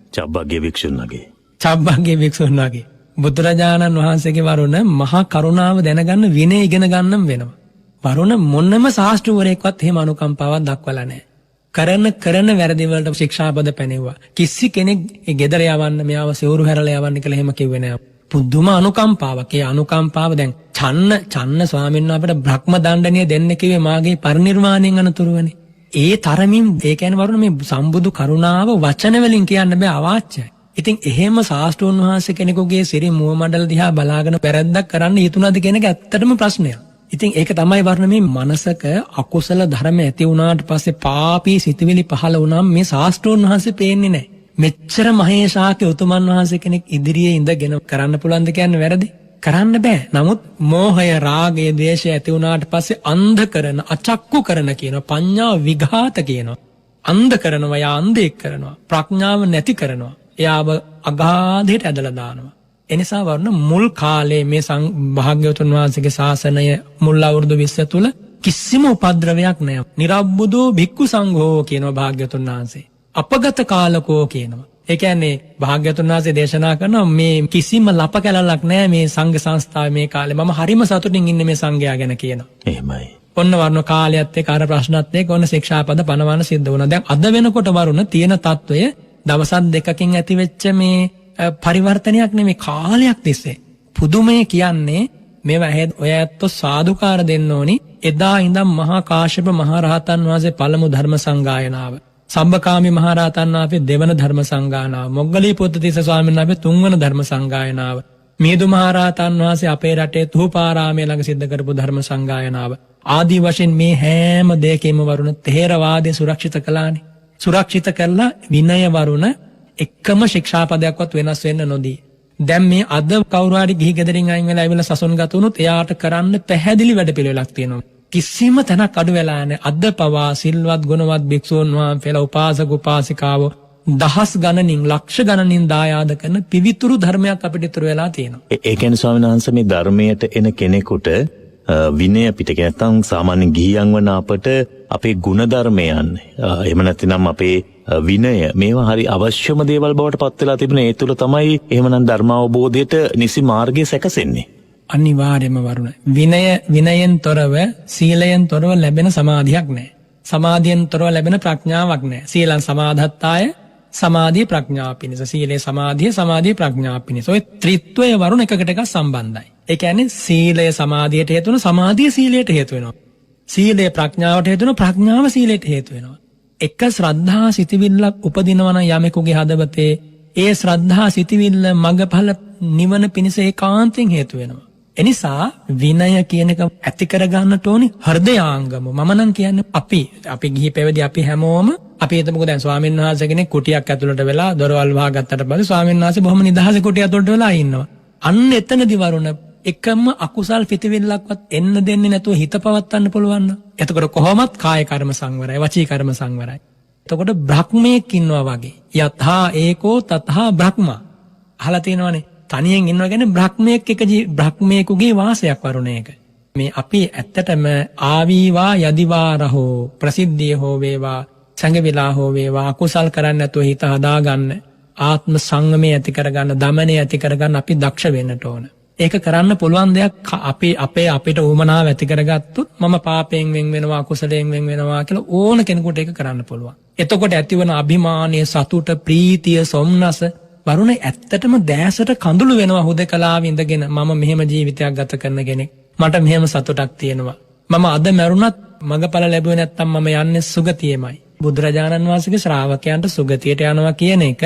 චබ්බග්ගේ භික්ෂුන්ගේ බුදුරජාණන් වහන්සේගේ වරුණ මහා කරුණාව දැනගන්න විනය ඉගෙන ගන්නම් වෙනවා. වරුණ මොන්නම ශාස්ත්‍රවරයෙක්වත් එහෙම අනුකම්පාවක් දක්වලා නැහැ. කරන වැරදි වලට ශික්ෂාපද පැනෙවුවා. කිසි කෙනෙක් ඒ ගෙදර යවන්න, මෙයාව සිවුරු හැරලා යවන්න කියලා එහෙම කිව්වේ නැහැ. පුදුම අනුකම්පාවක්. ඒ අනුකම්පාව දැන් චන්න ස්වාමීන් වහන්සේ අපිට බ්‍රහ්ම දණ්ඩනීය දෙන්න කිව්වේ මාගේ පරිනිර්වාණයෙන් අනතුරුවනේ. ඒ තරමින් ඒ කියන්නේ වරුණ මේ සම්බුදු කරුණාව වචන වලින් කියන්න බෑ, අවාච්‍යයි. ඉතින් එහෙම ශාස්ත්‍රෝන් වහන්සේ කෙනෙකුගේ සිරි මුව මඩල දිහා බලාගෙන වැරද්දක් කරන්න හිතුණාද කියන එක ඇත්තටම ප්‍රශ්නයක්. ඉතින් ඒක තමයි වරුණ මේ මනසක අකුසල ධර්ම ඇති වුණාට පස්සේ පාපී සිතුවිලි පහළ වුණාම මේ ශාස්ත්‍රෝන් වහන්සේ පේන්නේ නැහැ. මෙච්චර මහේශාක්‍ය උතුමන් වහන්සේ කෙනෙක් ඉදිරියේ ඉඳගෙන කරන්න පුළුවන්ද කියන්නේ වැරදි? කරන්න බෑ. නමුත් මෝහය, රාගය, ද්වේෂය ඇති වුණාට පස්සේ අන්ධ කරන, අචක්කු කරන කියනවා, පඤ්ඤා විඝාත කියනවා. අන්ධ කරනවා, යා අන්ධෙක් කරනවා, ප්‍රඥාව නැති කරනවා, එයාව අගාධයට ඇදලා දානවා. එනිසා වරුණ මුල් කාලේ මේ භාග්‍යවතුන් වහන්සේගේ ශාසනය මුල් අවුරුදු 20 තුල කිසිම උපද්‍රවයක් නැහැ. නිරබ්බුදෝ භික්ඛු සංඝෝ කියනවා භාග්‍යවතුන් වහන්සේ. අපගත කාලකෝ කියනවා. ඒ කියන්නේ භාග්‍යවතුන් වහන්සේ දේශනා කරනවා මේ කිසිම ලප කැලලක් නැහැ මේ සංඝ සංස්ථාවේ මේ කාලේ. මම හරිම සතුටින් ඉන්නේ මේ සංඝයා ගැන කියනවා. එහෙමයි. ඔන්න වරුණ කාලයත් එක්ක අර ප්‍රශ්නත් එක්ක ඔන්න ශික්ෂාපද පනවන්න සිද්ධ වුණා. දැන් අද වෙනකොට වරුණ තියෙන తত্ত্বය දවසක් දෙකකින් ඇති වෙච්ච මේ පරිවර්තනයක් නෙමෙයි, කාලයක් තිස්සේ. පුදුමය කියන්නේ මේවා ඔය ඇත්තෝ සාදුකාර දෙන්න ඕනි. එදා ඉඳන් මහා කාශ්‍යප මහ රහතන් වහන්සේ පළමු ධර්ම සංගායනාව, සම්බකාමි මහ රහතන් වහන්සේ දෙවන ධර්ම සංගායනාව, මොග්ගලී පොත්තිස්ස ස්වාමීන් වහන්සේ තුන්වන ධර්ම සංගායනාව, මිහිඳු මහ රහතන් වහන්සේ අපේ රටේ තුපාරාමයේ ළඟ සිද්ධ කරපු ධර්ම සංගායනාව ආදී වශයෙන් මේ හැම දෙයකම වරුණ ථේරවාදයේ සුරක්ෂිත කළානේ. සුරක්ෂිත කරලා විනය වරුණ එකම ශික්ෂාපදයක්වත් වෙනස් වෙන්න නොදී දැන් මේ අද කවුරු හරි ගිහි ගෙදරින් අයින් වෙලා ඇවිල්ලා සසුන් ගත වුණොත් එයාට කරන්න පැහැදිලි වැඩපිළිවෙලක් තියෙනවා. කිසිම තැනක් අඩු වෙලා නැහැ. අද පවා සිල්වත් ගුණවත් භික්ෂූන් වහන්සේලා උපාසක උපාසිකාවෝ දහස් ගණනින් ලක්ෂ ගණනින් දායාද කරන පිවිතුරු ධර්මයක් අපිට ඉතුරු වෙලා තියෙනවා. ඒ කියන්නේ ස්වාමීන් වහන්සේ මේ ධර්මයට එන කෙනෙකුට විනය පිටක නැත්නම් සාමාන්‍ය ගිහියන් වන අපට අපේ ගුණ ධර්මයන් එහෙම නැත්නම් අපේ විනය මේවා හරි අවශ්‍යම දේවල් බවට පත් වෙලා තිබෙන ඒ තුල තමයි එහෙමනම් ධර්ම අවබෝධයට නිසි මාර්ගය සැකසෙන්නේ. අනිවාර්යයෙන්ම වරුණ. විනයෙන් තොරව සීලයෙන් තොරව ලැබෙන සමාධියක් නැහැ. සමාධියෙන් තොරව ලැබෙන ප්‍රඥාවක් නැහැ. සීලං සමාධත්තාය සමාධිය ප්‍රඥාව පිණිස. සීලේ සමාධිය ප්‍රඥාව පිණිස. ඔය ත්‍රිත්වය වරුණ එකකට එකක් සම්බන්ධයි. ඒ කියන්නේ සීලය සමාධියට හේතු වෙනවා, සමාධිය සීලයට හේතු වෙනවා. සීලය ප්‍රඥාවට හේතු වෙනවා, ප්‍රඥාව සීලයට හේතු වෙනවා. එක ශ්‍රද්ධා සිතවිල්ලක් උපදිනවා නම් යමෙකුගේ හදවතේ ඒ ශ්‍රද්ධා සිතවිල්ල මගඵල නිවන පිණිස ඒකාන්තයෙන් හේතු වෙනවා. එනිසා විනය කියන එක ඇති කරගන්නට ඕනි හෘදයාංගම. මම නම් කියන්නේ අපි ගිහි පැවිදි අපි හැමෝම අපි හිතමුකෝ දැන් ස්වාමීන් වහන්සේ කෙනෙක් කුටියක් ඇතුළට වෙලා දොරවල් වහගත්තට පස්සේ ස්වාමීන් වහන්සේ බොහොම නිදහසේ කුටිය ඇතුළට වෙලා ඉන්නවා. අන්න එතනදි වරුණ එකම අකුසල් පිටවිල්ලක්වත් එන්න දෙන්නේ නැතුව හිත පවත්වන්න පුළුවන් නම් එතකොට කොහොමත් කාය කර්ම සංවරයි, වචී කර්ම සංවරයි. එතකොට බ්‍රහ්මයෙක් ඉන්නවා වගේ. යතහා ඒකෝ තතහා බ්‍රහ්මා. අහලා තියෙනවනේ. තනියෙන් ඉන්නවා කියන්නේ බ්‍රහ්මයෙක් එක බ්‍රහ්මයෙකුගේ වාසයක් වරුණ ඒක. මේ අපි ඇත්තටම ආවීවා යදිවා රහෝ ප්‍රසිද්ධිය හෝ වේවා සංගවිලා හෝ වේවා අකුසල් කරන්නේ නැතුව හිත හදාගන්න ආත්ම සංගමය ඇති කරගන්න දමනය ඇති කරගන්න අපි දක්ෂ වෙන්නට ඕන. ඒක කරන්න පුළුවන් දෙයක් අපිට උවමනාව ඇති කරගත්තොත් මම පාපයෙන් වෙන් වෙනවා අකුසලයෙන් වෙන් වෙනවා කියලා ඕන කෙනෙකුට ඒක කරන්න පුළුවන්. එතකොට ඇතිවන අභිමානය, සතුට, ප්‍රීතිය, සොම්නස වරුණ ඇත්තටම දැසට කඳුළු වෙනවා. හුදකලාව ඉඳගෙන මම මෙහෙම ජීවිතයක් ගත කරන කෙනෙක්, මට මෙහෙම සතුටක් තියෙනවා, මම අද මැරුණත් මගඵල ලැබුවේ නැත්තම් මම යන්නේ සුගතියෙමයි. බුදුරජාණන් වහන්සේගේ ශ්‍රාවකයන්ට සුගතියට යනවා කියන එක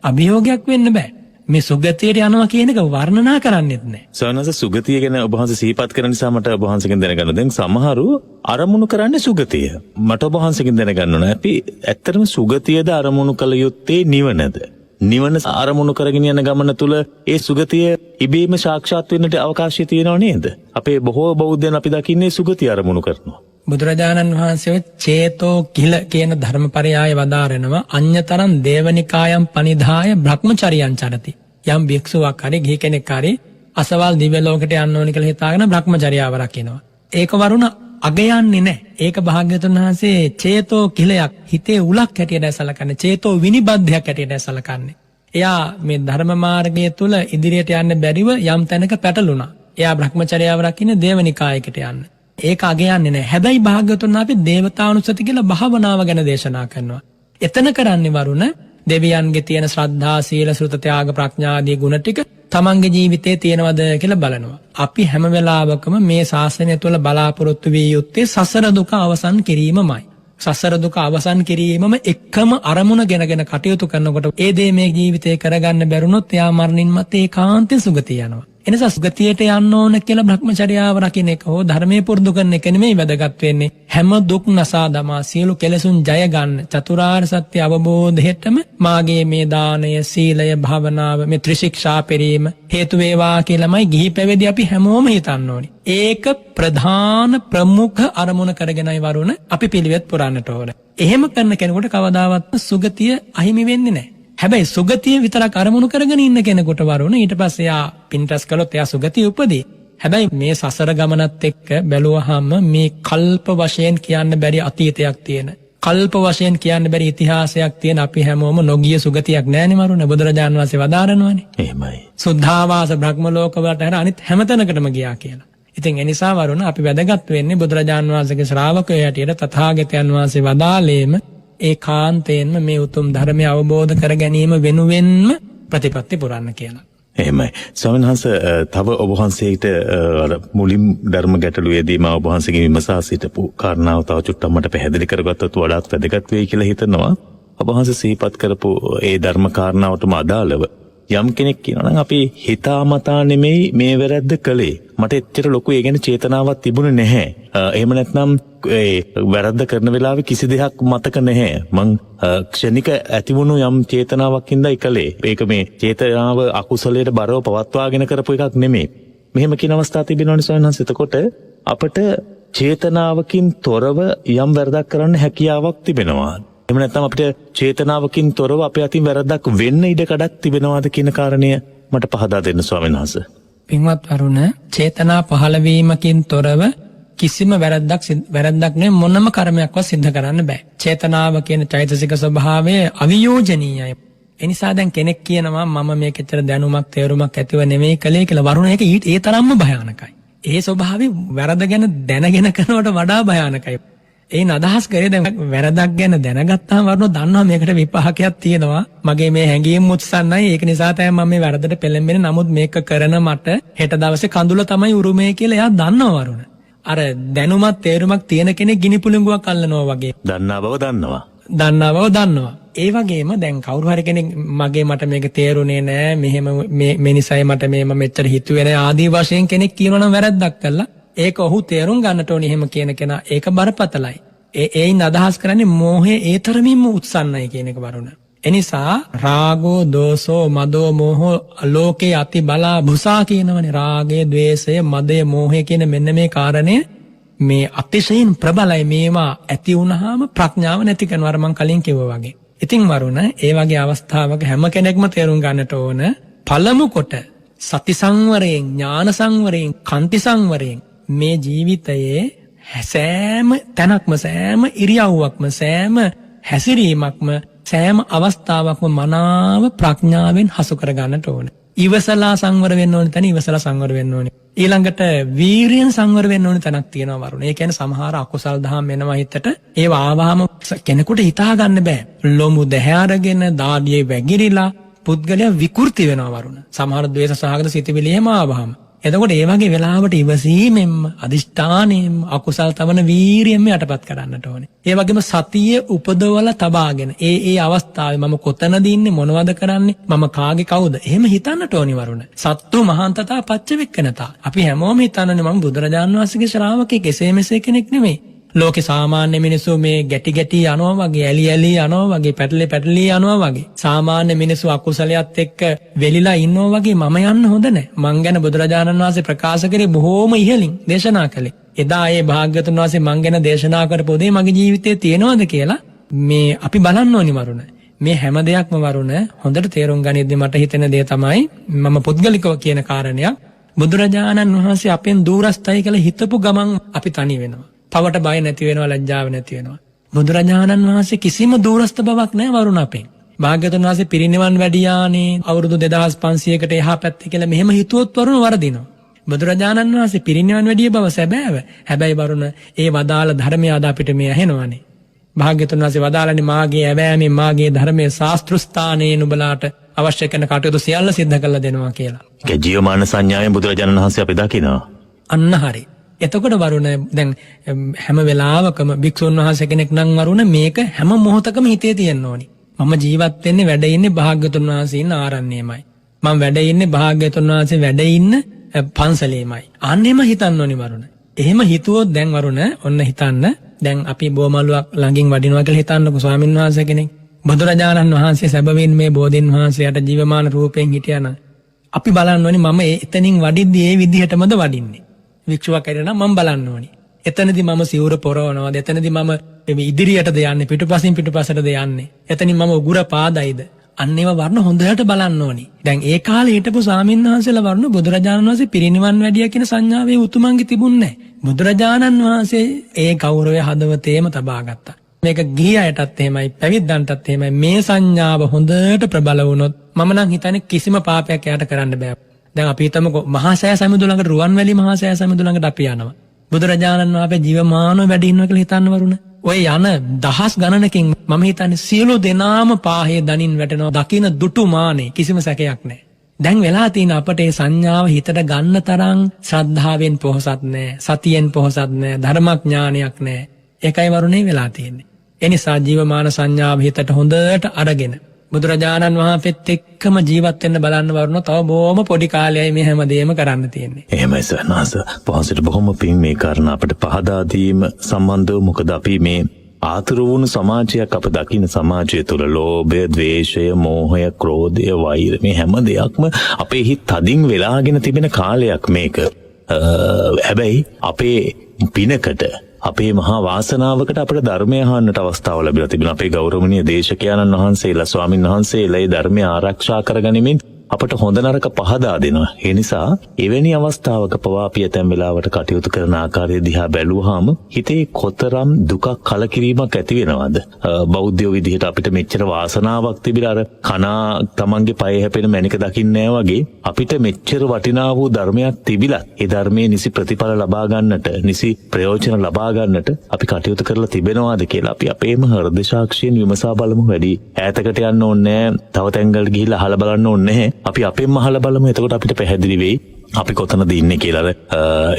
අභියෝගයක් වෙන්න බෑ. මේ සුගතියට යනවා කියන එක වර්ණනා කරන්නෙත් නෑ. සවනස සුගතිය ගැන ඔබ වහන්සේ සිහිපත් කරන නිසා මට ඔබ වහන්සේගෙන් දැනගන්න. දැන් සමහරු අරමුණු කරන්නේ සුගතිය. මට ඔබ වහන්සේගෙන් දැනගන්න ඕන. අපි ඇත්තටම සුගතියද අරමුණු කළ යුත්තේ නිවනද? නිවන අරමුණු කරගෙන යන ගමන තුල ඒ සුගතිය ඉබේම සාක්ෂාත් වෙන්නට අවකාශය තියෙනව නේද? අපේ බොහෝ බෞද්ධයන් අපි දකින්නේ සුගතිය අරමුණු කරනවා. බුදුරජාණන් වහන්සේ චේතෝ කිල කියන ධර්මපරයාය වදාරනවා අඤ්‍යතරං දේවනිකායම් පනිදාය බ්‍රහ්මචරියං චරති. යම් භික්ෂුවක් හරි ගිහි කෙනෙක් හරි අසවල් දිව්‍ය ලෝකයට යන්න ඕනි කියලා හිතාගෙන බ්‍රහ්මචර්යාව රකිනවා. ඒක වරුණ අගයන්නේ නැහැ. ඒක භාග්‍යවතුන් වහන්සේ චේතෝ කිලයක් හිතේ උලක් හැටියට සලකන්නේ, චේතෝ විනිබද්ධයක් හැටියට සලකන්නේ. එයා මේ ධර්ම මාර්ගය තුල ඉදිරියට යන්න බැරිව යම් තැනක පැටළුණා. එයා බ්‍රහ්මචර්යාව රකින්නේ දේවනිකායකට යන්න. ඒක අගයන්නේ නැහැ. හැබැයි භාග්‍යවතුන් අපි දේවතානුස්සති කියලා භාවනාව ගැන දේශනා කරනවා. එතන කරන්නේ වරුණ දෙවියන්ගේ තියෙන ශ්‍රද්ධා, සීල, සෘත, ත්‍යාග, ප්‍රඥා ආදී ගුණ ටික තමන්ගේ ජීවිතේ තියෙනවද කියලා බලනවා. අපි හැම වෙලාවකම මේ ශාසනය තුළ බලාපොරොත්තු විය යුත්තේ සසර දුක අවසන් කිරීමමයි. සසර දුක අවසන් කිරීමම එකම අරමුණ ගෙනගෙන කටයුතු කරනකොට ඒ දේ මේ ජීවිතේ කරගන්න බැරුණොත් එයා මරණින් මත්තේ ඒකාන්තයෙන් සුගතිය යනවා. එනිසා සුගතියට යන්න ඕන කියලා භ්‍රමචර්යාව රකින්න එක හෝ ධර්මයේ පුරුදු කරන එක නෙමෙයි වැදගත් වෙන්නේ. හැම දුක් නසා දමා සියලු කෙලෙසුන් ජය ගන්න චතුරාර්ය සත්‍ය අවබෝධයටම මාගේ මේ දානය, සීලය, භාවනාව, මේ ත්‍රිශික්ෂා පෙරීම හේතු වේවා කියලාමයි ගිහි පැවිදි අපි හැමෝම හිතන්න ඕනේ. ඒක ප්‍රධාන ප්‍රමුඛ අරමුණ කරගෙනයි වරුණ අපි පිළිවෙත් පුරන්නට ඕන. එහෙම කරන කෙනෙකුට කවදාවත් සුගතිය අහිමි වෙන්නේ නැහැ. හැබැයි සුගතිය විතරක් අරමුණු කරගෙන ඉන්න කෙනෙකුට වරුණ ඊට පස්සේ යා පින්ටස් කළොත් එයා සුගතිය උපදී. හැබැයි මේ සසර ගමනත් එක්ක බැලුවහම මේ කල්ප වශයෙන් කියන්න බැරි අතීතයක් තියෙන, කල්ප වශයෙන් කියන්න බැරි ඉතිහාසයක් තියෙන අපි හැමෝම නොගිය සුගතියක් නෑනේ වරුණ. බුදුරජාණන් වහන්සේ වදාරනවානේ. එහෙමයි. සුද්ධාවාස බ්‍රහ්ම ලෝක වලට හැර අනිත් හැමතැනකටම ගියා කියලා. ඉතින් එනිසා වරුණ අපි වැදගත් වෙන්නේ බුදුරජාණන් වහන්සේගේ ශ්‍රාවකයෝ හැටියට තථාගතයන් වහන්සේ වදාළේම ඒකාන්තයෙන්ම මේ උතුම් ධර්මය අවබෝධ කර ගැනීම වෙනුවෙන්ම ප්‍රතිපත්ති පුරන්න කියලා. එහෙමයි. ස්වාමීන් වහන්සේ තව ඔබ වහන්සේට මුලින් ධර්ම ගැටලුවේදී මා ඔබ වහන්සේගෙන් විමසා සිටපු කාරණාව තව චුට්ටක් මට පැහැදිලි කරගත්තොත් වඩාත් වැදගත් වෙයි කියලා හිතනවා. ඔබ වහන්සේ සිහිපත් කරපු ඒ ධර්ම කාරණාවටම අදාළව යම් කෙනෙක් කියනවා නම් අපි හිතාමතා නෙමෙයි මේ වැරද්ද කළේ. මට එච්චර ලොකු ඒ ගැන චේතනාවක් තිබුණේ නැහැ. එහෙම නැත්නම් ඒ වැරද්ද කරන වෙලාවේ කිසි දෙයක් මතක නැහැ. මං ක්ෂණික ඇතිවුණු යම් චේතනාවක් හින්දා ඉකලේ. ඒක මේ චේතනාව අකුසලයට බරව පවත්වාගෙන කරපු එකක් නෙමෙයි. මෙහෙම කියන අවස්ථා තිබෙනවනේ ස්වාමීන් වහන්සේ. එතකොට අපිට චේතනාවකින් තොරව යම් වැරදක් කරන්න හැකියාවක් තිබෙනවා. එහෙම නැත්නම් අපිට චේතනාවකින් තොරව අපේ අතින් වැරද්දක් වෙන්න ඉඩ කඩක් තිබෙනවාද කියන කාරණය මට පහදා දෙන්න ස්වාමීන් වහන්සේ. පින්වත් වරුණ, චේතනා පහළවීමකින් තොරව කිසිම වැරද්දක් නෙවෙයි මොනම කර්මයක්වත් සිද්ධ කරන්න බෑ. චේතනාව කියන චෛතසික ස්වභාවය අවියෝජනීයයි. ඒ නිසා දැන් කෙනෙක් කියනවා මම මේකෙච්චර දැනුමක් තේරුමක් ඇතිව නෙමෙයි කලේ කියලා. වරුණ ඒක ඒ තරම්ම භයානකයි. ඒ ස්වභාවය වැරද්ද ගැන දැනගෙන කරනවට වඩා භයානකයි. ඒන් අදහස් කරේ දැන් වැරදක් ගැන දැනගත්තාම වරුණ දන්නවා මේකට විපාකයක් තියෙනවා. මගේ මේ හැඟීම් මුත්සන්නයි. ඒක නිසා තමයි මම මේ වැරදට පෙළඹෙන්නේ. නමුත් මේක කරන මට හෙට දවසේ කඳුල තමයි උරුමය කියලා එයා දන්නවා වරුණ. අර දැනුමත් තේරුමක් තියෙන කෙනෙක් ගිනි පුළඟුවක් අල්ලනවා වගේ. දන්නා බව දන්නවා. ඒ වගේම දැන් කවුරු හරි කෙනෙක් මට මේක තේරුනේ නෑ, මෙහෙම මේ නිසයි මට මේම මෙච්චර හිතුවේ නෑ ආදී වශයෙන් කෙනෙක් කියනවනම් වැරද්දක් කළා. ඒක ඔහු තේරුම් ගන්නට ඕනේ. එහෙම කියන කෙනා ඒක බරපතලයි. ඒයින් අදහස් කරන්නේ මෝහය ඒ තරමින්ම උත්සන්නයි කියන එක වරුණ. එනිසා රාගෝ දෝසෝ මදෝ මෝහෝ ලෝකේ අති බලා භුසා කියනවනේ. රාගය, ద్వේෂය, මදය, මෝහය කියන මෙන්න මේ කාරණය මේ අතිශයින් ප්‍රබලයි. මේවා ඇති වුණාම ප්‍රඥාව නැති කරනවා. අර මං කලින් කිව්වා වගේ. ඉතින් වරුණ, ඒ වගේ අවස්ථාවක හැම කෙනෙක්ම තේරුම් ගන්නට ඕන පළමු කොට සති සංවරයෙන්, ඥාන සංවරයෙන්, කන්ති සංවරයෙන් මේ ජීවිතයේ සෑම තැනක්ම, සෑම ඉරියව්වක්ම, සෑම හැසිරීමක්ම, සෑම අවස්ථාවක්ම මනාව ප්‍රඥාවෙන් හසු කර ගන්නට ඕන. ඉවසලා සංවර වෙන්න ඕනේ තැන ඉවසලා සංවර වෙන්න ඕනේ. ඊළඟට වීරියෙන් සංවර වෙන්න ඕනේ තැනක් තියෙනවා වරුණ. ඒ කියන්නේ සමහර අකුසල් දහම් එනවා හිතට. ඒව ආවහම කෙනෙකුට හිතා ගන්න බෑ. ලොමු දැහැ අරගෙන දාඩියේ වැగిරිලා පුද්ගලයා විකෘති වෙනවා වරුණ. සමහර ද්වේෂ සහගත සිතුවිලි එහෙම ආවහම. එතකොට ඒ වගේ වෙලාවට ඉවසීමෙන්ම, අදිෂ්ඨානයෙන්ම, අකුසල් තවන වීරියෙන්ම යටපත් කරන්නට ඕනේ. ඒ වගේම සතිය උපදවලා තබාගෙන ඒ අවස්ථාවේ මම කොතනද ඉන්නේ, මොනවද කරන්නේ, මම කාගේ කවුද, එහෙම හිතන්නට ඕනි වරුණ. සත්තු මහාන්තතා පච්චවෙක්කනතා. අපි හැමෝම හිතන්නේ මම බුදුරජාණන් වහන්සේගේ ශ්‍රාවකෙක්, එසේ මෙසේ කෙනෙක් නෙමෙයි. ලෝකේ සාමාන්‍ය මිනිස්සු මේ ගැටි යනවා වගේ, ඇලි යනවා වගේ, පැටලි යනවා වගේ. සාමාන්‍ය මිනිස්සු අකුසලයට එක්ක වෙලිලා ඉන්නවා වගේ මම යන්න හොඳ නැහැ. මං ගැන බුදුරජාණන් වහන්සේ ප්‍රකාශ කරේ බොහෝම ඉහළින් දේශනා කළේ. එදා ඒ භාග්‍යවතුන් වහන්සේ මං ගැන දේශනා කරපු දේ මගේ ජීවිතේ තියෙනවද කියලා මේ අපි බලන්න ඕනි වරුණ. මේ හැම දෙයක්ම වරුණ හොඳට තේරුම් ගනිද්දී මට හිතෙන දේ තමයි මම පුද්ගලිකව කියන කාරණයක්. බුදුරජාණන් වහන්සේ අපෙන් දුරස්තයි කියලා හිතපු ගමන් අපි තනි වෙනවා. පවට බය නැති වෙනවා, ලැජ්ජාව නැති වෙනවා. බුදුරජාණන් වහන්සේ කිසිම දුරස්ත බවක් නැහැ වරුණ අපෙන්. භාග්‍යවතුන් වහන්සේ පිරිනිවන් වැඩියානේ අවුරුදු 2500කට එහා පැත්තේ කියලා මෙහෙම හිතුවොත් වරුණ වරදිනවා. බුදුරජාණන් වහන්සේ පිරිනිවන් වැඩිය බව සැබෑව. හැබැයි වරුණ ඒ වදාළ ධර්මය අද අපිට මේ ඇහෙනවානේ. භාග්‍යවතුන් වහන්සේ වදාළනේ මාගේ ඇවෑමෙන් මාගේ ධර්මයේ ශාස්ත්‍රස්ථානයේ නුඹලාට අවශ්‍ය කරන කටයුතු සියල්ල සිද්ධ කරලා දෙනවා කියලා. ඒ ජීවමාන සංඥාවෙන් බුදුරජාණන් වහන්සේ අපි දකිනවා. අන්න හරි. එතකොට වරුණ දැන් හැම වෙලාවකම භික්ෂුන් වහන්සේ කෙනෙක් නම් වරුණ මේක හැම මොහොතකම හිතේ තියෙන්න ඕනි. මම ජීවත් වෙන්නේ වැඩ ඉන්නේ භාග්‍යවතුන් වහන්සේ ඉන්න ආරණ්‍යයමයි. මම වැඩ ඉන්නේ භාග්‍යවතුන් වහන්සේ වැඩ ඉන්න පන්සලේමයි. අන්නේම හිතන්න ඕනි වරුණ. එහෙම හිතුවොත් දැන් වරුණ ඔන්න හිතන්න දැන් අපි බෝමලුවක් ළඟින් වඩිනවා කියලා හිතන්නකෝ ස්වාමීන් වහන්සේ කෙනෙක්. බුදුරජාණන් වහන්සේ සැබවින් මේ බෝධින් වහන්සේට ජීවමාන රූපයෙන් හිටියානම් අපි බලන්න ඕනි මම එතනින් වඩිද්දී ඒ විදිහටමද වඩින්නේ. වික්ෂුවක් ඇරෙනා මම බලන්න ඕනි. එතනදී මම සිවුර පොරවනවාද? එතනදී මම ඉදිරියටද යන්නේ? පිටුපසටද යන්නේ? එතනින් මම උගුර පාදයිද? අන්න ඒවා වර්ණ හොඳට බලන්න ඕනි. දැන් ඒ කාලේ හිටපු ස්වාමීන් වහන්සේලා වර්ණ බුදුරජාණන් වහන්සේ පිරිනිවන් වැඩියා කියන සංඥාවේ උතුමන්ගේ තිබුණේ නැහැ. බුදුරජාණන් වහන්සේ ඒ ගෞරවය හදවතේම තබා ගත්තා. මේක ගිහි අයටත් එහෙමයි, පැවිද්දන්ටත් එහෙමයි. මේ සංඥාව හොඳට ප්‍රබල වුණොත් මම නම් හිතන්නේ කිසිම පාපයක් එයාට කරන්න බෑ. දැන් අපි හිතමුකෝ මහා සෑය සමිඳු ළඟට, රුවන්වැලි මහා සෑය සමිඳු ළඟට අපි යනවා. බුදුරජාණන් වහන්සේ ජීවමානව වැඩ ඉන්නවා කියලා හිතන්න වරුණ. ඔය යන දහස් ගණනකින් මම හිතන්නේ සියලු දෙනාම පාහේ දනින් වැටෙනවා. දකින දුටු මානේ කිසිම සැකයක් නැහැ. දැන් වෙලා තියෙන අපට මේ සංඥාව හිතට ගන්න තරම් ශ්‍රද්ධාවෙන් පොහසත් නැහැ, සතියෙන් පොහසත් නැහැ, ධර්මඥානයක් නැහැ. ඒකයි වරුණේ වෙලා තියෙන්නේ. ඒ නිසා ජීවමාන සංඥාව හිතට හොඳට අරගෙන බුදුරජාණන් වහන්සේත් එක්කම ජීවත් වෙන්න බලන්න වරුණ තව බොහොම පොඩි කාලයයි මේ හැමදේම කරන්න තියෙන්නේ. එහෙමයි සනාස. වහන්සේට බොහොම පිං මේ කාරණා අපිට පහදා දීම සම්බන්ධව. මොකද අපි මේ ආතුර වුණු සමාජයක් අප දකින්න සමාජය තුළ ලෝභය, ද්වේෂය, මෝහය, ක්‍රෝධය, වෛරය මේ හැම දෙයක්ම අපේ හිත තදින් වෙලාගෙන තිබෙන කාලයක් මේක. හැබැයි අපේ පිනකට අපේ මහා වාසනාවකට අපට ධර්මය අහන්නට අවස්ථාව ලැබිලා තිබෙනවා. අපේ ගෞරවනීය දේශකයන්න් වහන්සේලා ස්වාමින් වහන්සේලා ඒ ධර්මය ආරක්ෂා කරගනිමින් අපට හොඳ නරක පහදා දෙනවා. ඒ නිසා එවැනි අවස්ථාවක පවා අපි ඇතැම් වෙලාවට කටයුතු කරන ආකාරය දිහා බැලුවාම හිතේ කොතරම් දුකක් කලකිරීමක් ඇති වෙනවද? බෞද්ධයෝ විදිහට අපිට මෙච්චර වාසනාවක් තිබිලා අර කනා තමන්ගේ පය හැපෙන මැණික දකින්නේ වගේ අපිට මෙච්චර වටිනා වූ ධර්මයක් තිබිලා ඒ ධර්මයේ නිසි ප්‍රතිඵල ලබා ගන්නට, නිසි ප්‍රයෝජන ලබා ගන්නට අපි කටයුතු කරලා තිබෙනවාද කියලා අපි අපේම හෘද සාක්ෂියෙන් විමසා බලමු. වැඩි ඈතකට යන්න ඕනේ නැහැ. තව තැන්වලට ගිහිල්ලා අහලා බලන්න ඕනේ නැහැ. අපි අපෙන්ම අහලා බලමු. එතකොට අපිට පැහැදිලි වෙයි අපි කොතනද ඉන්නේ කියලා.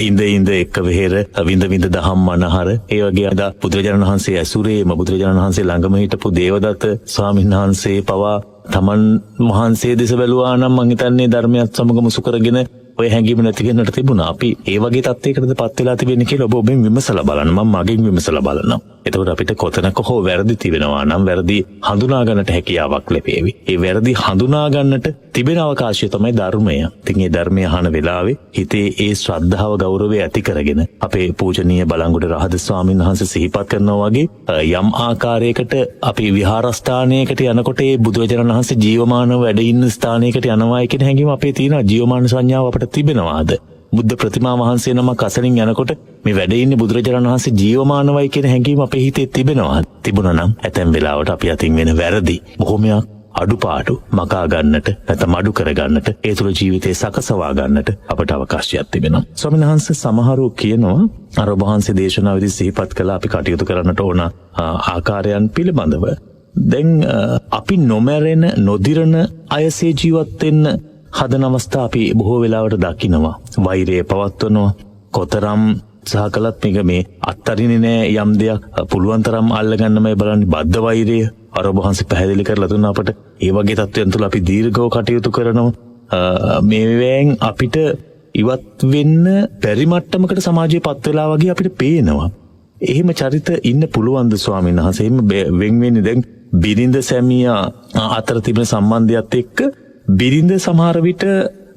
ඉඳ එක්ක වෙහෙර විඳ දහම් මනහර ඒ වගේ අද බුදුරජාණන් වහන්සේ ඇසුරේම බුදුරජාණන් වහන්සේ ළඟම හිටපු දේවදත්ත ස්වාමීන් වහන්සේ පවා තමන් වහන්සේ දෙස බැලුවා නම් මං හිතන්නේ ධර්මයත් සමග මුසු කරගෙන ඔය හැඟීම නැති වෙන්නට තිබුණා. අපි ඒ වගේ තත්යකටද පත් වෙලා තිබෙන්නේ කියලා ඔබ ඔබෙන් විමසලා බලන්න. මම මගෙන් විමසලා බලන්නම්. එතකොට අපිට කොතනක හෝ වැරදි තිබෙනවා නම් වැරදි හඳුනා ගන්නට හැකියාවක් ලැබේවි. ඒ වැරදි හඳුනා ගන්නට තිබෙන අවකාශය තමයි ධර්මය. ඉතින් මේ ධර්මය අහන වෙලාවේ හිතේ ඒ ශ්‍රද්ධාව ගෞරවය ඇති කරගෙන අපේ පූජනීය බලංගොඩ රහත ස්වාමීන් වහන්සේ සිහිපත් කරනවා වගේ යම් ආකාරයකට අපි විහාරස්ථානයකට යනකොට ඒ බුදුරජාණන් වහන්සේ ජීවමානව වැඩ ඉන්න ස්ථානයකට යනවා කියන හැඟීම අපේ තියෙනවා. ජීවමාන සංඥාව අපිට තිබෙනවාද? බුද්ධ ප්‍රතිමා වහන්සේ නමක් අසලින් යනකොට මේ වැඩ ඉන්නේ බුදුරජාණන් වහන්සේ ජීවමානවයි කියන හැඟීම අපේ හිතේ තිබෙනවා. තිබුණා නම් ඇතැම් වෙලාවට අපි අතින් වෙන වැරදි බොහොමයක් අඩුපාඩු මකා ගන්නට නැත්නම් අඩු කර ගන්නට ඒ තුළ ජීවිතේ සකසවා ගන්නට අපට අවකාශයක් තිබෙනවා. ස්වාමීන් වහන්සේ සමහරව කියනවා අර වහන්සේ දේශනාවේදී සිහිපත් කළා අපි කටයුතු කරන්නට ඕන ආකාරයන් පිළිබඳව. දැන් අපි නොමැරෙන නොදිරන අයසේ ජීවත් වෙන්න හදන අවස්ථා අපි බොහෝ වෙලාවට දකිනවා. වෛරය පවත්වනවා. කොතරම් සහකලත් මේ අත්තරින්නේ නෑ යම් දෙයක් පුළුවන් තරම් අල්ලගන්නමයි බලන්නේ. බද්ධ වෛරය අර වහන්සේ පැහැදිලි කරලා දුන්නා අපට. ඒ වගේ තත්ත්වයන් තුළ අපි දීර්ඝව කටයුතු කරනවා. මේවෙන් අපිට ඉවත් වෙන්න බැරි මට්ටමකට සමාජයේ පත් වෙලා වගේ අපිට පේනවා. එහෙම චරිත ඉන්න පුළුවන්ද ස්වාමීන් වහන්සේ? එහෙම වෙන් වෙන්නේ දැන් බිරිඳ සැමියා අතර තිබෙන සම්බන්ධයත් එක්ක බිරිඳ සමහර විට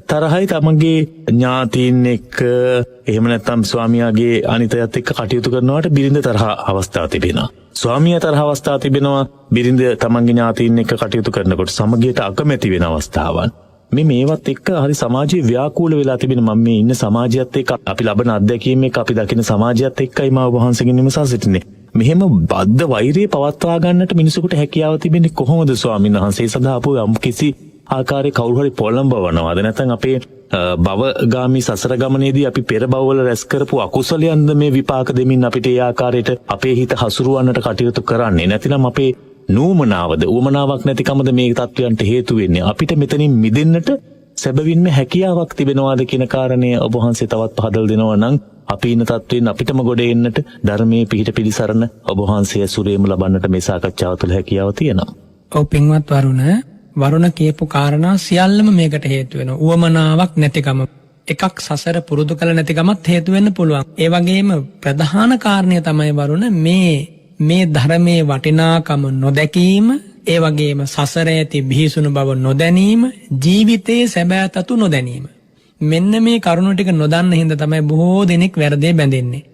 තරහයි තමන්ගේ ඥාතීන් එක්ක එහෙම නැත්නම් ස්වාමියාගේ අනිතයත් එක්ක කටයුතු කරනවට බිරිඳ තරහ අවස්ථා තිබෙනවා. ස්වාමියා තරහ අවස්ථා තිබෙනවා. බිරිඳ තමන්ගේ ඥාතීන් එක්ක කටයුතු කරනකොට සමගියට අකමැති වෙන අවස්ථාවන්. මේවත් එක්ක හරි සමාජයේ ව්‍යාකූල වෙලා තිබෙන මම මේ ඉන්න සමාජයත් එක්ක අපි ලබන අත්දැකීම් එක්ක අපි දකින සමාජයත් එක්කයි මා වහන්සේගෙන් විමසා සිටින්නේ. මෙහෙම බද්ධ වෛරය පවත්වා ගන්නට මිනිසෙකුට හැකියාව තිබෙන්නේ කොහොමද ස්වාමීන් වහන්සේ? සදා අපෝ යම් කිසි ආකාරයේ කවුරු හරි පොළඹවනවාද නැත්නම් අපේ භවගාමී සසර ගමනේදී අපි පෙර භවවල රැස් කරපු අකුසලයන්ද මේ විපාක දෙමින් අපිට ඒ ආකාරයට අපේ හිත හසුරුවන්නට කටයුතු කරන්නේ? නැතිනම් අපේ නූමනාවද උවමනාවක් නැතිකමද මේ තත්ත්වයන්ට හේතු වෙන්නේ? අපිට මෙතනින් මිදෙන්නට සැබවින්ම හැකියාවක් තිබෙනවාද කියන කාරණය ඔබ වහන්සේ තවත් පහදලා දෙනවා නම් අපි ඉන්න තත්ත්වෙන් අපිටම ගොඩ එන්නට ධර්මයේ පිහිට පිළිසරණ ඔබ වහන්සේ ඇසුරේම ලබන්නට මේ සාකච්ඡාව තුළ හැකියාව තියෙනවා. ඔව් පින්වත් වරුණ කියපු කාරණා සියල්ලම මේකට හේතු වෙනවා. උවමනාවක් නැතිකම. එකක් සසර පුරුදු කළ නැතිකමත් හේතු වෙන්න පුළුවන්. ඒ වගේම ප්‍රධාන කාරණය තමයි වරුණ මේ ධර්මයේ වටිනාකම නොදැකීම, ඒ වගේම සසර ඇති බිහිසුණු බව නොදැනීම, ජීවිතයේ සැබෑ තතු නොදැනීම. මෙන්න මේ කරුණු ටික නොදන්න හින්දා තමයි බොහෝ දෙනෙක් වැරදේ බැඳෙන්නේ.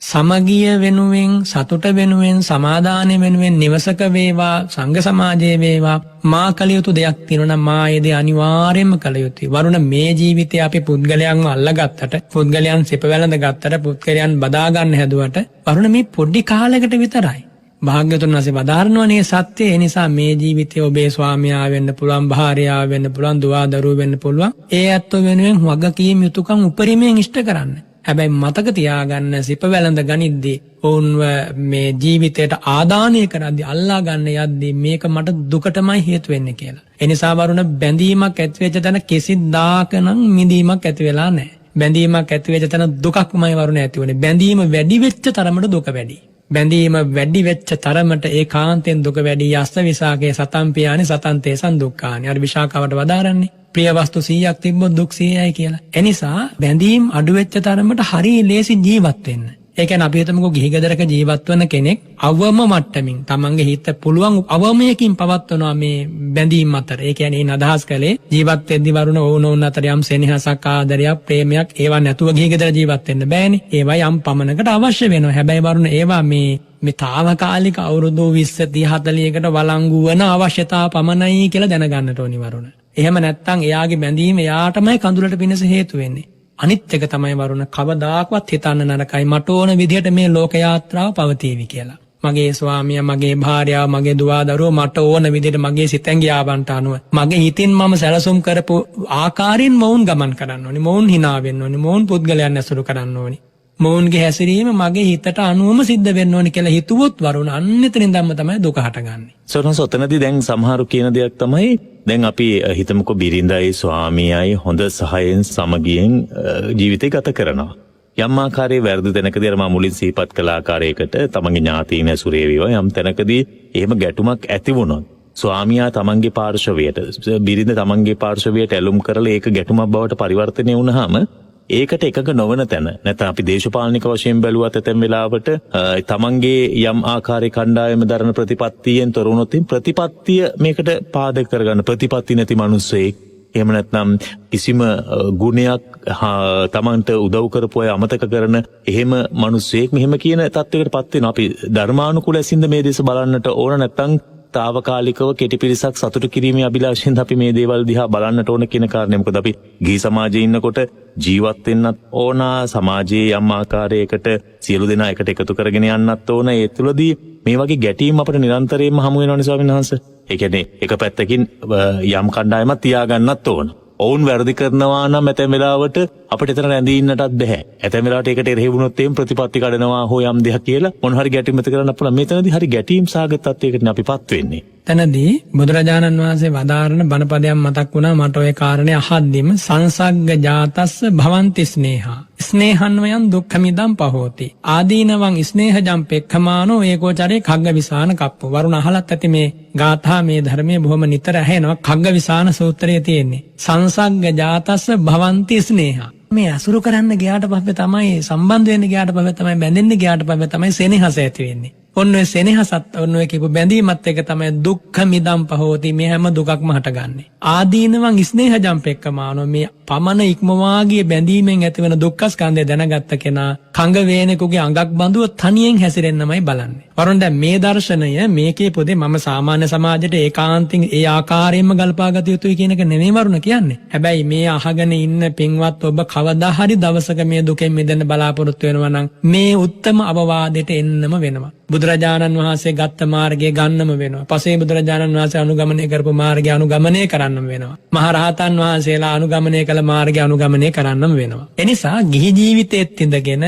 සමගිය වෙනුවෙන්, සතුට වෙනුවෙන්, සමාදානය වෙනුවෙන් නිවසක වේවා, සංඝ සමාජයේ වේවා මා කළ යුතු දෙයක් තියෙනවා නම් මා ඒ දේ අනිවාර්යයෙන්ම කළ යුතුයි. වරුණ මේ ජීවිතේ අපි පුද්ගලයන්ව අල්ලගත්තට, පුද්ගලයන් සිප වැළඳ ගත්තට, පුද්ගලයන් බදා ගන්න හැදුවට වරුණ මේ පොඩි කාලයකට විතරයි. භාග්‍යවතුන් වහන්සේ වදාරනවානේ සත්‍ය. ඒ නිසා මේ ජීවිතේ ඔබේ ස්වාමියා වෙන්න පුළුවන්, භාර්යාව වෙන්න පුළුවන්, දුවා දරුවෝ වෙන්න පුළුවන්. ඒ ඇත්තෝ වෙනුවෙන් වගකීම් යුතුයකම් උපරිමයෙන් ඉෂ්ට කරන්න. හැබැයි මතක තියාගන්න සිප වැළඳ ගනිද්දී ඔවුන්ව මේ ජීවිතයට ආදානය කරද්දී අල්ලා ගන්න යද්දී මේක මට දුකටමයි හේතු වෙන්නේ කියලා. ඒ නිසා වරුණ බැඳීමක් ඇති වෙච්ච තැන කිසිදාකනම් මිදීමක් ඇති වෙලා නැහැ. බැඳීමක් ඇති වෙච්ච තැන දුකක්මයි වරුණ ඇති වෙන්නේ. බැඳීම වැඩි වෙච්ච තරමට දුක වැඩි. බැඳීම වැඩි වෙච්ච තරමට ඒකාන්තයෙන් දුක වැඩි. යස්ස විසාකේ සතම් පියානි සතන් තේසන් දුක්ඛානි. අර විශාකවට වදාරන්නේ ප්‍රිය වස්තු 100ක් තිබ්බොත් දුක් 100යි කියලා. එනිසා බැඳීම් අඩු වෙච්ච තරමට හරි ලේසි ජීවත් වෙන්න. ඒ කියන්නේ අපි හිතමුකෝ ගිහි ගෙදරක ජීවත් වෙන කෙනෙක් අවම මට්ටමින් තමන්ගේ හිත පුළුවන් අවමයකින් පවත්වනවා මේ බැඳීම් අතර. ඒ කියන්නේ ඒ අදහස් කළේ ජීවත් වෙද්දි වරුණ ඕනෝන් අතර යම් සෙනෙහසක් ආදරයක් ප්‍රේමයක් ඒවා නැතුව ගිහි ගෙදර ජීවත් වෙන්න බෑනේ. ඒවා යම් පමණකට අවශ්‍ය වෙනවා. හැබැයි වරුණ ඒවා මේ తాවකාලික අවුරුදු 20 30 40කට වළංගු වන අවශ්‍යතාව පමණයි කියලා දැනගන්නට ඕනි වරුණ. එහෙම නැත්නම් එයාගේ බැඳීම එයාටමයි කඳුලට පිණිස හේතු වෙන්නේ. අනිත් එක තමයි වරුණ කවදාකවත් හිතන්න නරකයි මට ඕන විදිහට මේ ලෝක යාත්‍රාව පවතීවි කියලා. මගේ ස්වාමියා, මගේ භාර්යාව, මගේ දුව දරුවෝ මට ඕන විදිහට මගේ සිතැඟියාවන්ට අනුව මගේ හිතින් මම සැලසුම් කරපු ආකාරයෙන් මොවුන් ගමන් කරන්න ඕනි. මොවුන් hina වෙන්න ඕනි. මොවුන් පුද්ගලයන් ඇසුරු කරන්න ඕනි. මොවුන්ගේ හැසිරීම මගේ හිතට අනුවම සිද්ධ වෙන්න ඕනි කියලා හිතුවොත් වරුණ අන්න එතනින් ධම්ම තමයි දුක හටගන්නේ. සොනස ඔතනදී දැන් සමහරු කියන දෙයක් තමයි දැන් අපි හිතමුකෝ බිරිඳයි ස්වාමියායි හොඳ සහයෙන් සමගියෙන් ජීවිතය ගත කරනවා. යම් ආකාරයේ වැරදි තැනකදී අර මා මුලින් සිහිපත් කළ ආකාරයකට තමන්ගේ ඥාතීන් ඇසුරේ වේවා යම් තැනකදී එහෙම ගැටුමක් ඇති වුණොත් ස්වාමියා තමන්ගේ පාර්ශවයට බිරිඳ තමන්ගේ පාර්ශවයට ඇලුම් කරලා ඒක ගැටුමක් බවට පරිවර්තනය වුණාම ඒකට එකක නොවන තැන නැත්නම් අපි දේශපාලනික වශයෙන් බැලුවත් ඇතැම් වෙලාවට තමන්ගේ යම් ආකාරයේ කණ්ඩායම දරන ප්‍රතිපත්තියෙන් තොර වුණොත් ප්‍රතිපත්තිය මේකට පාදක කරගන්න ප්‍රතිපත්ති නැති මිනිස්සෙක් එහෙම නැත්නම් කිසිම ගුණයක් තමන්ට උදව් කරපු අය අමතක කරන එහෙම මිනිස්සෙක් මෙහෙම කියන තත්යකටපත් වෙනවා. අපි ධර්මානුකූල ඇසින්ද මේ දේශ බලන්නට ඕන නැත්නම් තාවකාලිකව කෙටි පිරිසක් සතුටු කිරීමේ අභිලාෂයෙන් අපි මේ දේවල් දිහා බලන්නට ඕන කියන කාරණේ. මොකද අපි ගිහි සමාජයේ ඉන්නකොට ජීවත් වෙන්නත් ඕන, සමාජයේ යම් ආකාරයකට සියලු දෙනා එකට එකතු කරගෙන යන්නත් ඕන. ඒ තුළදී මේ වගේ ගැටීම් අපිට නිරන්තරයෙන්ම හමු වෙනවනේ ස්වාමීන් වහන්සේ. ඒ කියන්නේ එක පැත්තකින් යම් කණ්ඩායමක් තියාගන්නත් ඕන. ඔවුන් වැරදි කරනවා නම් ඇතැම් වෙලාවට අපිට එතන රැඳී ඉන්නටත් බෑ. ඇතැම් වෙලාවට ඒකට එරෙහි වුණොත් එම් ප්‍රතිපත්ති කඩනවා හෝ යම් දෙයක් කියලා මොන හරි ගැටීම් ඇති කරන්න පුළුවන්. මෙතනදී හරි ගැටීම් සාගත තත්යකටනේ අපිපත් වෙන්නේ. තනදී බුදුරජාණන් වහන්සේ වදාරන බණපදයක් මතක් වුණා මට ওই කාරණේ අහද්දිම සංසග්ග ජාතස්ස භවಂತಿ ස්නේහා ස්නේහන්වයන් දුක්ඛමිදම් පහෝති ආදීනවං ස්නේහජම් පෙක්ඛමානෝ ඒකෝචරේ කග්ගවිසාන කප්ප. වරුණ අහලත් ඇති මේ ගාථා මේ ධර්මයේ බොහොම නිතර ඇහෙනවා. කග්ගවිසාන සූත්‍රයේ තියෙන්නේ සංසග්ග ජාතස්ස භවಂತಿ ස්නේහා. මේ අසුරු කරන්න ගියාට පස්සේ තමයි සම්බන්ධ වෙන්න ගියාට පස්සේ තමයි බැඳෙන්න ගියාට පස්සේ තමයි සෙනෙහස ඇති වෙන්නේ. ඔන්න ඔය සෙනෙහසත් ඔන්න ඔය කියපු බැඳීමත් එක තමයි දුක්ඛ මිදම් පහෝති. මේ හැම දුකක්ම හටගන්නේ. ආදීනවං ස්නේහජම් පෙක්කමානෝ මේ පමණ ඉක්මවාගේ බැඳීමෙන් ඇතිවන දුක්ඛ ස්කන්ධය දැනගත්ත කෙනා කංග වේනෙකුගේ අඟක් බඳුව තනියෙන් හැසිරෙන්නමයි බලන්නේ. වරුණ දැන් මේ දර්ශනය මේකේ පොදේ මම සාමාන්‍ය සමාජයට ඒකාන්තයෙන් ඒ ආකාරයෙන්ම ගල්පාගත යුතුයි කියන එක නෙමෙයි වරුණ කියන්නේ. හැබැයි මේ අහගෙන ඉන්න පින්වත් ඔබ කවදා හරි දවසක මේ දුකෙන් මිදෙන්න බලාපොරොත්තු වෙනවා නම් මේ උත්තම අවවාදයට එන්නම වෙනවා. බුදුරජාණන් වහන්සේ ගත්ත මාර්ගය ගන්නම වෙනවා. පසේ බුදුරජාණන් වහන්සේ අනුගමනය කරපු මාර්ගය අනුගමනය කරන්නම වෙනවා. මහරහතන් වහන්සේලා අනුගමනය කළ මාර්ගය අනුගමනය කරන්නම වෙනවා. එනිසා ගිහි ජීවිතයේත් ඉඳගෙන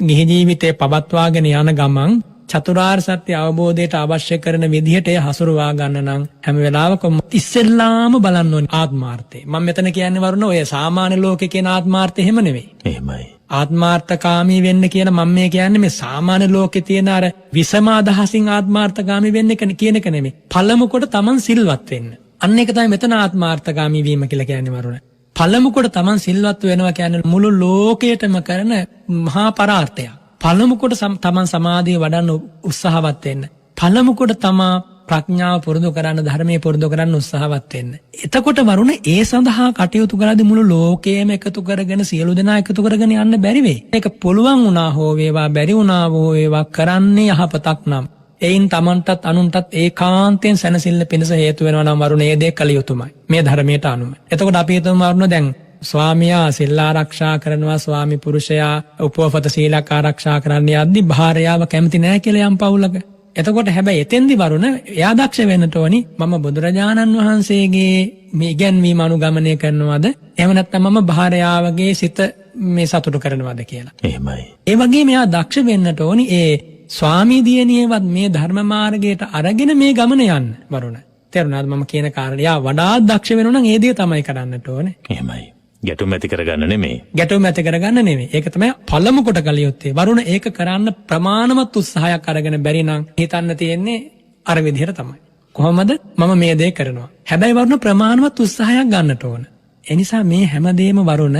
ගිහි ජීවිතේ පවත්වාගෙන යන ගමන් චතුරාර්ය සත්‍ය අවබෝධයට අවශ්‍ය කරන විදිහට හසුරුවා ගන්න නම් හැම වෙලාවකම ඉස්සෙල්ලාම බලන්න ඕනේ ආත්මාර්ථය. මම මෙතන කියන්නේ වරුණ ඔය සාමාන්‍ය ලෝකේ කියන ආත්මාර්ථය එහෙම නෙවෙයි. එහෙමයි. ආත්මාර්ථකාමී වෙන්න කියන මම මේ කියන්නේ මේ සාමාන්‍ය ලෝකේ තියෙන අර විසම අදහසින් ආත්මාර්ථකාමී වෙන්න කියන එක නෙමෙයි. පළමු කොට තමන් සිල්වත් වෙන්න. අන්න ඒක තමයි මෙතන ආත්මාර්ථකාමී වීම කියලා කියන්නේ වරුණ. පළමු කොට තමන් සිල්වත් වෙනවා කියන්නේ මුළු ලෝකයටම කරන මහා පරාර්ථයක්. පළමු කොට තමන් සමාධිය වඩන්න උත්සාහවත් වෙන්න. පළමු කොට තමා ප්‍රඥාව පුරුදු කරන්න ධර්මයේ පුරුදු කරන්න උත්සාහවත් වෙන්න. එතකොට වරුණ ඒ සඳහා කටයුතු කරද්දී මුළු ලෝකයේම එකතු කරගෙන සියලු දෙනා එකතු කරගෙන යන්න බැරි වෙයි. ඒක පුළුවන් වුණා හෝ වේවා බැරි වුණා හෝ වේවා කරන්නේ යහපතක් නම් එයින් තමන්ටත් අනුන්ටත් ඒකාන්තයෙන් සැනසෙල්ල පිණිස හේතු වෙනවා නම් වරුණ ඒ දේ කළ යුතුමයි. මේ ධර්මයට අනුව. එතකොට අපි හිතමු වරුණ දැන් ස්වාමියා සිල් ආරක්ෂා කරනවා ස්වාමි පුරුෂයා උපෝපත සීලක් ආරක්ෂා කරන්න යද්දි භාර්යාව කැමති නැහැ කියලා යම් පවුලක. එතකොට හැබැයි එතෙන්දි වරුණ එයා දක්ෂ වෙන්නට ඕනි මම බුදුරජාණන් වහන්සේගේ මේ ඉගැන්වීම අනුගමනය කරනවද එහෙම නැත්නම් මම භාර්යාවගේ සිත මේ සතුටු කරනවද කියලා. එහෙමයි. ඒ වගේම එයා දක්ෂ වෙන්නට ඕනි ඒ ස්වාමී දියණියවත් මේ ධර්ම මාර්ගයට අරගෙන මේ ගමන යන්න වරුණ. තේරුණාද මම කියන කාරණේ? යා වඩාත් දක්ෂ වෙනවා නම් ඒ දේ තමයි කරන්නට ඕනේ. එහෙමයි. ගැටුම් ඇති කරගන්න නෙමෙයි. ගැටුම් ඇති කරගන්න නෙවෙයි. ඒක තමයි පළමු කොට කළ යුත්තේ. වරුණ ඒක කරන්න ප්‍රමාණවත් උත්සාහයක් අරගෙන බැරි නම් හිතන්න තියෙන්නේ අර විදිහට තමයි. කොහොමද මම මේ දේ කරනවා. හැබැයි වරුණ ප්‍රමාණවත් උත්සාහයක් ගන්නට ඕන. ඒ නිසා මේ හැමදේම වරුණ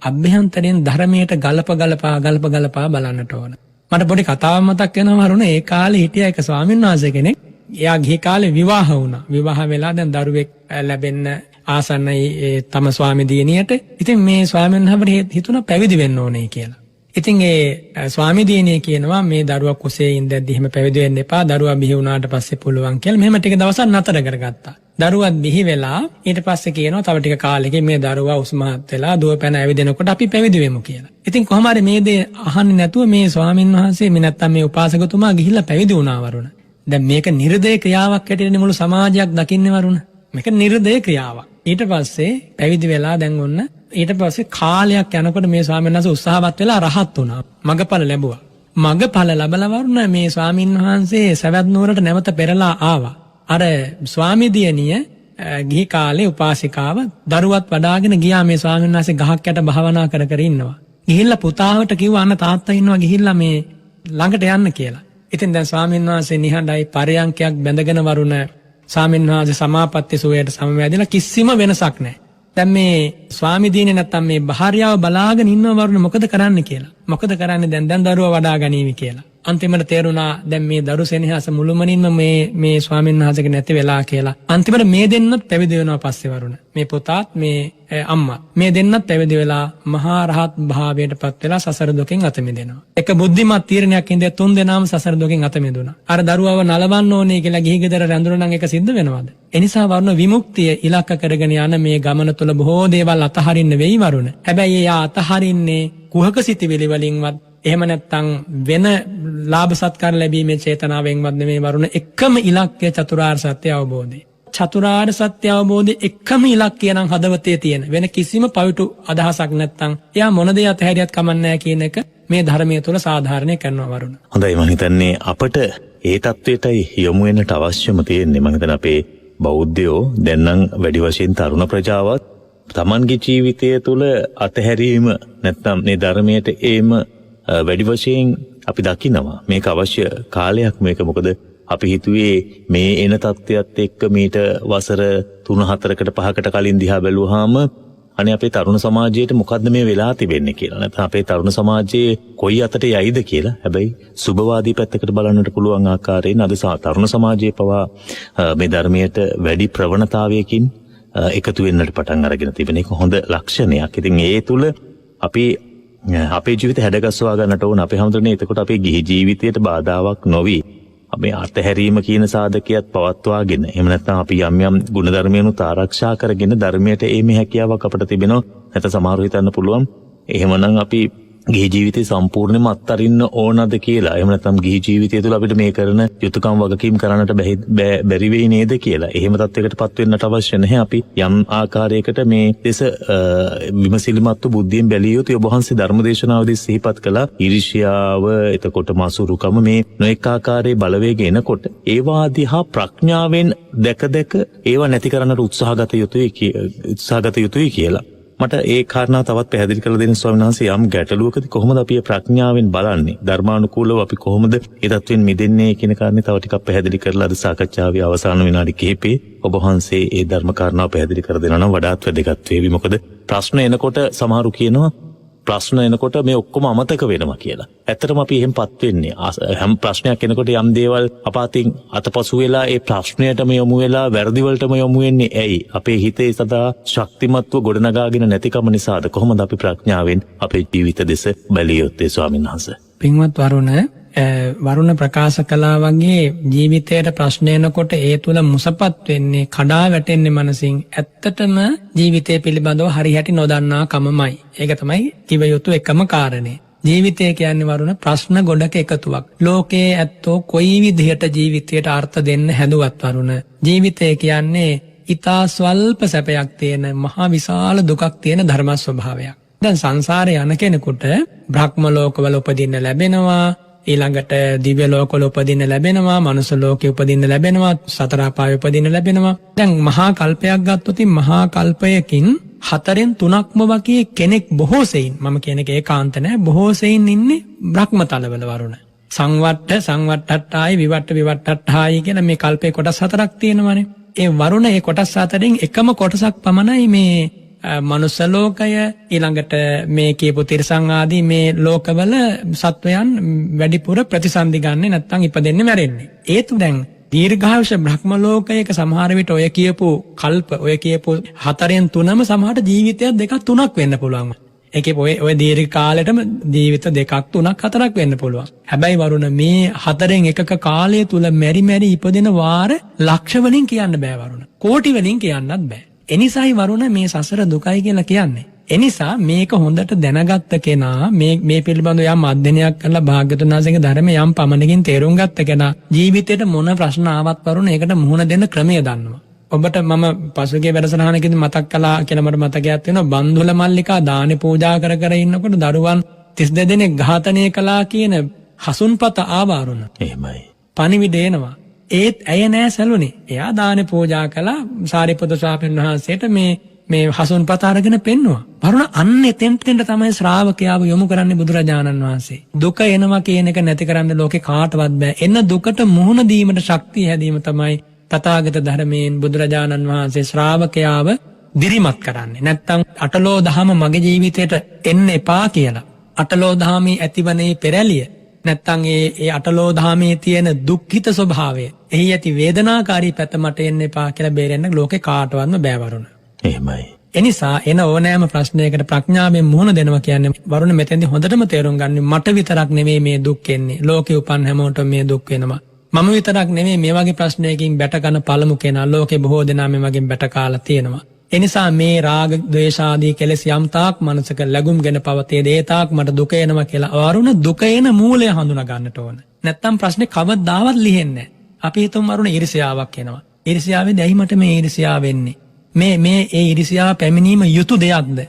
අභ්‍යන්තරයෙන් ධර්මයට ගලපා බලන්නට ඕන. මට පොඩි කතාවක් මතක් වෙනවා වරුණ. ඒ කාලේ හිටිය එක ස්වාමීන් වහන්සේ කෙනෙක්. එයා ගිහි කාලේ විවාහ වුණා. විවාහ වෙලා දැන් දරුවෙක් ලැබෙන්න ආසන්නයි තම ස්වාමි දියණියට. ඉතින් මේ ස්වාමීන් වහන්සේ හිතුණා පැවිදි වෙන්න ඕනේ කියලා. ඉතින් ඒ ස්වාමි දියණිය කියනවා මේ දරුවා කුසේ ඉඳද්දි එහෙම පැවිදි වෙන්න එපා. දරුවා බිහි වුණාට පස්සේ පුළුවන් කියලා. මෙහෙම ටික දවසක් නතර කරගත්තා. දරුවත් බිහි වෙලා ඊට පස්සේ කියනවා තව ටික කාලෙකින් මේ දරුවා උස්මහත් වෙලා දුවපැන ඇවිදිනකොට අපි පැවිදි වෙමු කියලා. ඉතින් කොහොම හරි මේ දේ අහන්නේ නැතුව මේ ස්වාමීන් වහන්සේ මේ නැත්තම් මේ උපාසකතුමා ගිහිල්ලා පැවිදි වුණා වරුණ. දැන් මේක නිර්දය ක්‍රියාවක් හැටියට මුළු සමාජයක් දකින්නේ වරුණ. මේක නිර්දය ක්‍රියාවක්. ඊට පස්සේ පැවිදි වෙලා දැන් ඔන්න ඊට පස්සේ කාලයක් යනකොට මේ ස්වාමීන් වහන්සේ උත්සාහවත් වෙලා රහත් වුණා. මගපල ලැබුවා. මගපල ලැබලා වරුණ මේ ස්වාමීන් වහන්සේ සවැත් නුවරට නැවත පෙරලා ආවා. අර ස්වාමි දියණිය ගිහි කාලේ උපාසිකාව දරුවත් වඩාගෙන ගියා මේ ස්වාමීන් වහන්සේ ගහක් යට භාවනා කර ඉන්නවා. ගිහිල්ලා පුතාවට කිව්වා අන්න තාත්තා ඉන්නවා ගිහිල්ලා මේ ළඟට යන්න කියලා. ඉතින් දැන් ස්වාමීන් වහන්සේ නිහඬයි පරයන්කයක් බැඳගෙන වරුණ ස්වාමීන් වහන්සේ සමාපatti සුවයට සමවැදිලා කිසිම වෙනසක් නැහැ. දැන් මේ ස්වාමි දිනේ නැත්තම් මේ භාර්යාව බලාගෙන ඉන්නව වරුණ මොකද කරන්න කියලා. මොකද කරන්නේ දැන් දරුවා වඩා ගනීවි කියලා. අන්තිමට තේරුණා දැන් මේ දරු සෙනෙහස මුළුමනින්ම මේ ස්වාමීන් වහන්සේගේ නැති වෙලා කියලා. අන්තිමට මේ දෙන්නත් පැවිදි වෙනවා පස්සේ වරුණ. මේ පුතාත් මේ අම්මා මේ දෙන්නත් පැවිදි වෙලා මහා රහත් භාවයට පත් වෙලා සසර දුකෙන් අත මිදෙනවා. එක බුද්ධිමත් තීරණයක් ඉඳලා තුන් දෙනාම සසර දුකෙන් අත මිදුණා. අර දරුවව නලවන්න ඕනේ කියලා ගිහි ගෙදර රැඳුණා නම් ඒක සිද්ධ වෙනවද? එනිසා වරුණ විමුක්තිය ඉලක්ක කරගෙන යන මේ ගමන තුළ බොහෝ දේවල් අතහරින්න වෙයි වරුණ. හැබැයි එයා අතහරින්නේ කුහක සිතිවිලි වලින්වත් එහෙම නැත්තම් වෙන ලාභ සත්කාර ලැබීමේ චේතනාවෙන්වත් නෙමෙයි වරුණ. එකම ඉලක්කය චතුරාර්ය සත්‍ය අවබෝධය. චතුරාර්ය සත්‍ය අවබෝධය එකම ඉලක්කය නම් හදවතේ තියෙන වෙන කිසිම පවිතු අදහසක් නැත්තම් එයා මොන දේ අතහැරියත් කමන්නේ නැහැ කියන එක මේ ධර්මයේ තුල සාධාරණය කරනවා වරුණ. හොඳයි මම හිතන්නේ අපට ඒ தത്വෙටයි යොමු වෙන්නට අවශ්‍යම තියෙන්නේ. මම හිතන්නේ අපේ බෞද්ධයෝ දැන් නම් වැඩි වශයෙන් තරුණ ප්‍රජාවත් තමන්ගේ ජීවිතය තුළ අතහැරීම නැත්නම් මේ ධර්මයට ඒම වැඩි වශයෙන් අපි දකිනවා. මේක අවශ්‍ය කාලයක් මේක. මොකද අපි හිතුවේ මේ එන තත්ත්වයට එක්ක මීට වසර 3-4කට 5කට කලින් දිහා බැලුවාම අනේ අපේ තරුණ සමාජයට මොකද්ද මේ වෙලා තිබෙන්නේ කියලා. නැත්නම් අපේ තරුණ සමාජයේ කොයි අතට යයිද කියලා. හැබැයි සුබවාදී පැත්තකට බලන්නට පුළුවන් ආකාරයෙන් අද තරුණ සමාජයේ පවා මේ ධර්මයට වැඩි ප්‍රවණතාවයකින් එකතු වෙන්නට පටන් අරගෙන තිබෙන එක හොඳ ලක්ෂණයක්. ඉතින් ඒ තුල අපි අපේ ජීවිතය හැඩගස්වා ගන්නට ඕන. අපේ හැමෝටම එතකොට අපේ ගිහි ජීවිතයට බාධාවක් නොවි. අපි අත්හැරීම කියන සාධකයක් පවත්වාගෙන එහෙම නැත්නම් අපි යම් ගුණධර්මයන්ුත් ආරක්ෂා කරගෙන ධර්මයට ඒමේ හැකියාවක් අපිට තිබෙනවා. නැත්නම් සමහරව හිතන්න පුළුවන් එහෙමනම් අපි ගිහි ජීවිතේ සම්පූර්ණයෙන්ම අත්හරින්න ඕනද කියලා. එහෙම නැත්නම් ගිහි ජීවිතය තුළ අපිට මේ කරන යුතුයකම් වගකීම් කරන්නට බැරි වෙයි නේද කියලා. එහෙම තත්යකටපත් වෙන්නට අවශ්‍ය නැහැ. අපි යම් ආකාරයකට මේ දේශ විමසිලිමත්ව බුද්ධියෙන් බැලිය යුතු ඔබ වහන්සේ ධර්මදේශනාවදී සිහිපත් කළා. ඊර්ෂ්‍යාව, එතකොට මසුරුකම, මේ නොඑක ආකාරයේ බලවේග එනකොට ඒවා දිහා ප්‍රඥාවෙන් දැක ඒවා නැති කරන්නට උත්සාහගත යුතුයි කියලා. මට ඒ කාරණා තවත් පැහැදිලි කරලා දෙන්න ස්වාමීන් වහන්සේ. යම් ගැටලුවකදී කොහොමද අපි ප්‍රඥාවෙන් බලන්නේ, ධර්මානුකූලව අපි කොහොමද ඒ தත්වෙන් මිදෙන්නේ කියන කාරණේ තව ටිකක් පැහැදිලි කරලා අද සාකච්ඡාවේ අවසාන විනාඩි කිහිපේ ඔබ වහන්සේ ඒ ධර්ම කාරණාව පැහැදිලි කර දෙනවා නම් වඩාත් වැදගත් වේවි. මොකද ප්‍රශ්න එනකොට සමහරු කියනවා ප්‍රශ්න එනකොට මේ ඔක්කොම අමතක වෙනවා කියලා. ඇත්තටම අපි එහෙමපත් වෙන්නේ. හැම ප්‍රශ්නයක් එනකොට යම් දේවල් අපාතින් අතපසු වෙලා ඒ ප්‍රශ්නයටම යොමු වෙලා වැරදි වලටම යොමු වෙන්නේ ඇයි? අපේ හිතේ සදා ශක්තිමත්ව ගොඩනගාගෙන නැතිකම නිසාද? කොහොමද අපි ප්‍රඥාවෙන් අපේ ජීවිත දෙස බැලිය යුත්තේ ස්වාමීන් වහන්සේ? පින්වත් වරුණ ප්‍රකාශ කළා වගේ ජීවිතයට ප්‍රශ්න එනකොට ඒ තුල මුසපත් වෙන්නේ, කඩා වැටෙන්නේ මනසින් ඇත්තටම ජීවිතය පිළිබඳව හරියට නොදන්නා කමමයි. ඒක තමයි කිව යුතු එකම කාරණේ. ජීවිතය කියන්නේ වරුණ ප්‍රශ්න ගොඩක එකතුවක්. ලෝකයේ ඇත්තෝ කොයි විදිහට ජීවිතයට අර්ථ දෙන්න හැදුවත් වරුණ ජීවිතය කියන්නේ ඊතා ස්වල්ප සැපයක් තියෙන මහා විශාල දුකක් තියෙන ධර්ම ස්වභාවයක්. දැන් සංසාරේ යන කෙනෙකුට බ්‍රහ්ම ලෝකවල උපදින්න ලැබෙනවා, ඊළඟට දිව්‍ය ලෝකවල උපදින්න ලැබෙනවා, මනුෂ්‍ය ලෝකේ උපදින්න ලැබෙනවා, සතර අපායේ උපදින්න ලැබෙනවා. දැන් මහා කල්පයක් ගත්තොත් මහා කල්පයකින් 4න් 3ක්ම වගේ කෙනෙක් බොහෝ සෙයින් මම කියන එක ඒකාන්ත නෑ බොහෝ සෙයින් ඉන්නේ බ්‍රහ්ම තලවල වරුණ. සංවට්ටායි විවට්ටායි කියලා මේ කල්පේ කොටස් 4ක් තියෙනවානේ. ඒ වරුණ ඒ කොටස් 4න් එකම කොටසක් පමණයි මේ මනුස්ස ලෝකය ඊළඟට මේ කියපු තිරිසන් ආදී මේ ලෝකවල සත්වයන් වැඩිපුර ප්‍රතිසන්දි ගන්නෙ නැත්නම් ඉපදෙන්නේ මැරෙන්නේ. ඒතු දැන් දීර්ඝායුෂ බ්‍රහ්ම ලෝකයක සමහර විට ඔය කියපු කල්ප ඔය කියපු 4න් 3ම සමහරට ජීවිතයක් 2ක් 3ක් වෙන්න පුළුවන්. ඒකේ ඔය දීර්ඝ කාලෙටම ජීවිත 2ක් 3ක් 4ක් වෙන්න පුළුවන්. හැබැයි වරුණ මේ 4න් එකක කාලය තුල මෙරි ඉපදෙන වාර ලක්ෂ වලින් කියන්න බෑ වරුණ. කෝටි වලින් කියන්නත් බෑ. එනිසායි වරුණ මේ සසර දුකයි කියලා කියන්නේ. එනිසා මේක හොඳට දැනගත්ත කෙනා මේ පිළිබඳව යම් අධ්‍යයනයක් කරලා භාග්‍යවතුන් වහන්සේගේ ධර්මය යම් පමණකින් තේරුම් ගත්ත කෙනා ජීවිතේට මොන ප්‍රශ්න ආවත් වරුණ ඒකට මුහුණ දෙන්න ක්‍රමය දන්නවා. ඔබට මම පසුගිය වැඩසටහනකදී මතක් කළා කියලා මට මතකයක් තියෙනවා බන්දුල මල්ලිකා දානි පූජා කර ඉන්නකොට දරුවන් 32 දෙනෙක් ඝාතනය කළා කියන හසුන්පත ආවරුණ. එහෙමයි. පණිවිඩ එනවා. ඒත් ඇය නෑ සැලුනේ. එයා දානි පූජා කළා සාරිපුත්‍ර ස්වාමීන් වහන්සේට මේ හසුන්පත අරගෙන පෙන්නවා. වරුණ අන්න එතෙන්ට තමයි ශ්‍රාවකයාව යොමු කරන්නේ බුදුරජාණන් වහන්සේ. දුක එනවා කියන එක නැති කරන්න ලෝකේ කාටවත් බෑ. එන්න දුකට මුහුණ දීමට ශක්තිය හැදීම තමයි තථාගත ධර්මයෙන් බුදුරජාණන් වහන්සේ ශ්‍රාවකයාව දිරිමත් කරන්නේ. නැත්තම් අටලෝ දහම මගේ ජීවිතයට එන්න එපා කියලා. අටලෝ දහමේ ඇතිවනේ පෙරැලිය. නැත්තම් ඒ අටලෝ දහමේ තියෙන දුක්ඛිත ස්වභාවය, එහි ඇති වේදනාකාරී පැත්ත මට එන්න එපා කියලා බේරෙන්න ලෝකේ කාටවත්ම බෑ වරුණ. එහෙමයි. එනිසා එන ඕනෑම ප්‍රශ්නයකට ප්‍රඥාවෙන් මුහුණ දෙනවා කියන්නේ වරුණ මෙතෙන්දී හොඳටම තේරුම් ගන්න මට විතරක් නෙමෙයි මේ දුක් එන්නේ. ලෝකේ උපන් හැමෝටම මේ දුක් වෙනවා. මම විතරක් නෙමෙයි මේ වගේ ප්‍රශ්නයකින් බැට ගන්න පළමු කෙනා. ලෝකේ බොහෝ දෙනා මේ වගේ බැට කාලා තියෙනවා. එනිසා මේ රාග ද්වේෂ ආදී කෙලෙස් යම් තාක් මනසක ලැබුම්ගෙන පවතේ දේ තාක් මට දුක එනවා කියලා වරුණ දුක එන මූලය හඳුනා ගන්නට ඕන. නැත්තම් ප්‍රශ්නේ කවදාවත් ලිහෙන්නේ නැහැ. අපි හිතමු වරුණ ඊර්ෂ්‍යාවක් එනවා. ඊර්ෂ්‍යාවෙන්ද ඇයි මට මේ ඊර්ෂ්‍යාව වෙන්නේ? මේ ඒ ඊර්ෂ්‍යාව පැමිණීම යුතු දෙයක්ද?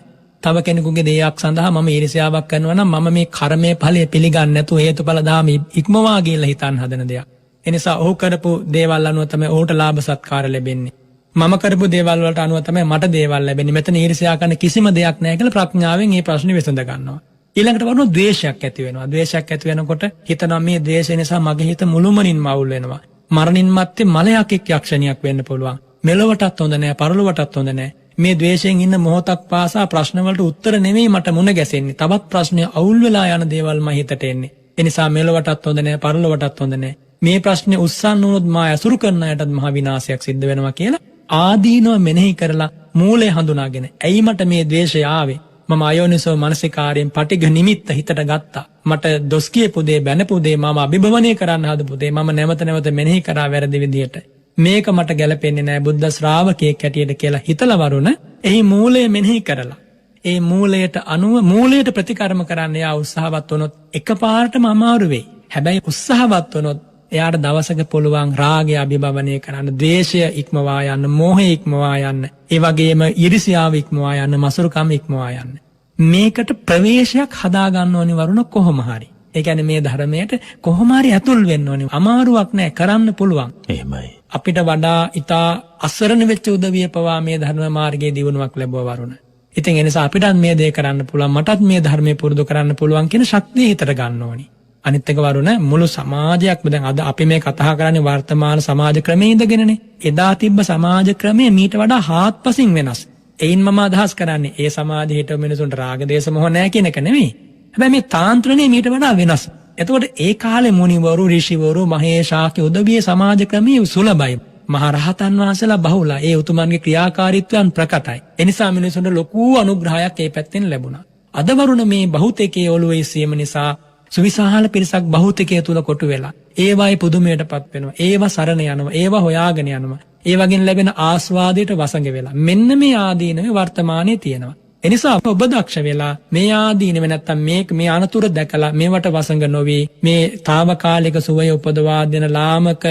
තව කෙනෙකුගේ දෙයක් සඳහා මම ඊර්ෂ්‍යාවක් කරනවා නම් මම මේ කර්මයේ ඵලය පිළිගන්නේ නැතුව හේතුඵල ධාම ඉක්මවා ගියලා හිතන් හදන දෙයක්. එනිසා ඔහු කරපු දේවල් අනුව තමයි ඔහුට ලාභ සත්කාර ලැබෙන්නේ. මම කරපු දේවල් වලට අනුව තමයි මට දේවල් ලැබෙන්නේ. මෙතන ඊර්ෂ්‍යා කරන කිසිම දෙයක් නැහැ කියලා ප්‍රඥාවෙන් මේ ප්‍රශ්නේ විසඳ ගන්නවා. ඊළඟට වරුණ ද්වේෂයක් ඇති වෙනවා. ද්වේෂයක් ඇති වෙනකොට හිතනවා මේ ද්වේෂය නිසා මගේ හිත මුළුමනින්ම අවුල් වෙනවා. මරණින් මත්තේ මලයක් යක්ෂණියක් වෙන්න පුළුවන්. මෙලොවටත් හොඳ නැහැ, පරලොවටත් හොඳ නැහැ. මේ ද්වේෂයෙන් ඉන්න මොහොතක් පාසා ප්‍රශ්න වලට උත්තර නෙමෙයි මට මුණ ගැසෙන්නේ. තවත් ප්‍රශ්න අවුල් වෙලා යන දේවල් මම හිතට එන්නේ. ඒ නිසා මෙලොවටත් හොඳ නැහැ, පරලොවටත් හොඳ නැහැ. මේ ප්‍රශ්නේ උස්සන්න වුණොත් මා ඇසුරු කරන අයටත් මහ විනාශයක් සිද්ධ වෙනවා කියලා ආදීනව මෙනෙහි කරලා මූලය හඳුනාගෙන ඇයි මට මේ ද්වේෂය ආවේ? මම අයෝනිසෝ මනසිකාරයෙන් පටිඝ නිමිත්ත හිතට ගත්තා. මට දොස් කියපු දේ බැනපු දේ මම අභිභවනය කරන්න හදපු දේ මම නැවත නැවත මෙනෙහි කරා වැරදි විදියට. මේක මට ගැලපෙන්නේ නැහැ බුද්ධ ශ්‍රාවකයෙක් හැටියට කියලා හිතලා වරුණ එහි මූලය මෙනෙහි කරලා ඒ මූලයට අනුව මූලයට ප්‍රතිකර්ම කරන්න යා උත්සාහවත් වුණොත් එකපාරටම අමාරු වෙයි. හැබැයි උත්සාහවත් වුණොත් එයාට දවසක පුළුවන් රාගය අභිභවනය කරන්න, ද්වේෂය ඉක්මවා යන්න, මෝහය ඉක්මවා යන්න, ඒ වගේම ඊර්ෂ්‍යාව ඉක්මවා යන්න, මසුරුකම ඉක්මවා යන්න. මේකට ප්‍රවේශයක් හදා ගන්න ඕනි වරුණ කොහොම හරි. ඒ කියන්නේ මේ ධර්මයට කොහොම හරි ඇතුල් වෙන්න ඕනි. අමාරුවක් නෑ, කරන්න පුළුවන්. එහෙමයි. අපිට වඩා ඊටා අසරණ වෙච්ච උදවිය පවා මේ ධර්ම මාර්ගයේ දියුණුවක් ලැබුවා වරුණ. ඉතින් ඒ නිසා අපිටත් මේ දේ කරන්න පුළුවන්, මටත් මේ ධර්මයේ පුරුදු කරන්න පුළුවන් කියන ශක්තිය හිතට ගන්න ඕනි. අනිත් එක වරුණ මුළු සමාජයක්ම දැන් අද අපි මේ කතා කරන්නේ වර්තමාන සමාජ ක්‍රමයේ ඉඳගෙනනේ. එදා තිබ්බ සමාජ ක්‍රමය මීට වඩා හාත්පසින් වෙනස්. එයින් මම අදහස් කරන්නේ ඒ සමාජයේ හිටව මිනිසුන්ට රාග දේශ මොහ නැහැ කියන එක නෙමෙයි. හැබැයි මේ තාන්ත්‍රණය මීට වඩා වෙනස්. එතකොට ඒ කාලේ මුනිවරු, ඍෂිවරු, මහේශාක්‍ය උදවිය සමාජ ක්‍රමයේ සුලභයි. මහරහතන් වහන්සේලා බහුලයි. ඒ උතුමන්ගේ ක්‍රියාකාරීත්වයන් ප්‍රකටයි. ඒ නිසා මිනිසුන්ට ලොකු අනුග්‍රහයක් ඒ පැත්තෙන් ලැබුණා. අද වරුණ මේ බහුතේකයේ ඔළුවේ සීම නිසා සුවිශාල පිරිසක් බහුතේකයේ තුල කොටු වෙලා ඒවායේ පුදුමයටපත් වෙනවා. ඒවා සරණ යනවා. ඒවා හොයාගෙන යනවා. ඒ වගේන් ලැබෙන ආස්වාදයට වසඟ වෙලා. මෙන්න මේ ආදීනවේ වර්තමානයේ තියෙනවා. එනිසා ඔබ දක්ෂ වෙලා මේ ආදීනව නැත්තම් මේ අනතුරු දැකලා මේවට වසඟ නොවි මේ తాවකාලික සුවය උපදවා දෙන ලාමක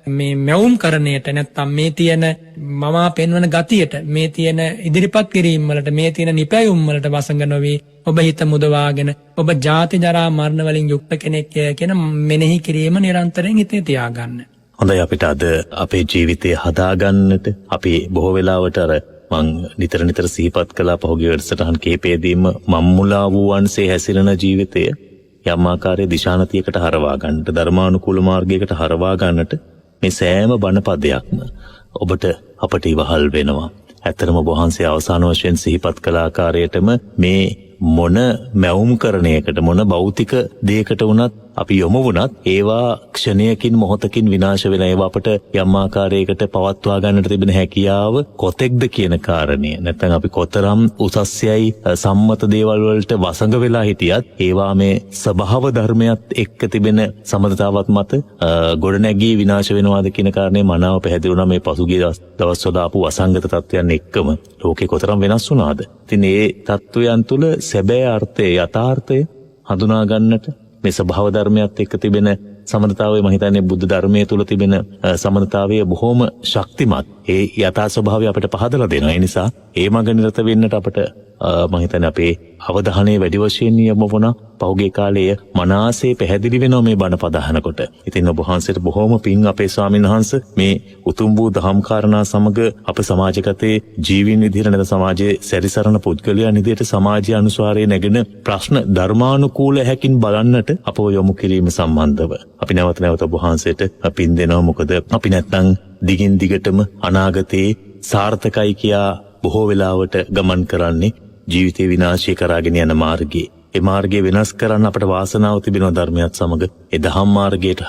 මේ මැවුම් කරණයට නැත්තම් මේ තියෙන මමා පෙන්වන ගතියට මේ තියෙන ඉදිරිපත් කිරීම වලට මේ තියෙන නිපැයුම් වලට වසඟ නොවි ඔබ හිත මුදවාගෙන ඔබ ජාති ජරා මරණ වලින් යුක්ත කෙනෙක් කියන මෙනෙහි කිරීම නිරන්තරයෙන් හිතේ තියාගන්න. හොඳයි අපිට අද අපේ ජීවිතය හදාගන්නට අපි බොහෝ වෙලාවට අර මං නිතර සිහිපත් කළා පහුගිය වැඩසටහන් කීපයේදීම මම්මුලා වූවන්සේ හැසිරෙන ජීවිතය යම් ආකාරයේ දිශානතියකට හරවා ගන්නට ධර්මානුකූල මාර්ගයකට හරවා ගන්නට මේ සෑම බණ පදයක්ම ඔබට අපට ඉවහල් වෙනවා. ඇත්තටම ඔබ වහන්සේ අවසාන වශයෙන් සිහිපත් කළ ආකාරයටම මේ මොන මැවුම්කරණයකට මොන භෞතික දෙයකට වුණත් අපි යොමු වුණත් ඒවා ක්ෂණයකින් මොහොතකින් විනාශ වෙන ඒවා අපට යම් ආකාරයකට පවත්වා ගන්නට තිබෙන හැකියාව කොතෙක්ද කියන කාරණය. නැත්නම් අපි කොතරම් උසස්යයි සම්මත දේවල් වලට වසඟ වෙලා හිටියත් ඒවා මේ ස්වභාව ධර්මයක් එක්ක තිබෙන සම්මතතාවත් මත ගොඩනැගී විනාශ වෙනවාද කියන කාරණේ මනාව පැහැදිලි වුණා මේ පසුගිය දවස්වල ආපු අසංගත තත්ත්වයන් එක්කම ලෝකේ කොතරම් වෙනස් වුණාද. ඉතින් ඒ තත්ත්වයන් තුළ සැබෑ අර්ථය යථාර්ථය හඳුනා ගන්නට මේ ස්වභාව ධර්මයත් එක්ක තිබෙන සමනතාවය මම හිතන්නේ බුද්ධ ධර්මයේ තුල තිබෙන සමනතාවය බොහොම ශක්තිමත්. ඒ යථා ස්වභාවය අපිට පහදලා දෙනවා. ඒ නිසා ඒ මඟ නිරත වෙන්නට අපිට මම හිතන්නේ අපේ අවධානය වැඩි වශයෙන් යොමු වුණා. පහුගිය කාලයේ මනසේ පැහැදිලි වෙනවා මේ බණ පදහනකොට. ඉතින් ඔබ වහන්සේට බොහොම පිං අපේ ස්වාමීන් වහන්සේ මේ උතුම් වූ දහම් කාරණා සමග අප සමාජගතයේ ජීවීන් විදිහට නැත්නම් සමාජයේ සැරිසරන පුද්ගලයන් විදිහට සමාජීය අනුසාරයේ නැගෙන ප්‍රශ්න ධර්මානුකූල හැකින් බලන්නට අපව යොමු කිරීම සම්බන්ධව අපි නැවත ඔබ වහන්සේට පින් දෙනවා. මොකද අපි නැත්නම් දිගින් දිගටම අනාගතයේ සාර්ථකයි කියා බොහෝ වෙලාවට ගමන් කරන්නේ ජීවිතේ විනාශය කරාගෙන යන මාර්ගයේ. ඒ මාර්ගය වෙනස් කරන්න අපට වාසනාව තිබෙනවා ධර්මයත් සමග. ඒ දහම් මාර්ගයට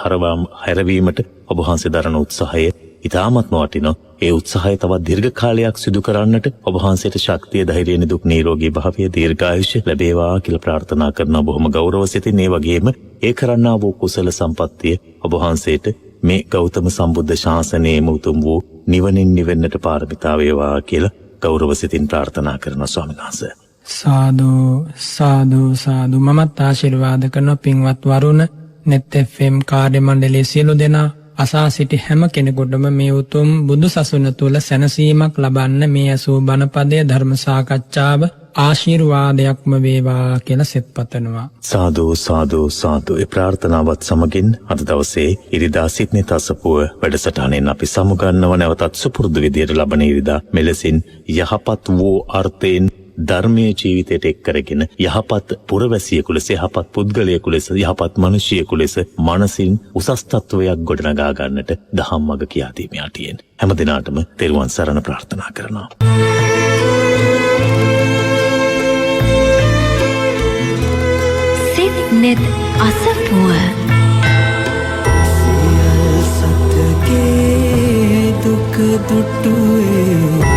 හැරවීමට ඔබ වහන්සේ දරන උත්සාහය ඉතාමත්ම වටිනවා. ඒ උත්සාහය තවත් දීර්ඝ කාලයක් සිදු කරන්නට ඔබ වහන්සේට ශක්තිය, ධෛර්යය, නිදුක් නිරෝගී භාවය, දීර්ඝායුෂ ලැබේවා කියලා ප්‍රාර්ථනා කරනවා. බොහොම ගෞරව සිතින් ඒ වගේම ඒ කරන්නා වූ කුසල සම්පත්තිය ඔබ වහන්සේට මේ ගෞතම සම්බුද්ධ ශාසනයේම උතුම් වූ නිවනින් නිවෙන්නට පාරමිතා වේවා කියලා ගෞරව සිතින් ප්‍රාර්ථනා කරනවා ස්වාමීන් වහන්සේ. සාදු සාදු සාදු. මමත් ආශිර්වාද කරනවා පින්වත් වරුණ net fm කාර්ය මණ්ඩලයේ සියලු දෙනා අසා සිටි හැම කෙනෙකුටම මේ උතුම් බුදු සසුන තුළ සැනසීමක් ලබන්න මේ අසූ බණපදයේ ධර්ම සාකච්ඡාව ආශිර්වාදයක්ම වේවා කියලා සෙත් පතනවා. සාදු සාදු සාදු. ඒ ප්‍රාර්ථනාවත් සමගින් අද දවසේ ඉරිදා සිට්නේ තසපුව වැඩසටහනෙන් අපි සමුගන්නව නැවතත් සුපුරුදු විදියට ලබන ඉරිදා මෙලෙසින් යහපත් වූ අර්ථයෙන් ධර්මයේ ජීවිතයට එක් කරගෙන යහපත් පුරවැසියෙකු ලෙස, යහපත් පුද්ගලයෙකු ලෙස, යහපත් මිනිසියෙකු ලෙස මනසින් උසස් තත්වයක් ගොඩනගා ගන්නට දහම් මඟ කියා දීමේ අටියෙන් හැම දිනාටම තෙරුවන් සරණ ප්‍රාර්ථනා කරනවා. net අසපුව සියල් සතගේ දුක දුටුවේ